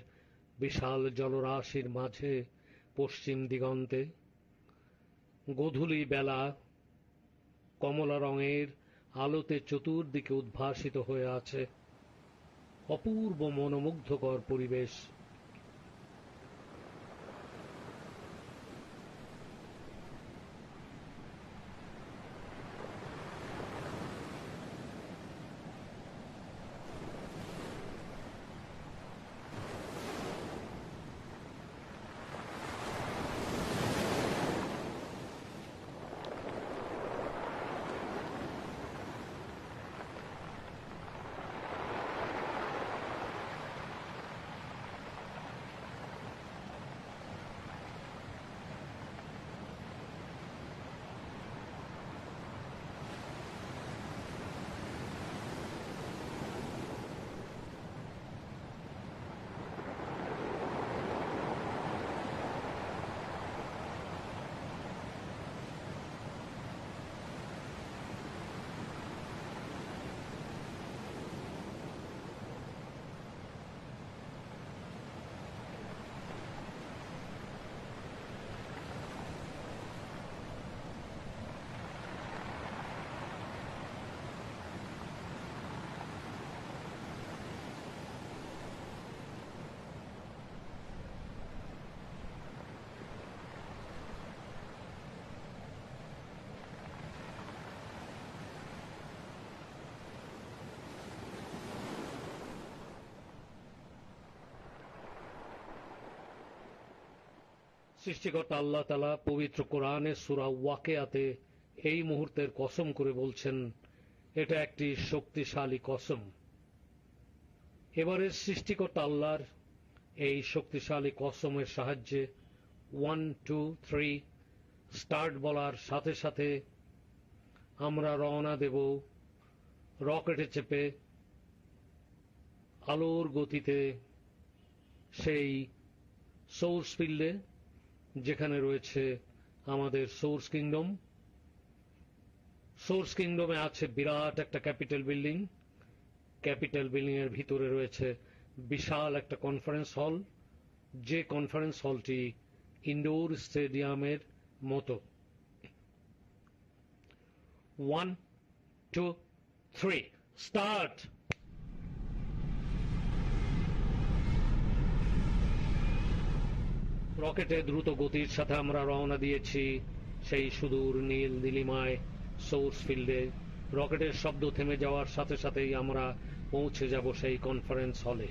বিশাল জলরাশির মাঝে পশ্চিম দিগন্তে। গোধূলি বেলা কমলা রঙের আলোতে চতুর্দিকে উদ্ভাসিত হয়ে আছে। অপূর্ব মনোমুগ্ধকর পরিবেশ। সৃষ্টিকর্তা আল্লাহ তাআলা পবিত্র কোরআনের সূরা ওয়াকিয়াতে এই মুহূর্তের কসম করে বলছেন, এটা একটি শক্তিশালী কসম। এবারে সৃষ্টিকর্তা আল্লাহর এই শক্তিশালী কসমের সাহায্যে 1 2 3 স্টার্ট বলার সাথে সাথে আমরা রওনা দেব রকেটে চেপে আলোর গতিতে সেই সোর্স ফিল্ডে, যেখানে রয়েছে আমাদের সোর্স কিংডম। সোর্স কিংডমে আছে বিরাট একটা ক্যাপিটাল বিল্ডিং। ক্যাপিটাল বিল্ডিং এর ভিতরে রয়েছে বিশাল একটা কনফারেন্স হল, যে কনফারেন্স হলটি ইনডোর স্টেডিয়ামের মতো। 1 2 3 স্টার্ট। রকেটে দ্রুত গতির সাথে আমরা রওনা দিয়েছি সেই সুদূর নীল নীলিমায় সোর্স ফিল্ডে। রকেটের শব্দ থেমে যাওয়ার সাথে সাথেই আমরা পৌঁছে যাব সেই কনফারেন্স হলে।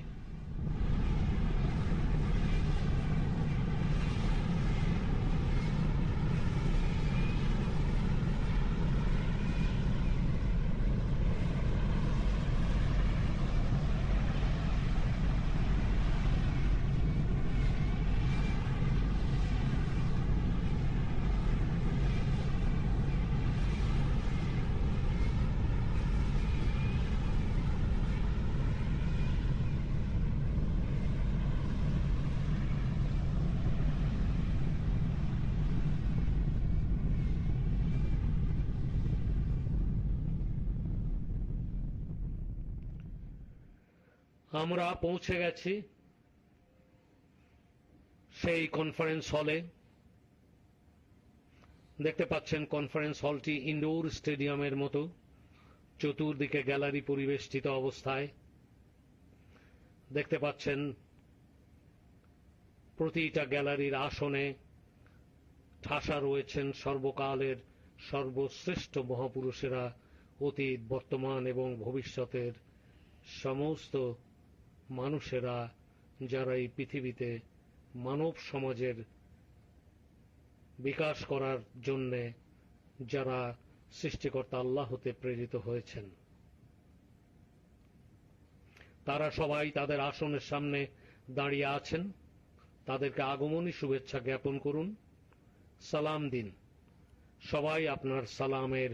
আমরা পৌঁছে গেছি সেই কনফারেন্স হলে। দেখতে পাচ্ছেন কনফারেন্স হলটি ইনডোর স্টেডিয়ামের মতো, চতুর্দিকে গ্যালারি পরিবেষ্টিত অবস্থায়। দেখতে পাচ্ছেন প্রতিটা গ্যালারির আসনে ঠাসা রয়েছেন সর্বকালের সর্বশ্রেষ্ঠ মহাপুরুষেরা, অতীত, বর্তমান এবং ভবিষ্যতের সমস্ত মানুষেরা, যারা এই পৃথিবীতে মানব সমাজের বিকাশ করার জন্যে যারা সৃষ্টিকর্তা আল্লাহ হতে প্রেরিত হয়েছেন। তারা সবাই তাদের আসনের সামনে দাঁড়িয়ে আছেন। তাদেরকে আগমনী শুভেচ্ছা জ্ঞাপন করুন, সালাম দিন। সবাই আপনার সালামের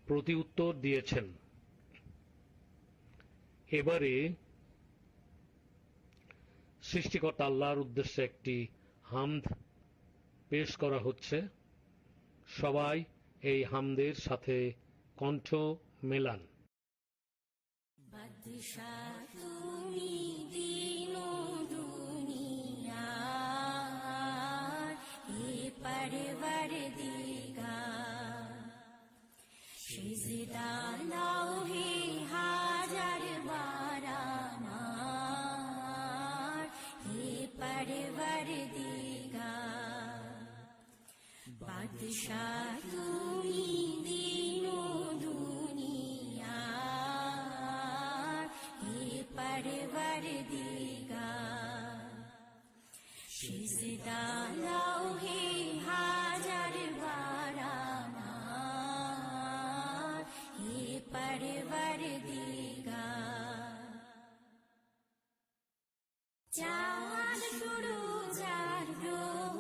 প্রতি উত্তর দিয়েছেন। এবারে সৃষ্টিকর্তা আল্লাহর উদ্দেশ্যে একটি হামদ পেশ করা হচ্ছে। সবাই এই হামদের সাথে কণ্ঠ মেলান। বাদশাহ তুমি দিন দুনিয়ার, হে পরওয়ারদিগার। সিজদা লাও হে হাজার বার আমার, হে পরওয়ারদিগার। চাঁদ সূরজ আর গ্রহ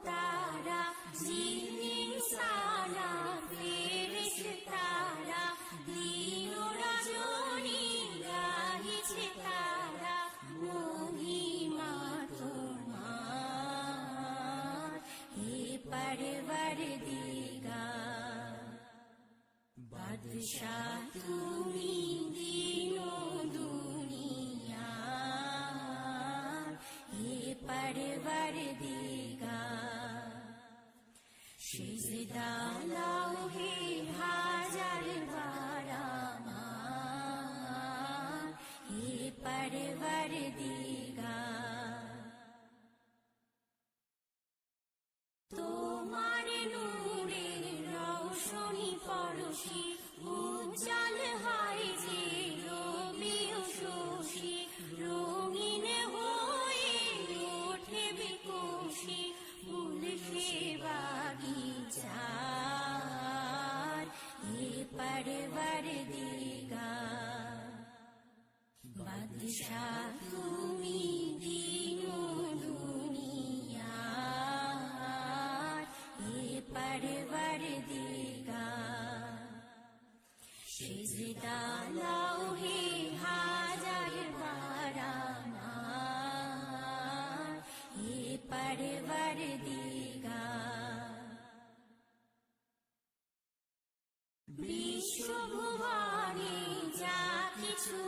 তারা, জিন ইনসানা ফেরেশতারা, দিন ও রজনী গাহিছে তারা মহিমা তোমার, হে পরওয়ারদিগার। বাদশাহ তুমি দিন ও দুনিয়ার, হে পরওয়ারদিগার। সিজদা লাও হে হাজার বার আমার, হে পরওয়ারদিগার। তোমার নূরে রওশনী পরশি, উজ্জ্বল হয় যে রবি ও শশী, রঙিন হয়ে ওঠে বিকশি ফুল সে বাগিচার, হে পরওয়ারদিগার। বাদশাহ তুমি দিন দুনিয়ার, হে পরওয়ারদিগার। সিজদা লাও হে হাজার বার আমার, হে পরওয়ারদিগার। বিশ্বভুবনে যা কিছু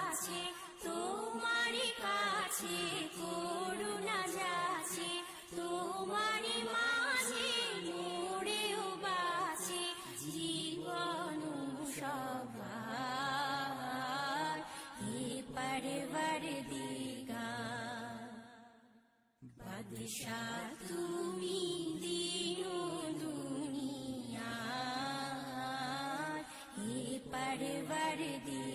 আছে তোমার কাছে করুণা যাচ্ছে, তোমার মাঝে মোড়েও বাঁচে জীবন সবার, হে পরওয়ারদিগার। বাদশাহ তুমি দিন দুনিয়ার হে পরওয়ারদিগার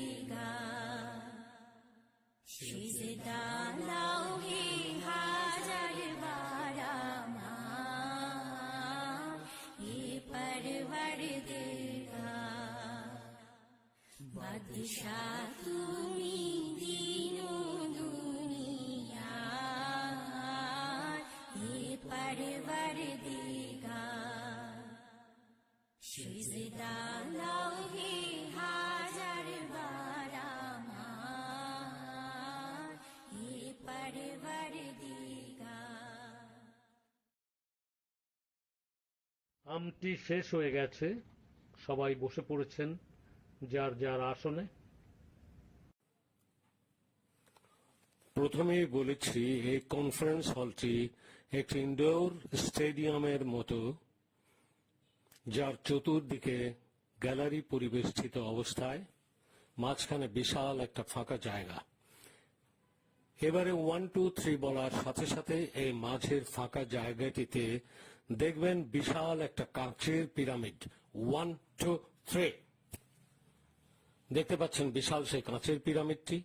সিজদা লাও হে হাজার বার আমার হে পরওয়ারদিগার বাদশাহ তুমি দিন দুনিয়ার হে পরওয়ারদিগার সিজদা লাও হে হাজার বার আমার হে পরওয়ারদিগার। আমটি শেষ হয়ে গেছে, সবাই বসে পড়েছেন যার যার আসনে। প্রথমেই বলেছি এই কনফারেন্স হলটি একটি ইনডোর স্টেডিয়ামের মতো, যার চতুর্দিকে গ্যালারি পরিবেষ্টিত অবস্থায়, মাঝখানে বিশাল একটা ফাঁকা জায়গা। এবারে 1, 2, 3 বলার সাথে সাথে এই মাঝের ফাঁকা জায়গাটিতে দেখবেন বিশাল একটা কাঁচের পিরামিড। 1, 2, 3 দেখতে পাচ্ছেন বিশাল সেই কাঁচের পিরামিডটি।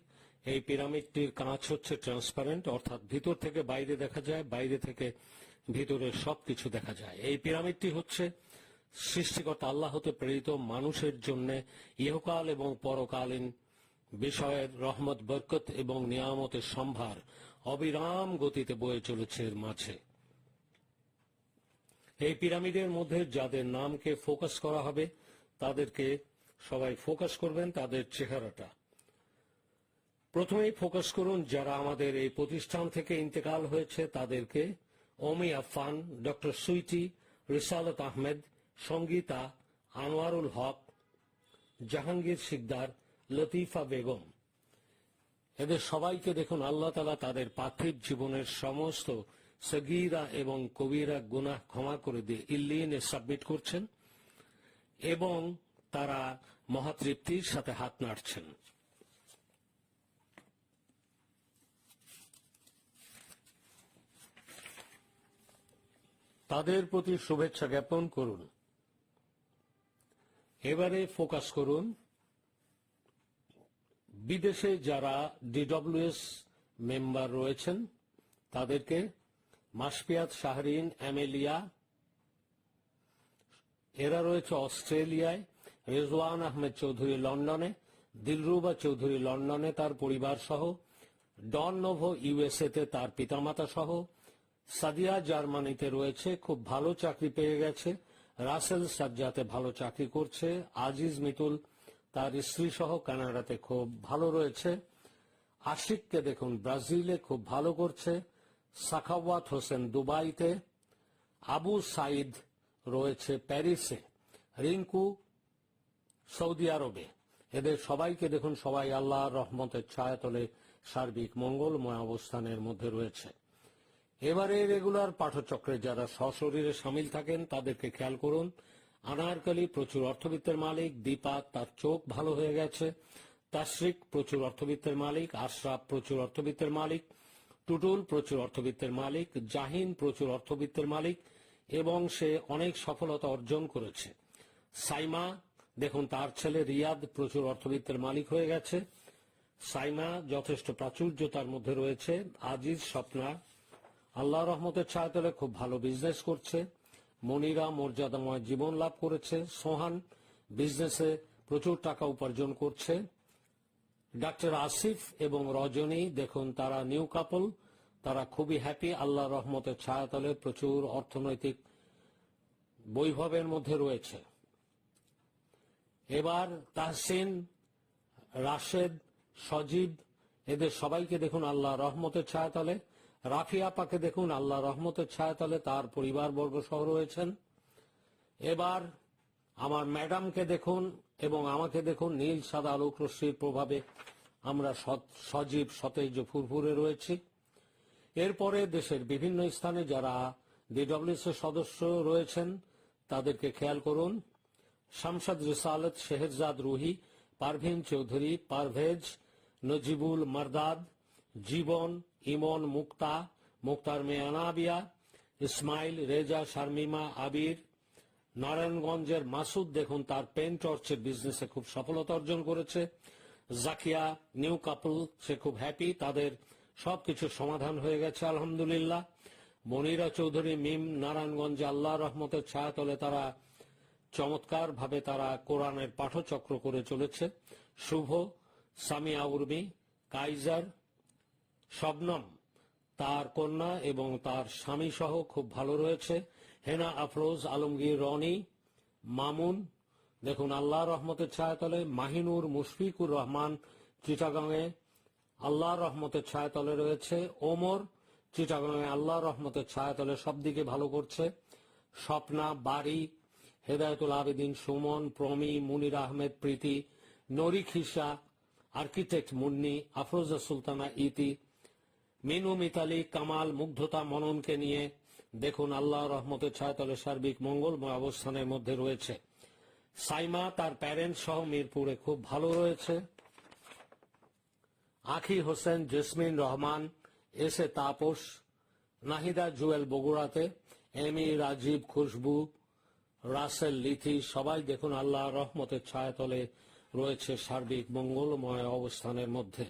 এই পিরামিডটির কাঁচ হচ্ছে ট্রান্সপারেন্ট, অর্থাৎ ভিতর থেকে বাইরে দেখা যায়, বাইরে থেকে ভিতরের সবকিছু দেখা যায়। এই পিরামিডটি হচ্ছে সৃষ্টিকর্তা আল্লাহ হতে প্রেরিত মানুষের জন্য ইহকাল এবং পরকালীন বিষয়ের রহমত, বরকত এবং নিয়ামতের সম্ভার অবিরাম গতিতে বয়ে চলেছে এর মাঝে। এই পিরামিডের মধ্যে যাদের নামকে ফোকাস করা হবে তাদেরকে সবাই ফোকাস করবেন তাদের চেহারাটা। প্রথমেই ফোকাস করুন যারা আমাদের এই প্রতিষ্ঠান থেকে ইন্তেকাল হয়েছে তাদেরকে। ওমি আফফান, ডক্টর সুইটি, রিসালত আহমেদ, সঙ্গীতা, আনোয়ারুল হক, জাহাঙ্গীর সিকদার, লতিফা বেগম। এদের সবাইকে দেখুন আল্লাহ তাআলা তাদের পার্থিব জীবনের সমস্ত সগীরা এবং কবিরা গুনাহ ক্ষমা করে দিয়ে ইল্লিনে সাবমিট করছেন এবং তারা মহাতৃপ্তির সাথে হাত নাড়ছেন। তাদের প্রতি শুভেচ্ছা জ্ঞাপন করুন। এবারে ফোকাস করুন বিদেশে যারা ডিডব্লিউএস মেম্বার রয়েছেন তাদেরকে। মাসপিয়াত শাহরিন, এমেলিয়া, এরা রয়েছে অস্ট্রেলিয়ায়। রেজওয়ান আহমেদ চৌধুরী লন্ডনে, দিলরুবা চৌধুরী লন্ডনে তার পরিবার সহ, ডন নোভো ইউএসএ তে তার পিতামাতা সহ, সাদিয়া জার্মানিতে রয়েছে, খুব ভালো চাকরি পেয়ে গেছে। রাসেল সাজ্জাতে ভালো চাকরি করছে। আজিজ মিতুল তার স্ত্রী সহ কানাডাতে খুব ভালো রয়েছে। আশিককে দেখুন ব্রাজিলে খুব ভালো করছে। সাখাওয়াত হোসেন দুবাইতে, আবু সাইদ রয়েছে প্যারিসে, রিঙ্কু সৌদি আরবে। এদের সবাইকে দেখুন সবাই আল্লাহর রহমতের ছায়াতলে সার্বিক মঙ্গলময় অবস্থানের মধ্যে রয়েছে। এবারে রেগুলার পাঠচক্রে যারা সশরীরে সামিল থাকেন তাদেরকে খেয়াল করুন। আনারকলি প্রচুর অর্থবিত্তের মালিক, দীপা তার চোখ ভালো হয়ে গেছে, তাশরিক প্রচুর অর্থবিত্তের মালিক, আশরাফ প্রচুর অর্থবিত্তের মালিক, টুটুল প্রচুর অর্থবিত্তের মালিক, জাহিন প্রচুর অর্থবিত্তের মালিক এবং সে অনেক সফলতা অর্জন করেছে। সাইমা দেখুন তার ছেলে রিয়াদ প্রচুর অর্থবিত্তের মালিক হয়ে গেছে। সাইমা যথেষ্ট প্রাচুর্যতার মধ্যে রয়েছে। আজিজ স্বপ্না আল্লাহ রহমতের ছায়াতলে খুব ভালো বিজনেস করছে। মনিরা মর্যাদাময় জীবন লাভ করেছে। সোহান বিজনেসে প্রচুর টাকা উপার্জন করছে। ডাক্তার আসিফ এবং রজনী দেখুন তারা নিউ কাপল, তারা খুবই হ্যাপি, আল্লাহ রহমতের ছায়াতলে প্রচুর অর্থনৈতিক বৈভবের মধ্যে রয়েছে। এবার তাহসিন, রাশেদ, সজীব এদের সবাইকে দেখুন আল্লাহ রহমতের ছায়াতলে। রাফিয়া পাকে দেখুন আল্লাহ রহমতের ছায়াতলে তার পরিবারবর্গ সহ রয়েছেন। এবার আমার ম্যাডামকে দেখুন এবং আমাকে দেখুন, নীল সাদা আলোক রশ্মির প্রভাবে আমরা সজীব সতেজ ফুরফুরে রয়েছি। এরপরে দেশের বিভিন্ন স্থানে যারা ডিডব্লিউএস এর সদস্য রয়েছেন তাদেরকে খেয়াল করুন। শামসাদ রিসালত, শেহরজাদ রুহি, পারভিন চৌধুরী, পারভেজ, নজিবুল মারদাদ, জীবন, ইমন, মুক্তা, মুক্তার মেয়ে আনাবিয়া, ইসমাইল, রেজা, শারমিমা, আবির। নারায়ণগঞ্জের মাসুদ দেখুন তার পেন টর্চের বিজনেসে খুব সফলতা অর্জন করেছে। জাকিয়া নিউ কাপল, সে খুব হ্যাপি, তাদের সবকিছু সমাধান হয়ে গেছে আলহামদুলিল্লাহ। মনিরা চৌধুরী মিম, নারায়ণগঞ্জে আল্লাহ রহমতের ছায়াতলে তারা চমৎকার ভাবে তারা কোরআনের পাঠচক্র করে চলেছে। শুভ, সামিয়া উর্মি, কাইজার, শবনম, তার কন্যা এবং তার স্বামী সহ খুব ভালো রয়েছে। হেনা আফরোজ, আলমগীর, রনি, মামুন দেখুন আল্লাহ রহমতের ছায়াতলে। মাহিনুর, মুশফিকুর রহমান চিটাগাঙে আল্লাহ রহমতের ছায়াতলে রয়েছে। ওমর চিটাগাঙে আল্লাহ রহমতের ছায়াতলে সব দিকে ভালো করছে। স্বপ্না, বাড়ি, হেদায়তুল আবেদিন, সুমন, প্রমি, মুনির আহমেদ, প্রীতি, নরি খিসা, আর্কিটেক্ট মুন্নি, আফরোজা সুলতানা, ইতি, মিনু, মিতালি, কামাল, মুগ্ধতা, মননকে নিয়ে দেখুন আল্লাহ রহমতের ছায়াতলে সার্বিক মঙ্গলময় অবস্থানের মধ্যে রয়েছে। সাইমা তার প্যারেন্টস সহ মিরপুরে খুব ভালো রয়েছে। আখি হোসেন, জেসমিন রহমান, এস এ তাপস, নাহিদা জুয়েল বগুড়াতে, এমি, রাজীব, খুশবু, রাসেল, লিথি সবাই দেখুন আল্লাহ রহমতের ছায়াতলে রয়েছে সার্বিক মঙ্গলময় অবস্থানের মধ্যে।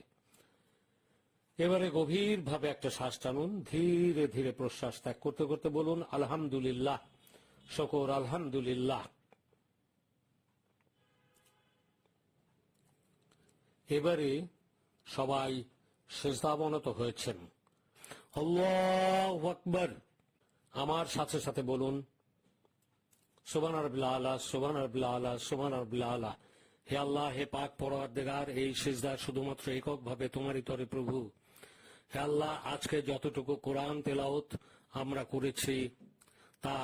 এবারে গভীরভাবে একটা শ্বাস টানুন, ধীরে ধীরে প্রশ্বাস ত্যাগ করতে করতে বলুন আলহামদুলিল্লাহ, শুকর আলহামদুলিল্লাহ। এবারে সবাই সিজদাবনত হয়েছেন। আল্লাহু আকবার। আমার সাথে সাথে বলুন সুবহান রাব্বিল আলা, সুবহান রাব্বিল আলা, সুবহান রাব্বিল আলা। হে আল্লাহ, হে পাক পরওয়ারদিগার, এই সিজদা শুধুমাত্র এককভাবে তোমারই তরে প্রভু। হে আল্লাহ, আজকে যতটুকু কোরআন তেলাওয়াত আমরা করেছি তা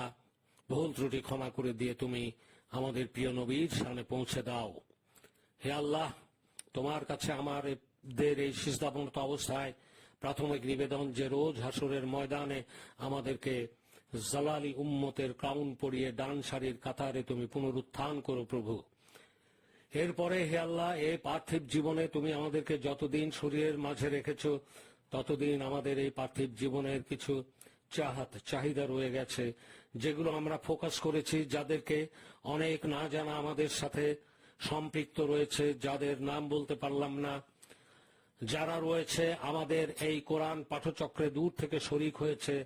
ভুল ত্রুটি ক্ষমা করে দিয়ে তুমি আমাদের প্রিয় নবীর সামনে পৌঁছে দাও। হে আল্লাহ, তোমার কাছে আমাদের এই সিজদাবনত অবস্থায় প্রাথমিক নিবেদন যে রোজ হাসরের ময়দানে আমাদেরকে জালালি উম্মতের ক্রাউন পরিয়ে ডান সারির কাতারে তুমি পুনরুত্থান করো প্রভু। এরপরে হে আল্লাহ, এই পার্থিব জীবনে তুমি আমাদেরকে যতদিন শরীরের মাঝে রেখেছো ততদিন আমাদের এই পার্থিব জীবনের কিছু চাহিদা রয়ে গেছে, যেগুলো আমরা ফোকাস করেছি, যাদেরকে অনেক না জানা আমাদের সাথে সম্পৃক্ত রয়েছে, যাদের নাম বলতে পারলাম না, যারা রয়েছে আমাদের এই কোরআন পাঠচক্রে দূর থেকে শরিক হয়েছে,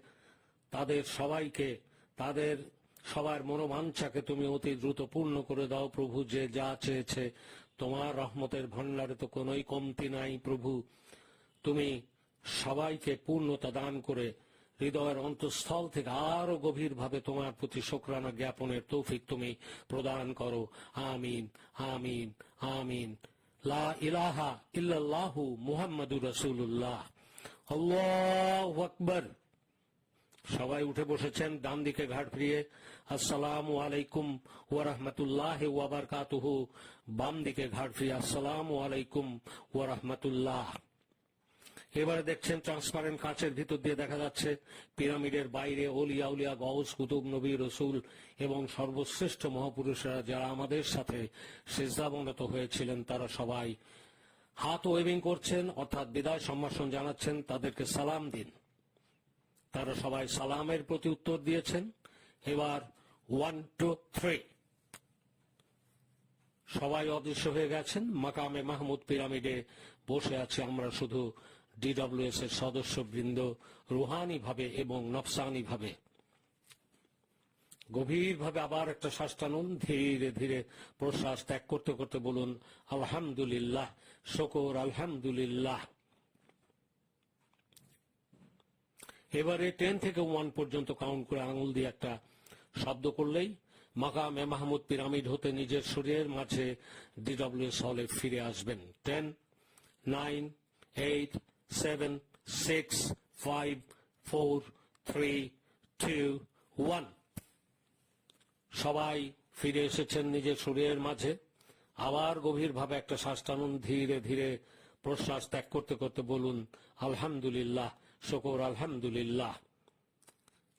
তাদের সবাইকে, তাদের সবার মনোবাঞ্ছাকে তুমি অতি দ্রুত পূর্ণ করে দাও প্রভু। যে যা চেয়েছে তোমার রহমতের ভান্ডারে তো কোনোই কমতি নাই প্রভু। তুমি সবাইকে পূর্ণতা দান করে হৃদয়ের অন্তঃস্থল থেকে আরো গভীরভাবে তোমার প্রতি শুকরানা জ্ঞাপনের তৌফিক তুমি প্রদান করো। আমিন, আমিন, আমিন। লা ইলাহা ইল্লাল্লাহু মুহাম্মাদুর রাসূলুল্লাহ। আল্লাহু আকবার। সবাই উঠে বসেছেন, ডান দিকে ঘাড় ফিরিয়ে আসসালামু আলাইকুম ওয়া রাহমাতুল্লাহি ওয়া বারাকাতুহু, বাম দিকে ঘাড় ফিরিয়ে আসসালামু আলাইকুম ওয়া রাহমাতুল্লাহ। এবারে দেখছেন ট্রান্সপারেন্ট কাঁচের ভিতর দিয়ে দেখা যাচ্ছে পিরামিডের বাইরে ওলিয়া উলিয়া, গৌস, কুতুব, নবী, রসুল এবং সর্বশ্রেষ্ঠ মহাপুরুষরা যারা আমাদের সাথে সিজদাবনত হয়েছিলেন তারা সবাই হাত ওয়েভিং করছেন, অর্থাৎ বিদায় সম্ভাষণ জানাচ্ছেন। তাদেরকে সালাম দিন। তারা সবাই সালামের প্রতি উত্তর দিয়েছেন। এবার 1, 2, 3 সবাই অদৃশ্য হয়ে গেছেন। মাকামে মাহমুদ পিরামিডে বসে আছে আমরা শুধু ডিডব্লিউএস এর সদস্যবৃন্দ, রুহানি ভাবে এবং নফসানি ভাবে। গভীরভাবে আবার একটা শ্বাস টানুন, ধীরে ধীরে প্রশ্বাস ত্যাগ করতে করতে বলুন আলহামদুলিল্লাহ, শুকর আলহামদুলিল্লাহ। এবারে 10 থেকে 1 পর্যন্ত কাউন্ট করে আঙুল দিয়ে একটা শব্দ করলেই মাকামে মাহমুদ পিরামিড হতে নিজের শরীরের মাঝে ডিডব্লিউএস হলে ফিরে আসবেন। 10, 9, 8, 7, 6, 5, 4, 3, 2, 1। সবাই ফিরে এসেছেন নিজের শরীরের মাঝে। আবার গভীরভাবে একটা শ্বাস টানুন, ধীরে ধীরে প্রশ্বাস ত্যাগ করতে করতে বলুন আলহামদুলিল্লাহ, শুকর আলহামদুলিল্লাহ।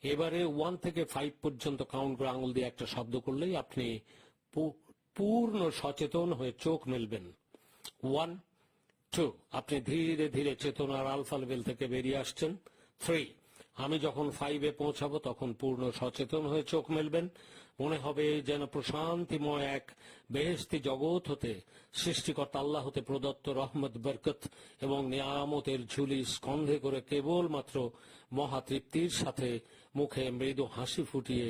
এবারে 1 থেকে 5 পর্যন্ত কাউন্ট করে আঙুল দিয়ে একটা শব্দ করলেই আপনি পূর্ণ সচেতন হয়ে চোখ মেলবেন। 1, 2 আপনি ধীরে ধীরে চেতনার আলফা লেভেল থেকে বেরিয়ে আসছেন। 3 আমি যখন 5-এ পৌঁছাবো তখন পূর্ণ সচেতন হয়ে চোখ মেলবেন। মনে হবে যেন প্রশান্তিময় এক বেহেশতি জগৎ হতে সৃষ্টিকর্তা আল্লাহ হতে প্রদত্ত রহমত বরকত এবং নিয়ামতের ঝুলি স্কন্ধে করে কেবলমাত্র মহাতৃপ্তির সাথে মুখে মৃদু হাসি ফুটিয়ে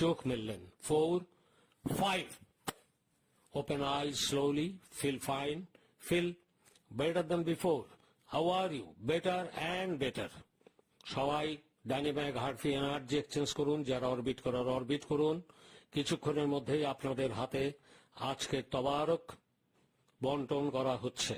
চোখ মেললেন। 4, 5. Open eyes slowly, feel fine, feel better than before. How are you? Better and better. সবাই ডাইনে বাঁয়ে ঘাড় ফিরে এনার্জি এক্সচেঞ্জ করুন, যারা অরবিট করার অরবিট করুন। কিছুক্ষণের মধ্যেই আপনাদের হাতে আজকে তবারক বন্টন করা হচ্ছে।